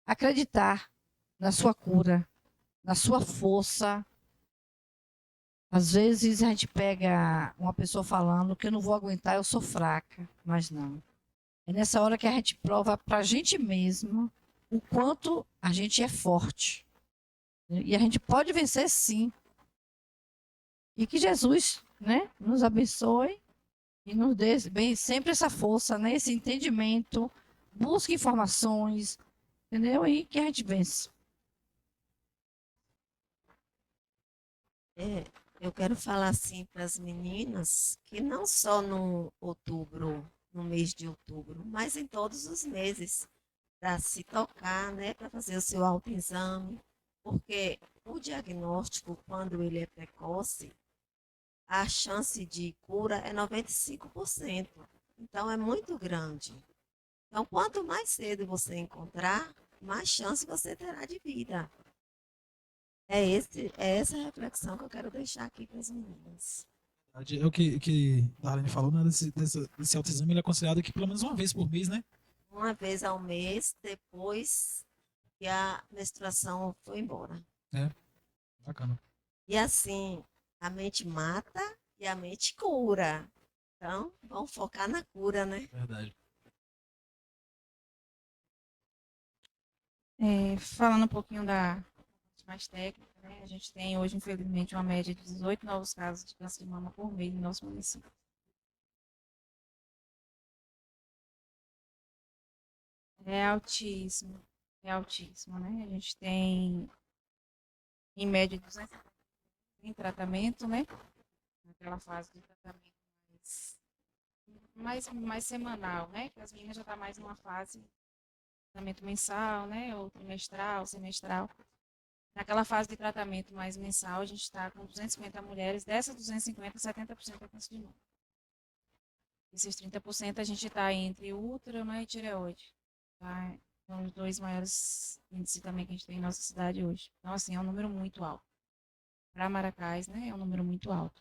acreditar na sua cura, na sua força. Às vezes a gente pega uma pessoa falando que eu não vou aguentar, eu sou fraca, mas não. É nessa hora que a gente prova para a gente mesmo o quanto a gente é forte. E a gente pode vencer sim. E que Jesus, né, nos abençoe e nos dê bem, sempre essa força, né, esse entendimento. Busque informações, entendeu? E que a gente vence. É, eu quero falar assim para as meninas que não só no outubro, no mês de outubro, mas em todos os meses, para se tocar, né, para fazer o seu autoexame, porque o diagnóstico, quando ele é precoce, a chance de cura é 95%. Então, é muito grande. Então, quanto mais cedo você encontrar, mais chance você terá de vida. É essa reflexão que eu quero deixar aqui para as meninas. É o que a Darlene falou, né? Desse autoexame, ele é considerado aqui pelo menos uma vez por mês, né? Uma vez ao mês, depois que a menstruação foi embora. É, bacana. E assim, a mente mata e a mente cura. Então, vamos focar na cura, né? Verdade. Falando um pouquinho da parte mais técnica, né? A gente tem hoje, infelizmente, uma média de 18 novos casos de câncer de mama por mês no nosso município. É altíssimo, é altíssimo, né? A gente tem, em média, 200 em tratamento, né? Naquela fase de tratamento mais semanal, né? Que as meninas já estão mais numa fase de tratamento mensal, né? Ou trimestral, semestral. Naquela fase de tratamento mais mensal, a gente está com 250 mulheres. Dessas 250, 70% é câncer de mama. Esses 30% a gente está entre útero, né, e tireoide. Tá? São os dois maiores índices também que a gente tem em nossa cidade hoje. Então, assim, é um número muito alto. Para Maracás, né, é um número muito alto.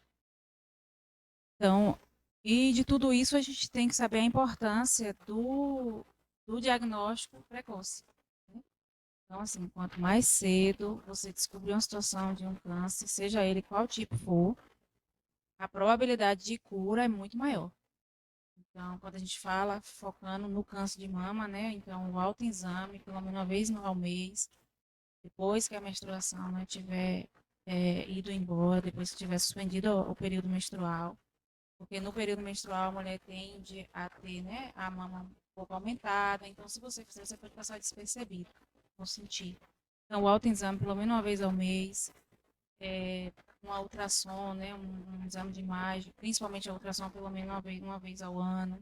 Então, e de tudo isso a gente tem que saber a importância do diagnóstico precoce. Né? Então, assim, quanto mais cedo você descobrir uma situação de um câncer, seja ele qual tipo for, a probabilidade de cura é muito maior. Então, quando a gente fala focando no câncer de mama, né? Então, o autoexame, pelo menos uma vez ao mês, depois que a menstruação, né, tiver ido embora, depois que tiver suspendido o período menstrual, porque no período menstrual a mulher tende a ter, né, a mama um pouco aumentada, então se você fizer, você pode passar despercebido, não sentir. Então, o autoexame pelo menos uma vez ao mês, uma ultrassom, né, um exame de imagem, principalmente a ultrassom pelo menos uma vez ao ano.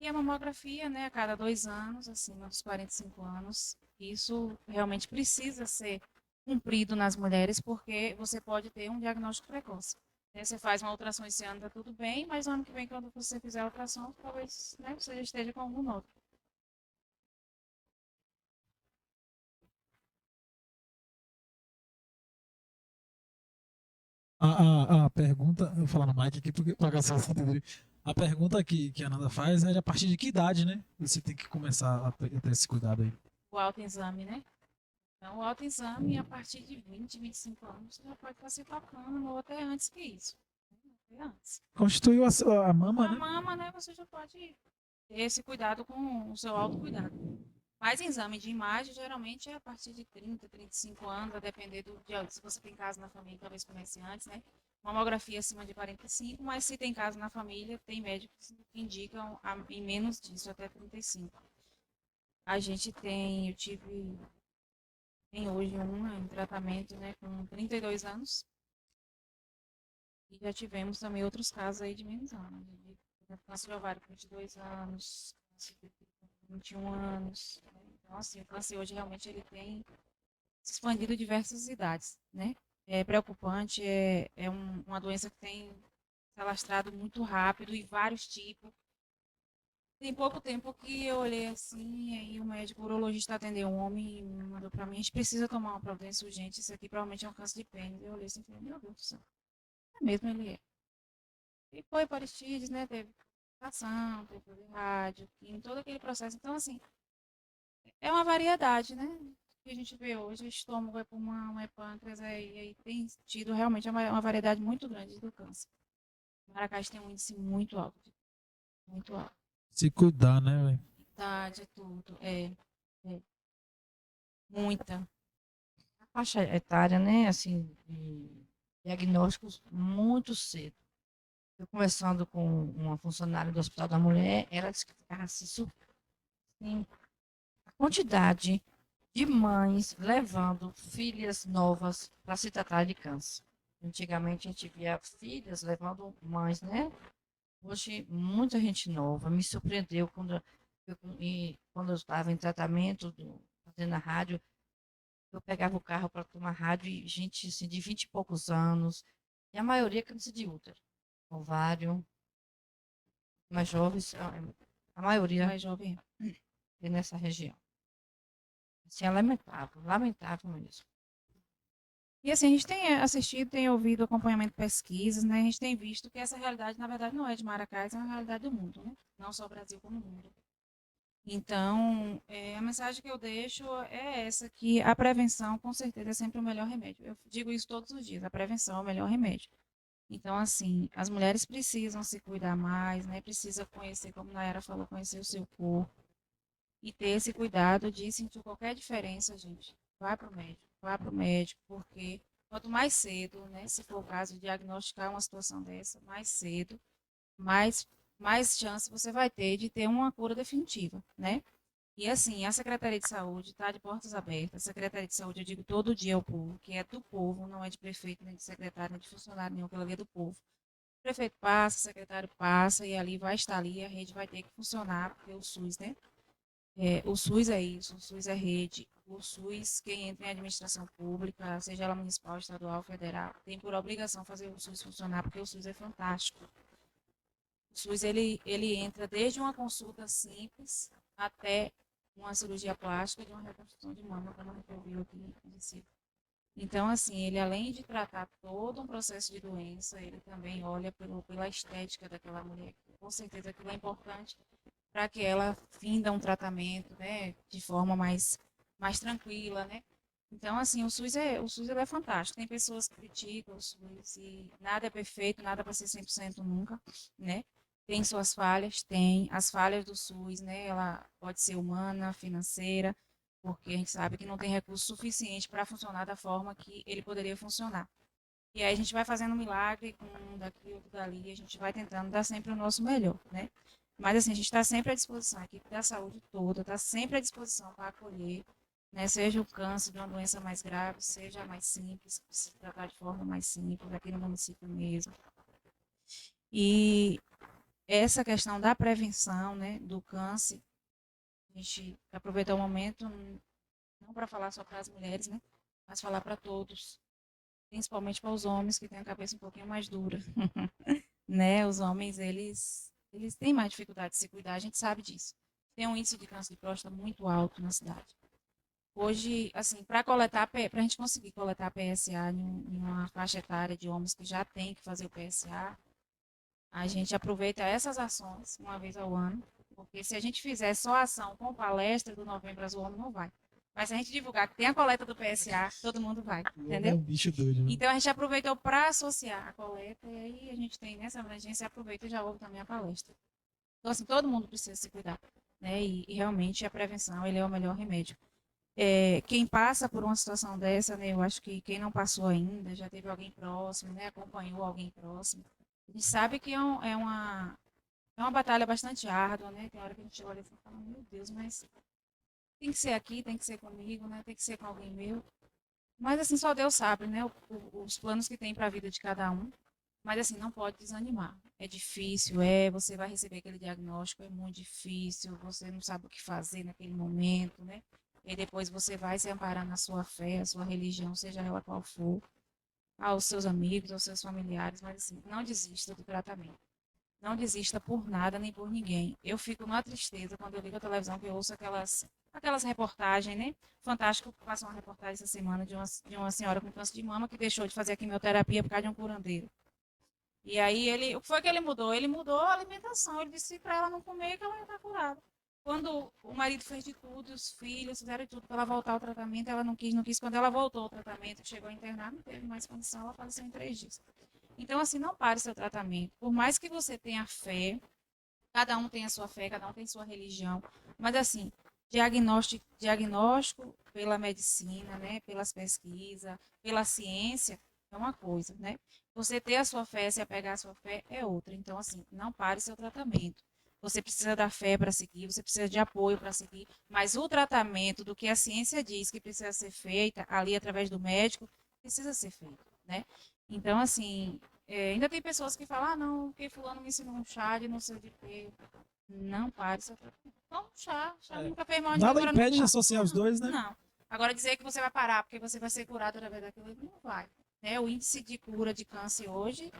E a mamografia, né, a cada 2 anos, acima dos 45 anos. Isso realmente precisa ser cumprido nas mulheres, porque você pode ter um diagnóstico precoce. Né? Você faz uma ultrassom esse ano, tá tudo bem, mas no ano que vem, quando você fizer a ultrassom, talvez, né, você já esteja com algum nódulo. A pergunta, eu vou falar no mic aqui porque pra gastar essa entender. A pergunta que a Nanda faz é a partir de que idade, né? Você tem que começar a ter esse cuidado aí. O autoexame, né? Então, o autoexame, a partir de 20, 25 anos, você já pode estar se tocando, ou até antes que isso. Até antes. Constituiu a mama, A né? mama, né, você já pode ter esse cuidado com o seu autocuidado. Mas exame de imagem, geralmente, é a partir de 30, 35 anos, a depender se você tem caso na família, talvez comece antes, né? Mamografia acima de 45, mas se tem caso na família, tem médicos que indicam em menos disso, até 35. A gente tem, eu tive, tem hoje uma em tratamento, né, com 32 anos. E já tivemos também outros casos aí de menos anos. De câncer de ovário com 22 anos, câncer de útero com 21 anos. Né? Então, assim, o câncer hoje realmente ele tem se expandido diversas idades, né? É preocupante, uma doença que tem se alastrado muito rápido e vários tipos. Tem pouco tempo que eu olhei assim, aí o médico urologista atendeu um homem e mandou para mim, a gente precisa tomar uma providência urgente, isso aqui provavelmente é um câncer de pênis. Eu olhei assim e falei, meu Deus do céu, é mesmo ele é. E foi para Aristides, né? Teve ação, teve rádio, em todo aquele processo. Então, assim, é uma variedade, né? que a gente vê hoje, estômago, é pulmão, é pâncreas, e aí tem tido realmente uma variedade muito grande do câncer. Maracás tem um índice muito alto, muito alto. Se cuidar, né, velho? Idade, tudo, é muita. A faixa etária, né, assim, de diagnósticos muito cedo. Eu conversando com uma funcionária do Hospital da Mulher, ela disse que ficava assim, a quantidade de mães levando filhas novas para se tratar de câncer. Antigamente a gente via filhas levando mães, né? Hoje, muita gente nova. Me surpreendeu quando eu estava em tratamento, fazendo a rádio, eu pegava o carro para tomar rádio e gente assim, de 20 e poucos anos, e a maioria câncer de útero, ovário, mais jovens, a maioria Mais jovem. é nessa região. Assim, é lamentável, lamentável mesmo. E assim, a gente tem assistido, tem ouvido acompanhamento de pesquisas, né? A gente tem visto que essa realidade, na verdade, não é de Maracás, é uma realidade do mundo, né? Não só o Brasil, como o mundo. Então, a mensagem que eu deixo é essa, que a prevenção, com certeza, é sempre o melhor remédio. Eu digo isso todos os dias, a prevenção é o melhor remédio. Então, assim, as mulheres precisam se cuidar mais, né? Precisa conhecer, como a Nayara falou, conhecer o seu corpo e ter esse cuidado de sentir qualquer diferença, gente. Vá para o médico, porque quanto mais cedo, né? Se for o caso de diagnosticar uma situação dessa, mais cedo, mais chance você vai ter de ter uma cura definitiva, né? E assim, a Secretaria de Saúde está de portas abertas. A Secretaria de Saúde, eu digo todo dia ao povo, que é do povo, não é de prefeito, nem de secretário, nem de funcionário nenhum, aquela ali é do povo. O prefeito passa, o secretário passa, e ali vai estar ali, a rede vai ter que funcionar, porque o SUS, né? O SUS é isso, o SUS é rede. O SUS, quem entra em administração pública, seja ela municipal, estadual, federal, tem por obrigação fazer o SUS funcionar, porque o SUS é fantástico. O SUS, ele entra desde uma consulta simples até uma cirurgia plástica de uma reconstrução de mama, como a gente ouviu aqui em Recife. Então, assim, ele além de tratar todo um processo de doença, ele também olha pela estética daquela mulher. Com certeza aquilo é importante para que ela finda um tratamento, né, de forma mais tranquila, né? Então, assim, o SUS ele é fantástico. Tem pessoas que criticam o SUS e nada é perfeito, nada vai ser 100% nunca, né? Tem suas falhas, tem as falhas do SUS, né? Ela pode ser humana, financeira, porque a gente sabe que não tem recurso suficiente para funcionar da forma que ele poderia funcionar. E aí a gente vai fazendo um milagre com um daqui, outro dali, a gente vai tentando dar sempre o nosso melhor, né? Mas assim, a gente está sempre à disposição, a equipe da saúde toda está sempre à disposição para acolher, né? Seja o câncer de uma doença mais grave, seja mais simples, se tratar de forma mais simples, aqui no município mesmo. E essa questão da prevenção, né, do câncer, a gente aproveitar o momento, não para falar só para as mulheres, né, mas falar para todos, principalmente para os homens que têm a cabeça um pouquinho mais dura, né? Os homens, eles têm mais dificuldade de se cuidar, a gente sabe disso. Tem um índice de câncer de próstata muito alto na cidade. Hoje, assim, para a gente conseguir coletar PSA em uma faixa etária de homens que já tem que fazer o PSA, a gente aproveita essas ações uma vez ao ano, porque se a gente fizer só ação com palestra do Novembro Azul, o homem não vai. Mas se a gente divulgar que tem a coleta do PSA, todo mundo vai, É entendeu? um bicho doido, né? Então a gente aproveitou para associar a coleta e aí a gente tem nessa abrangência, aproveita e já ouve também a palestra. Então assim, todo mundo precisa se cuidar, né? E realmente a prevenção, ele é o melhor remédio. Quem passa por uma situação dessa, né? Eu acho que quem não passou ainda, já teve alguém próximo, né? Acompanhou alguém próximo. A gente sabe que é uma batalha bastante árdua, né? Tem hora que a gente olha e fala, meu Deus, mas tem que ser aqui, tem que ser comigo, né? Tem que ser com alguém meu. Mas assim, só Deus sabe, né? Os planos que tem para a vida de cada um. Mas assim, não pode desanimar. É difícil, você vai receber aquele diagnóstico, é muito difícil, você não sabe o que fazer naquele momento, né? E depois você vai se amparar na sua fé, a sua religião, seja ela qual for, aos seus amigos, aos seus familiares, mas assim, não desista do tratamento. Não desista por nada nem por ninguém. Eu fico numa tristeza quando eu ligo a televisão, que eu ouço aquelas reportagens, né? Fantástico, passou uma reportagem essa semana de uma senhora com câncer de mama que deixou de fazer a quimioterapia por causa de um curandeiro. E aí o que foi que ele mudou? Ele mudou a alimentação. Ele disse para ela não comer que ela ia estar curada. quando o marido fez de tudo, os filhos fizeram de tudo para ela voltar ao tratamento, ela não quis, não quis. Quando ela voltou ao tratamento, chegou a internar, não teve mais condição, ela faleceu em 3 dias. Então, assim, não pare seu tratamento. Por mais que você tenha fé, cada um tem a sua fé, cada um tem sua religião, mas assim, diagnóstico pela medicina, né, pelas pesquisas, pela ciência, é uma coisa, né? Você ter a sua fé, se apegar à sua fé, é outra. Então, assim, não pare seu tratamento. Você precisa da fé para seguir, você precisa de apoio para seguir, mas o tratamento do que a ciência diz que precisa ser feita ali através do médico, precisa ser feito, né? Então, assim, ainda tem pessoas que falam, não, porque fulano me ensinou um chá de não sei o de quê. Não pare seu tratamento. Toma um chá nunca fez mal a ninguém, Nada agora impede de não associar os dois, né? não. Agora dizer que você vai parar porque você vai ser curado através daquilo, não vai. Né? O índice de cura de câncer hoje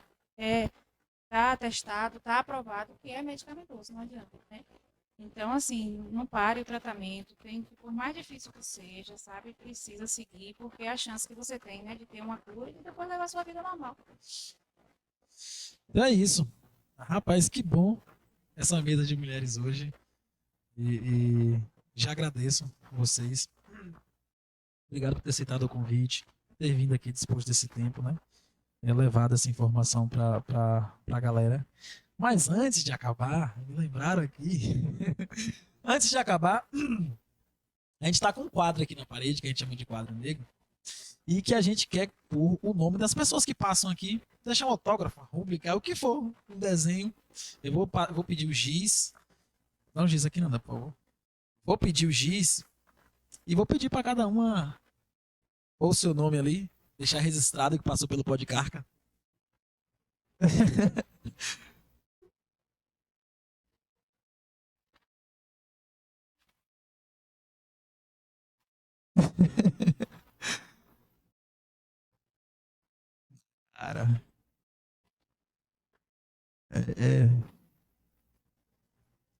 está testado, está aprovado que é medicamentoso, não adianta, né? Então, assim, não pare o tratamento, por mais difícil que seja, sabe, precisa seguir, porque é a chance que você tem, né, de ter uma cura e depois levar a sua vida normal. É isso. Rapaz, que bom essa mesa de mulheres hoje. E já agradeço vocês. Obrigado por ter aceitado o convite, ter vindo aqui disposto desse tempo, né? Levado essa informação para a galera. Mas antes de acabar, me lembraram aqui. Antes de acabar, a gente está com um quadro aqui na parede, que a gente chama de quadro negro, e que a gente quer pôr o nome das pessoas que passam aqui, deixar um autógrafo, rubricar, o que for, um desenho. Eu vou pedir o giz. Não, giz aqui não, por favor. Vou pedir o giz e vou pedir para cada uma ou o seu nome ali, deixar registrado que passou pelo Podcarca. Cara, é...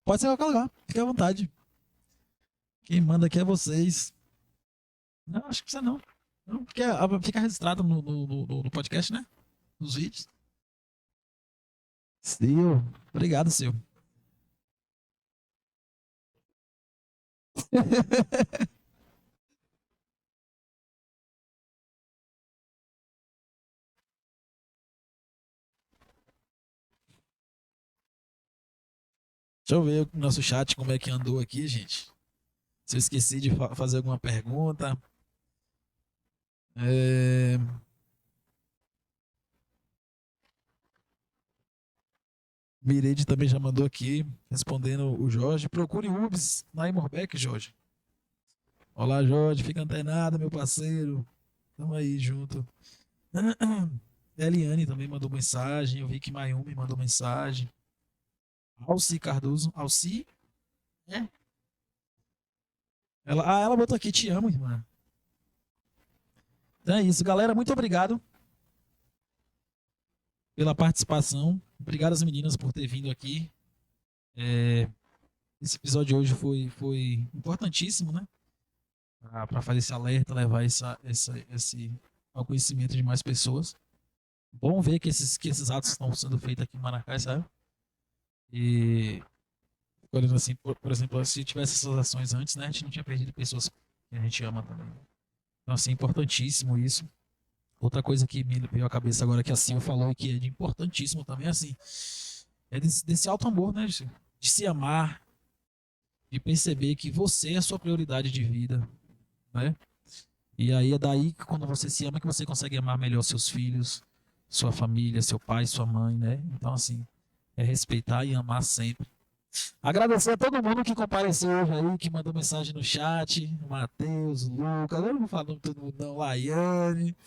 pode ser em qualquer lugar, fique à vontade. Quem manda aqui é vocês. Não, acho que precisa não. Não, porque fica registrado no podcast, né? Nos vídeos. Sil, obrigado, Sil. Deixa eu ver o nosso chat como é que andou aqui, gente. Se eu esqueci de fazer alguma pergunta. Mireide também já mandou aqui, respondendo o Jorge. Procure UBS na Imorbeck, Jorge. Olá, Jorge. Fica antenado, meu parceiro. Tamo aí junto. Eliane também mandou mensagem. Eu vi que Mayumi mandou mensagem. Alci Cardoso. Alci? É? Ela botou aqui, te amo, irmã. Então é isso, galera. Muito obrigado pela participação. Obrigado às meninas por ter vindo aqui. Esse episódio de hoje foi importantíssimo, né? Para fazer esse alerta, levar esse ao conhecimento de mais pessoas. Bom ver que esses atos estão sendo feitos aqui em Maracás, sabe? E olhando assim, por exemplo, se tivesse essas ações antes, né, a gente não tinha perdido pessoas que a gente ama também. Então, assim, importantíssimo isso. Outra coisa que me veio à cabeça agora que a Silvia falou que é de importantíssimo também, assim, é desse alto amor, né, de se amar, de perceber que você é a sua prioridade de vida, né? E aí é daí que quando você se ama que você consegue amar melhor seus filhos, sua família, seu pai, sua mãe, né? Então, assim, é respeitar e amar sempre. Agradecer a todo mundo que compareceu hoje aí, que mandou mensagem no chat. Matheus, Lucas, eu não vou falar o nome de todo mundo não, Laiane.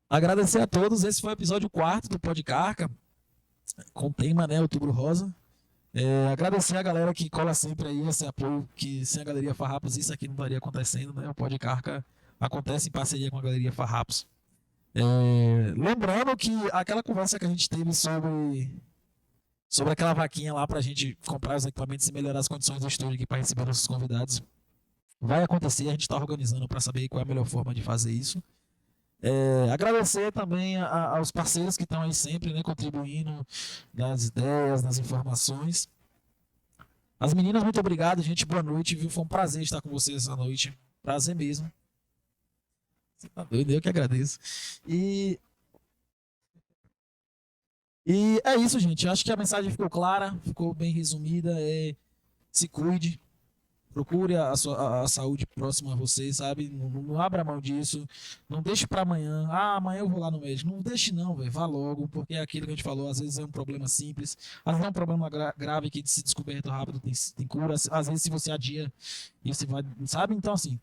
Agradecer a todos, esse foi o episódio 4 do Podcarca, com o tema, né, Outubro Rosa. Agradecer a galera que cola sempre aí, esse apoio, que sem a Galeria Farrapos isso aqui não estaria acontecendo, né? O Podcarca acontece em parceria com a Galeria Farrapos. Lembrando que aquela conversa que a gente teve sobre aquela vaquinha lá pra gente comprar os equipamentos e melhorar as condições do estúdio aqui para receber nossos convidados vai acontecer, a gente está organizando para saber qual é a melhor forma de fazer isso. Agradecer também aos parceiros que estão aí sempre, né, contribuindo nas ideias, nas informações. As meninas, muito obrigado, gente. Boa noite, viu? Foi um prazer estar com vocês essa noite. Prazer mesmo. Você tá doido, eu que agradeço. E, e é isso, gente. Acho que a mensagem ficou clara, ficou bem resumida. Se cuide, procure a saúde próxima a você, sabe? Não abra mão disso. Não deixe para amanhã. Ah, amanhã eu vou lá no médico. Não deixe não, velho. Vá logo, porque é aquilo que a gente falou. Às vezes é um problema simples, às vezes é um problema grave que se descoberto rápido tem cura. Às vezes se você adia, e você vai, sabe? Então assim,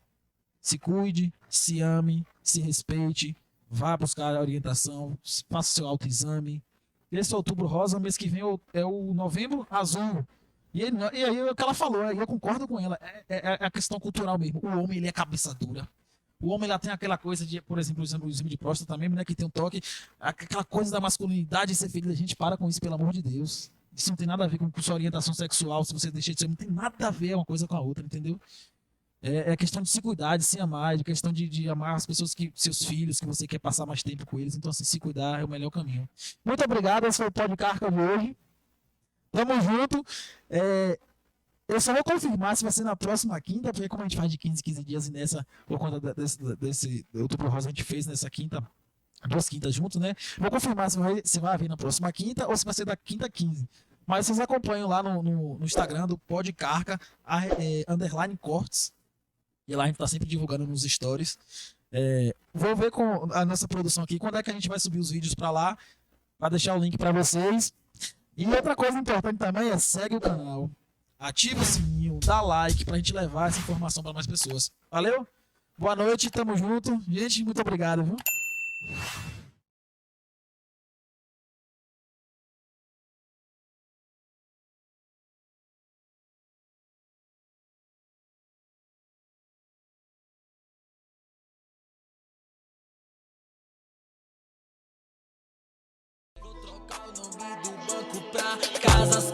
se cuide, se ame, se respeite, vá buscar a orientação, faça seu autoexame. Esse Outubro Rosa, mês que vem é o Novembro Azul. E aí é o que ela falou, eu concordo com ela, é a questão cultural mesmo. O homem, ele é cabeça dura. O homem, ele tem aquela coisa de, por exemplo, o exame de próstata também, né, que tem um toque, aquela coisa da masculinidade ser ferida. A gente para com isso, pelo amor de Deus. Isso não tem nada a ver com sua orientação sexual, se você deixa de ser, não tem nada a ver uma coisa com a outra, entendeu? É questão de se cuidar, de se amar, de questão de amar as pessoas, seus filhos, que você quer passar mais tempo com eles. Então, assim, se cuidar é o melhor caminho. Muito obrigado, esse foi o Podcarca de hoje. Tamo junto. Eu só vou confirmar se vai ser na próxima quinta, porque como a gente faz de 15 em 15 dias e nessa, por conta desse Outubro Rosa, a gente fez nessa quinta, 2 quintas juntos, né? Vou confirmar se vai haver na próxima quinta ou se vai ser da quinta a 15. Mas vocês acompanham lá no Instagram do Podcarca, _ cortes. E lá a gente tá sempre divulgando nos stories. Vou ver com a nossa produção aqui quando é que a gente vai subir os vídeos para lá, para deixar o link para vocês. E outra coisa importante também segue o canal, ativa o sininho, dá like pra gente levar essa informação para mais pessoas. Valeu? Boa noite, tamo junto. Gente, muito obrigado, viu? Vou trocar o nome do banco pra Casas